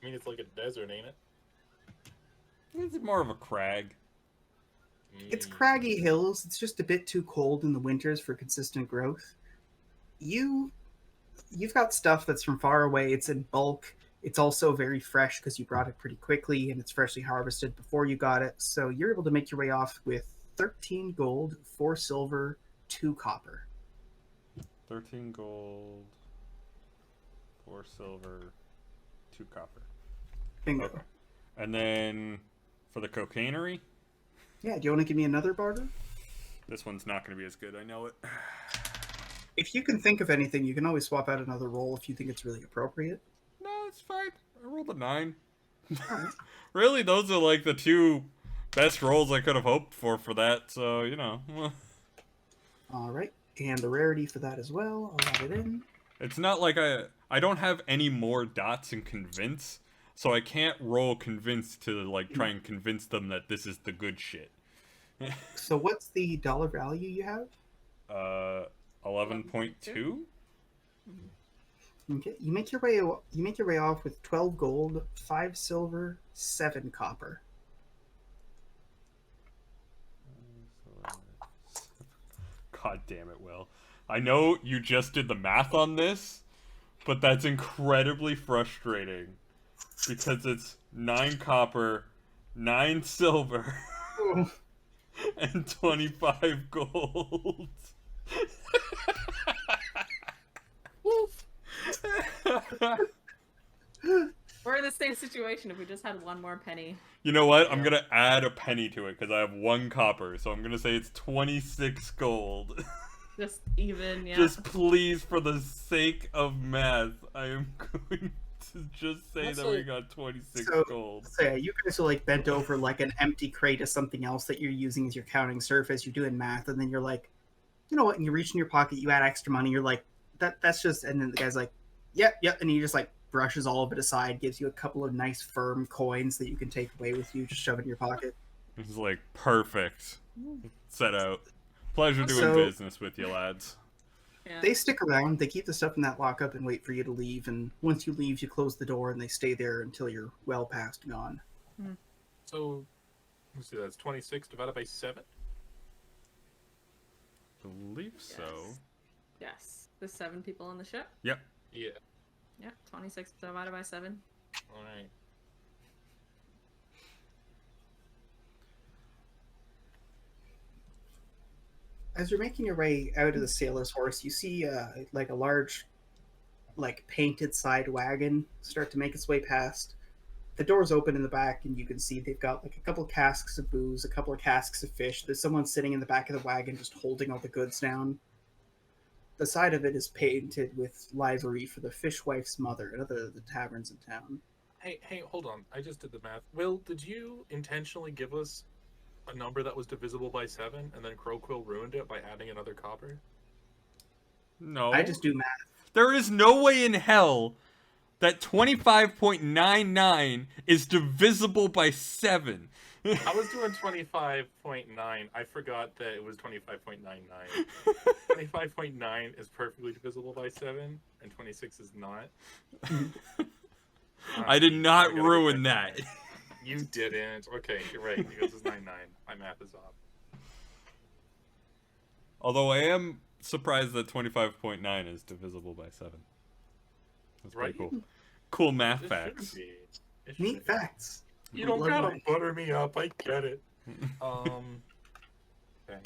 I mean, it's like a desert, ain't it? It's more of a crag. It's craggy hills. It's just a bit too cold in the winters for consistent growth. You've got stuff that's from far away. It's in bulk. It's also very fresh because you brought it pretty quickly, and it's freshly harvested before you got it. So you're able to make your way off with 13 gold, 4 silver, 2 copper. 13 gold, 4 silver, 2 copper. Bingo. Okay. And then for the cocainery? Yeah, do you want to give me another barter? This one's not going to be as good, I know it. If you can think of anything, you can always swap out another roll if you think it's really appropriate. No, it's fine. I rolled a 9. Alright. Really, those are like the 2 best rolls I could have hoped for that, so, Alright, and the rarity for that as well, I'll add it in. It's not like I don't have any more dots in convince, so I can't roll convince to, like, try and convince them that this is the good shit. So what's the dollar value you have? 11.2? Okay, you make your way off with 12 gold, 5 silver, 7 copper. God damn it, Will. I know you just did the math on this, but that's incredibly frustrating. Because it's 9 copper, 9 silver, Oh. and 25 gold. We're in the same situation if we just had one more penny. You know what? I'm gonna add a penny to it because I have 1 copper, so I'm gonna say it's 26 gold. Just even, yeah. Just please, for the sake of math, I am going to just say That's that we like- got 26 So- gold. So yeah, you guys are like bent over like an empty crate of something else that you're using as your counting surface. You're doing math, and then you're like, you know what? And you reach in your pocket, you add extra money. You're like, that's just. And then the guy's like, yep, and he just like brushes all of it aside, gives you a couple of nice firm coins that you can take away with you, just shove it in your pocket. It's like, perfect. Set out. Pleasure doing So- business with you, lads. Yeah. They stick around. They keep the stuff in that lockup and wait for you to leave. And once you leave, you close the door, and they stay there until you're well past gone. So, let's see, that's 26 divided by 7? Believe so. Yes. The 7 people on the ship. Yep. Yeah. Yeah. 26 divided by 7. Alright. As you're making your way out of the sailor's horse, you see like a large, like painted side wagon start to make its way past. The door's open in the back, and you can see they've got like a couple of casks of booze, a couple of casks of fish. There's someone sitting in the back of the wagon just holding all the goods down. The side of it is painted with livery for the fishwife's mother, another of the taverns in town. Hey, hold on. I just did the math. Will, did you intentionally give us a number that was divisible by 7, and then Crowquill ruined it by adding another copper? No. I just do math. There is no way in hell that 25.99 is divisible by 7. I was doing 25.9. I forgot that it was 25.99. 25.9 is perfectly divisible by 7, and 26 is not. I did not gotta go ruin back. that. You didn't. Okay, you're right, because it's 9.9. My math is off. Although I am surprised that 25.9 is divisible by 7. That's pretty Right? cool. Cool math It facts. should be. It Neat should be. facts. You don't Bloodwine. gotta butter me up. I get it. Okay.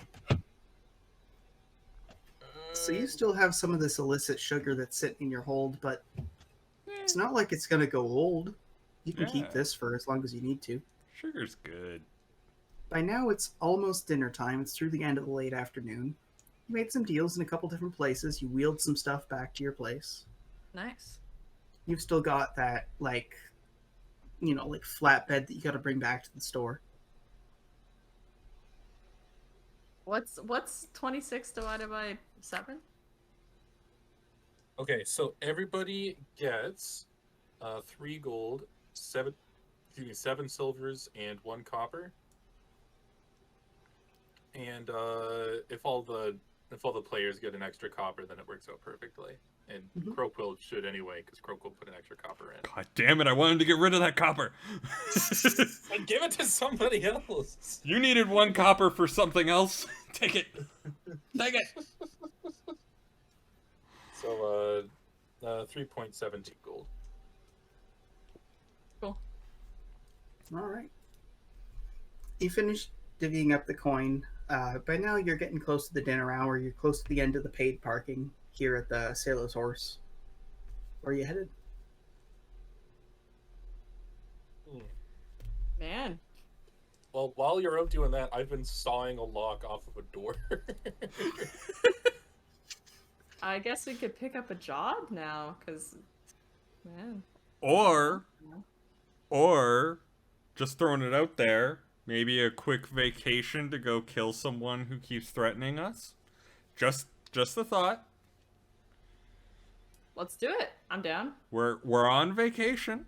So you still have some of this illicit sugar that's sitting in your hold, but it's not like it's going to go old. You can Yeah. keep this for as long as you need to. Sugar's good. By now, it's almost dinner time. It's through the end of the late afternoon. You made some deals in a couple different places. You wheeled some stuff back to your place. Nice. You've still got that, like, you know, like flatbed that you got to bring back to the store. What's 26 divided by 7? Okay, so everybody gets 3 gold, 7 silvers, and 1 copper. And if all the players get an extra copper, then it works out perfectly. And Mhm. Crowquill should anyway, because Crowquill put an extra copper in. God damn it, I wanted to get rid of that copper. And give it to somebody else. You needed 1 copper for something else. Take it. Take it. So 3.72 gold. Cool. All right. You finish divvying up the coin. By now, you're getting close to the dinner hour. You're close to the end of the paid parking here at the Sailor's Horse. Where are you headed? Man. Well, while you're out doing that, I've been sawing a lock off of a door. I guess we could pick up a job now, because, man. Or just throwing it out there, maybe a quick vacation to go kill someone who keeps threatening us. Just a thought. Let's do it. I'm down. We're on vacation,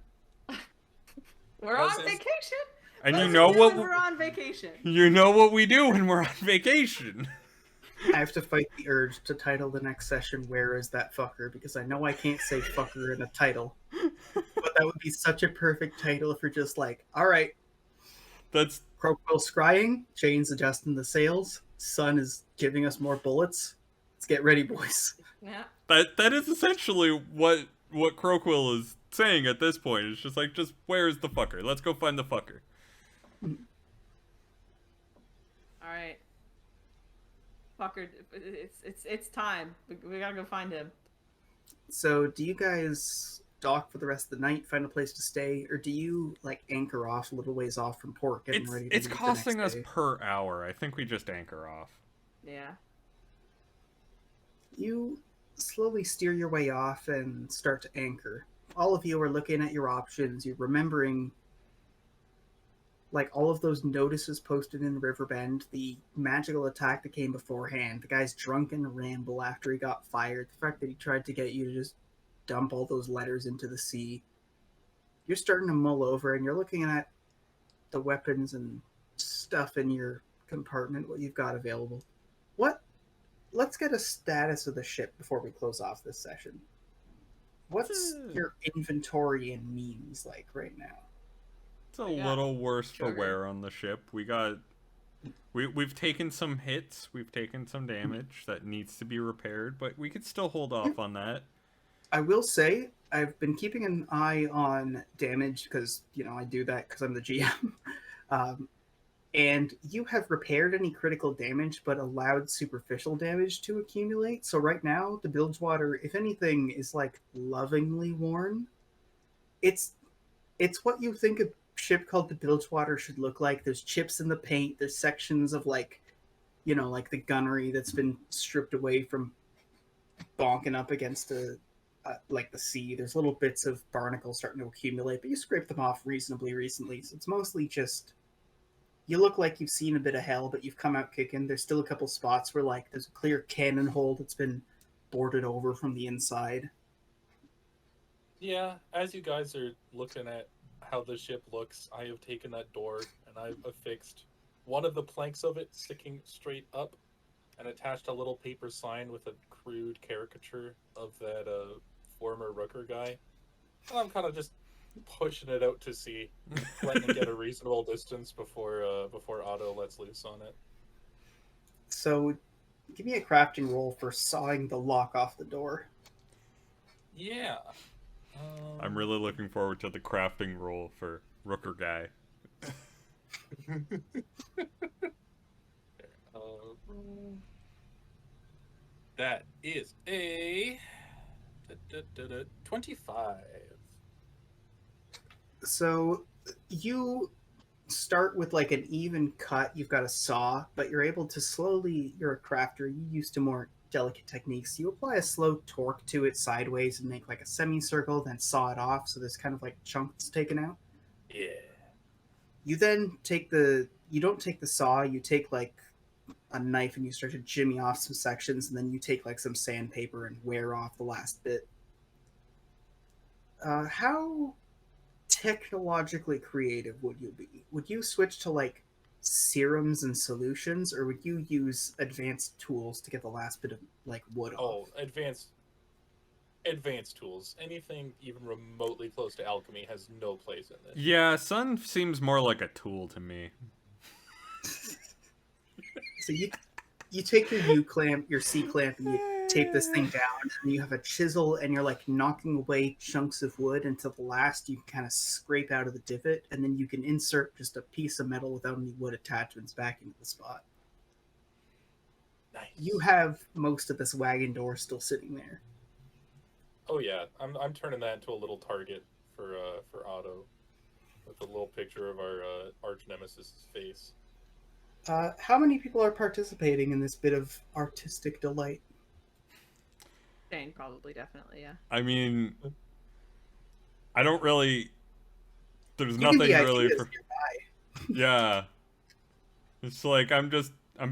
We're How's on this- vacation. and What you do know we do what when we're on vacation. you know what we do when we're on vacation. I have to fight the urge to title the next session "Where is that fucker?" because I know I can't say "fucker" in a title, but that would be such a perfect title if you're just like, "All right, That's Crowquill scrying, Jane's adjusting the sails, Sun is giving us more bullets. Let's get ready, boys." Yeah. that is essentially what Crowquill is saying at this point. It's just like, just where is the fucker? Let's go find the fucker. All right. Fucker, it's time. We gotta go find him. So, do you guys dock for the rest of the night, find a place to stay, or do you like anchor off a little ways off from port, getting ready? To It's leave the costing next us day? per hour. I think we just anchor off. Yeah. You slowly steer your way off and start to anchor. all of you are looking at your options. You're remembering like all of those notices posted in Riverbend, the magical attack that came beforehand, the guy's drunken ramble after he got fired, the fact that he tried to get you to just dump all those letters into the sea. You're starting to mull over and you're looking at the weapons and stuff in your compartment, what you've got available. What? Let's get a status of the ship before we close off this session. What's your inventory and means like right now? It's a little worse for wear on the ship. We've taken some hits, we've taken some damage that needs to be repaired, but we could still hold off on that. I will say I've been keeping an eye on damage because I do that because I'm the GM. And you have repaired any critical damage but allowed superficial damage to accumulate. So right now the Bilgewater, if anything, is like lovingly worn. It's what you think a ship called the Bilgewater should look like. There's chips in the paint, there's sections of like the gunnery that's been stripped away from bonking up against the sea. There's little bits of barnacles starting to accumulate, but you scraped them off reasonably recently. So it's mostly just, you look like you've seen a bit of hell, but you've come out kicking. There's still a couple spots where like there's a clear cannon hole that's been boarded over from the inside. Yeah, as you guys are looking at how the ship looks, I have taken that door and I've affixed one of the planks of it sticking straight up and attached a little paper sign with a crude caricature of that former Rooker guy. And I'm kind of just pushing it out to sea, letting it get a reasonable distance before Otto lets loose on it. So, give me a crafting roll for sawing the lock off the door. Yeah. I'm really looking forward to the crafting roll for Rooker guy. That is a 25. So you start with like an even cut. You've got a saw, but you're able to slowly, you're a crafter, you used to more delicate techniques. You apply a slow torque to it sideways and make like a semicircle, then saw it off so there's kind of like chunks taken out. Yeah. You then you don't take the saw, you take like a knife and you start to jimmy off some sections, and then you take like some sandpaper and wear off the last bit. How technologically creative would you be? Would you switch to like serums and solutions, or would you use advanced tools to get the last bit of like wood off? Oh, advanced tools. Anything even remotely close to alchemy has no place in this. Yeah, sun seems more like a tool to me. So you take your U-clamp, your C-clamp, and you tape this thing down, and you have a chisel, and you're like knocking away chunks of wood until the last you can kind of scrape out of the divot, and then you can insert just a piece of metal without any wood attachments back into the spot. Nice. You have most of this wagon door still sitting there. Oh yeah, I'm turning that into a little target for Otto, with a little picture of our arch nemesis' face. How many people are participating in this bit of artistic delight? Shane, probably, definitely, yeah. I mean, I don't really. There's Give me nothing the really. ideas nearby. Yeah. It's like I'm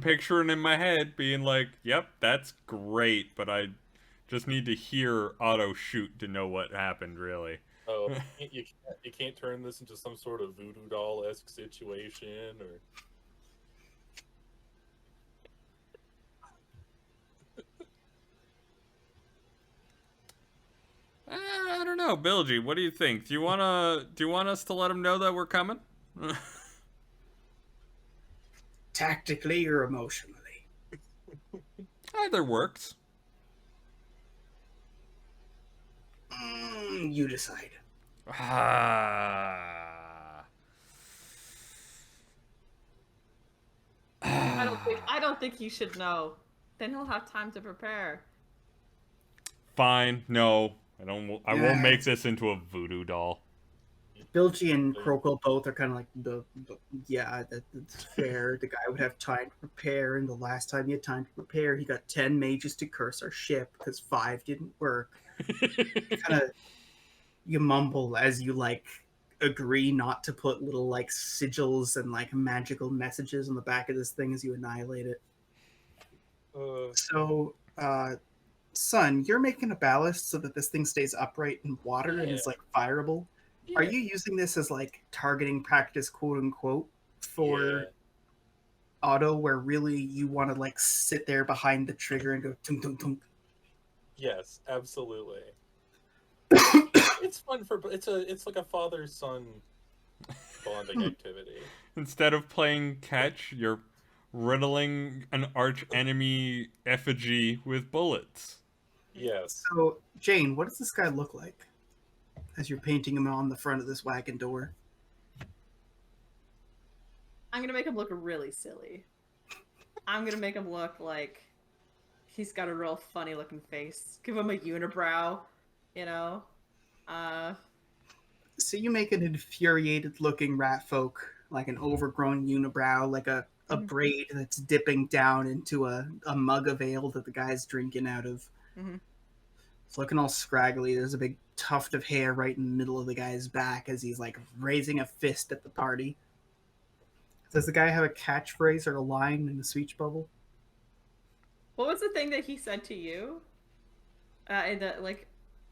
picturing in my head being like, "Yep, that's great," but I just need to hear Otto shoot to know what happened. Really. Oh, you can't turn this into some sort of voodoo doll-esque situation, or. I don't know, Bilgy. What do you think? Do you want us to let him know that we're coming? Tactically or emotionally? Either works. You decide. Ah. I don't think he should know. Then he'll have time to prepare. Fine. No, I don't. I won't make this into a voodoo doll. Bilgy and Krokle both are kind of like, that's fair. The guy would have time to prepare, and the last time he had time to prepare, he got 10 mages to curse our ship because 5 didn't work. You mumble as you like agree not to put little like sigils and like magical messages on the back of this thing as you annihilate it. Uh, So, son, you're making a ballast so that this thing stays upright in water and yeah, is like fireable. Are yeah, you using this as like targeting practice, quote unquote, for yeah. auto, where really you want to like sit there behind the trigger and go tunk tunk tunk? Yes, absolutely. It's fun for it's like a father son bonding activity. Instead of playing catch, you're riddling an arch enemy effigy with bullets. Yes. So, Jane, what does this guy look like as you're painting him on the front of this wagon door? I'm gonna make him look really silly. I'm gonna make him look like he's got a real funny looking face. Give him a unibrow, you know? Uh, So you make an infuriated looking rat folk, like an overgrown unibrow, like a Mhm. braid that's dipping down into a mug of ale that the guy's drinking out of. mm-hmm. It's looking all scraggly. There's a big tuft of hair right in the middle of the guy's back as he's like raising a fist at the party. Does the guy have a catchphrase or a line in the speech bubble? What was the thing that he said to you? And the, like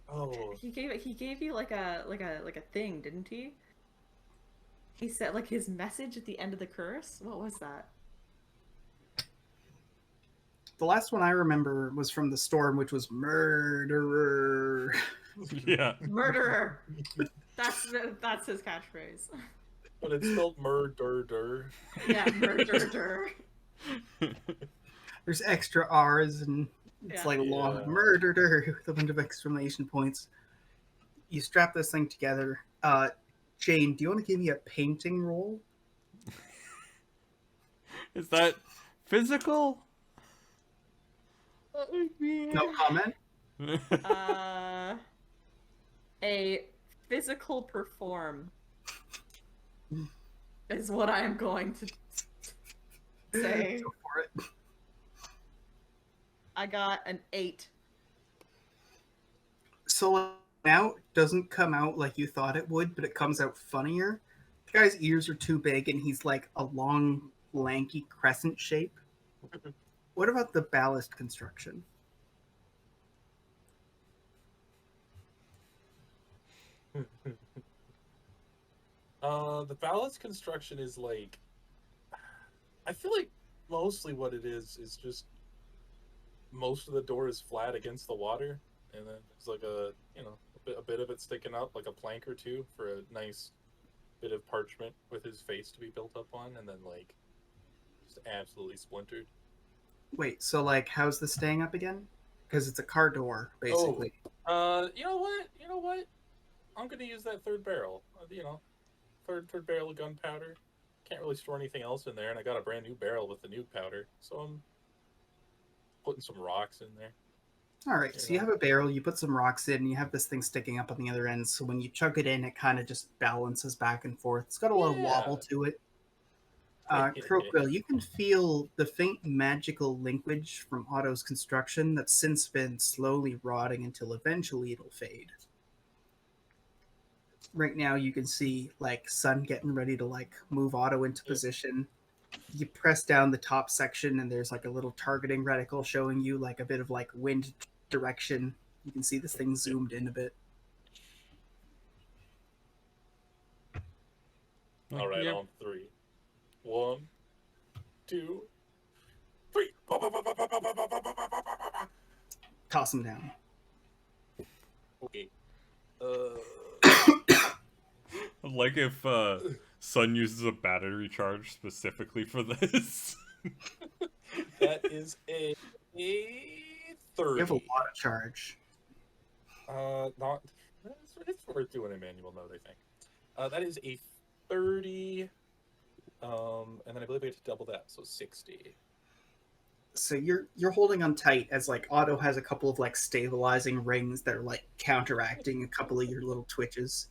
Oh, he gave you like a thing, didn't he? He said like his message at the end of the curse. What was that? The last one I remember was from the storm, which was murderer. Yeah. Murderer. That's his catchphrase. but it's spelled murder. Yeah, murderer. There's extra R's and it's Yeah. like long Yeah. murderer with a bunch of exclamation points. You strap this thing together. Jane, do you want to give me a painting roll? Is that physical? No comment. A physical perform is what I am going to say. Go for it. I got an 8. So now doesn't come out like you thought it would, but it comes out funnier. The guy's ears are too big, and he's like a long, lanky crescent shape. What about the ballast construction? The ballast construction is like, I feel like mostly what it is just most of the door is flat against the water, and then there's like a bit of it sticking up, like a plank or two for a nice bit of parchment with his face to be built up on, and then like just absolutely splintered. Wait, so like, how's this staying up again? Because it's a car door, basically. You know what? You know what? I'm gonna use that third barrel. Third barrel of gunpowder. Can't really store anything else in there, and I got a brand new barrel with the new powder, so I'm putting some rocks in there. All right, so you have a barrel, you put some rocks in, and you have this thing sticking up on the other end. So when you chug it in, it kind of just balances back and forth. It's got a lot of wobble to it. Croakville, you can feel the faint magical linkage from Otto's construction that's since been slowly rotting until eventually it'll fade. Right now, you can see like Sun getting ready to like move Otto into position. You press down the top section, and there's like a little targeting reticle showing you like a bit of like wind direction. You can see this thing zoomed in a bit. All right, Yep. on 3. 1, 2, 3. Toss him down. Okay. Like if Sun uses a battery charge specifically for this. That is a 30. You have a lot of charge. Not. It's worth doing a manual note, I think. That is a 30. And then I believe we have to double that, so 60. So you're holding on tight as like Otto has a couple of like stabilizing rings that are like counteracting a couple of your little twitches.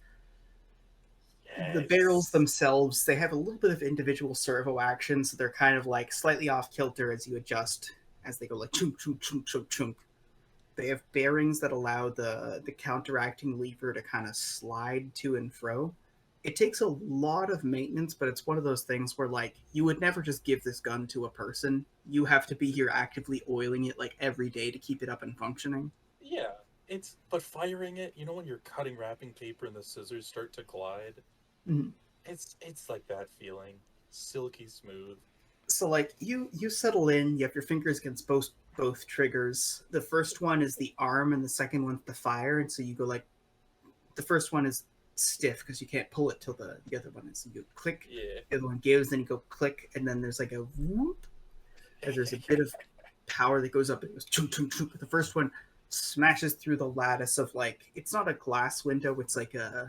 The barrels themselves, they have a little bit of individual servo action, so they're kind of like slightly off kilter as you adjust, as they go like chunk chunk chunk chunk chunk. They have bearings that allow the counteracting lever to kind of slide to and fro. It takes a lot of maintenance, but it's one of those things where like you would never just give this gun to a person. You have to be here actively oiling it like every day to keep it up and functioning. Yeah, but firing it, when you're cutting wrapping paper and the scissors start to glide, Mhm. it's like that feeling, silky smooth. So like you settle in, you have your fingers against both triggers. The first one is the arm and the second one's the fire, and so you go like the first one is stiff because you can't pull it till the other one is. You go click, Yeah. the other one gives, then you go click, and then there's like a whoop. As there's a bit of power that goes up. It goes chunk chunk chunk. The first one smashes through the lattice of like it's not a glass window. It's like Yeah.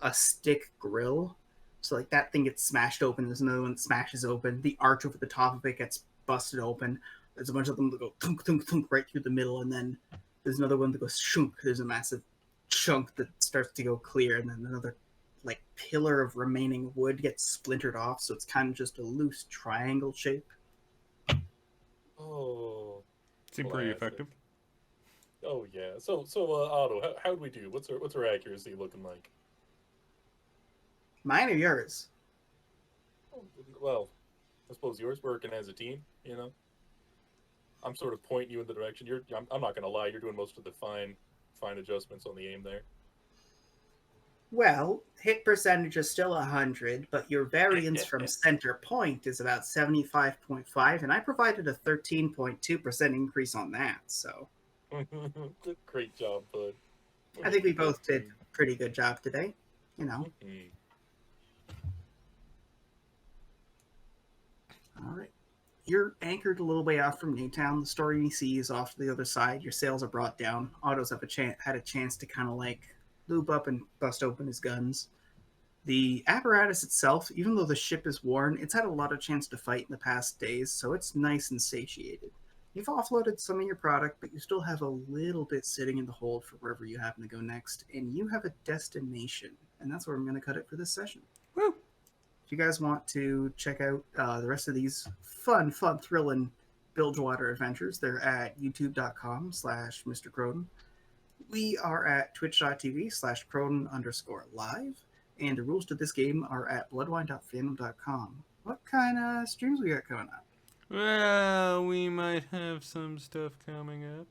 a stick grill. So like that thing gets smashed open. There's another one that smashes open. The arch over the top of it gets busted open. There's a bunch of them that go thunk thunk thunk right through the middle, and then there's another one that goes shunk. There's a massive chunk that starts to go clear, and then another like pillar of remaining wood gets splintered off, so it's kind of just a loose triangle shape. Oh. Seemed pretty Classic. effective. Oh yeah. So Otto, how'd we do? What's our accuracy looking like? Mine or yours? Well, I suppose yours working as a team. I'm sort of pointing you in the direction. I'm not gonna lie. You're doing most of the fine adjustments on the aim there. Well, hit percentage is still 100, but your variance from center point is about 75.5, and I provided a 13.2% increase on that, so Great job, bud. I think we both did a pretty good job today. Mhm. All right. You're anchored a little way off from Newtown. The Stormy Sea is off to the other side. Your sails are brought down. Otto's had a chance to kind of like loop up and bust open his guns. The apparatus itself, even though the ship is worn, it's had a lot of chance to fight in the past days, so it's nice and satiated. You've offloaded some of your product, but you still have a little bit sitting in the hold for wherever you happen to go next, and you have a destination, and that's where I'm going to cut it for this session. Woo! If you guys want to check out the rest of these fun, thrilling Bilgewater adventures, they're at youtube.com/Mr. Croden. We are at twitch.tv/Croden_live. And the rules to this game are at bloodwine.fandom.com. What kind of streams we got coming up? Well, we might have some stuff coming up.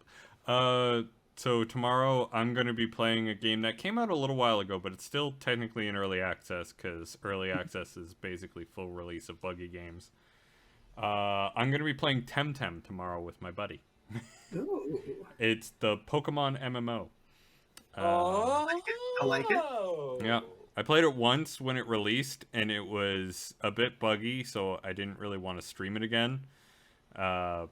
So tomorrow I'm going to be playing a game that came out a little while ago, but it's still technically in early access because early access is basically full release of buggy games. I'm going to be playing Temtem tomorrow with my buddy. Ooh. It's the Pokemon MMO. Oh, I like it. Yeah. I played it once when it released, and it was a bit buggy, so I didn't really want to stream it again. But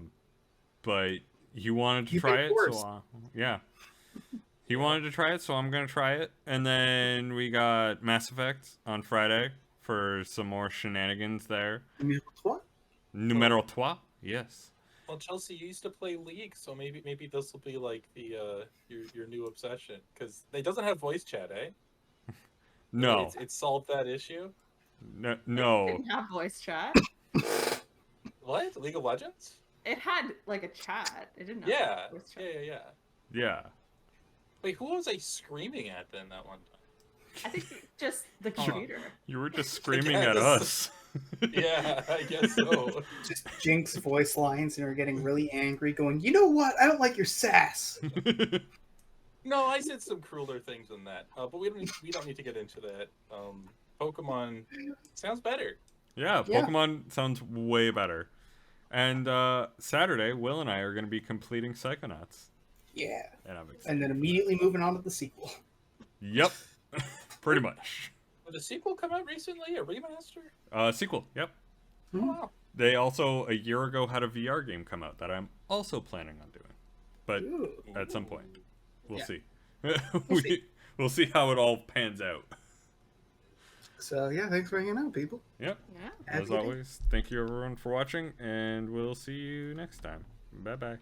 he wanted to try it, so yeah. He wanted to try it, so I'm going to try it. And then we got Mass Effect on Friday for some more shenanigans there. Numero 3? Yes. Well, Chelsea, you used to play League, so maybe this will be like the your new obsession, because it doesn't have voice chat, eh? No. It's solved that issue. No. It didn't have voice chat. What? League of Legends? It had like a chat. It didn't have Yeah. voice chat. Yeah. Wait, who was I screaming at then that one time? I think just the computer. You were just screaming at guess. us. Yeah, I guess so. Just Jinx voice lines, and you're getting really angry, going, you know what? I don't like your sass. No, I said some crueler things than that. But we don't need to get into that. Pokemon sounds better. Yeah, Pokemon sounds way better. And Saturday, Will and I are going to be completing Psychonauts. Yeah. And I'm excited. And then immediately moving on to the sequel. Yep. Pretty much. Did the sequel come out recently? A remaster? Sequel, yep. Oh, wow. They also, a year ago, had a VR game come out that I'm also planning on doing. But Ooh. at some point. We'll see. We'll see. We'll see how it all pans out. So, yeah, thanks for hanging out, people. Yep. Yeah. As always, thank you everyone for watching, and we'll see you next time. Bye-bye.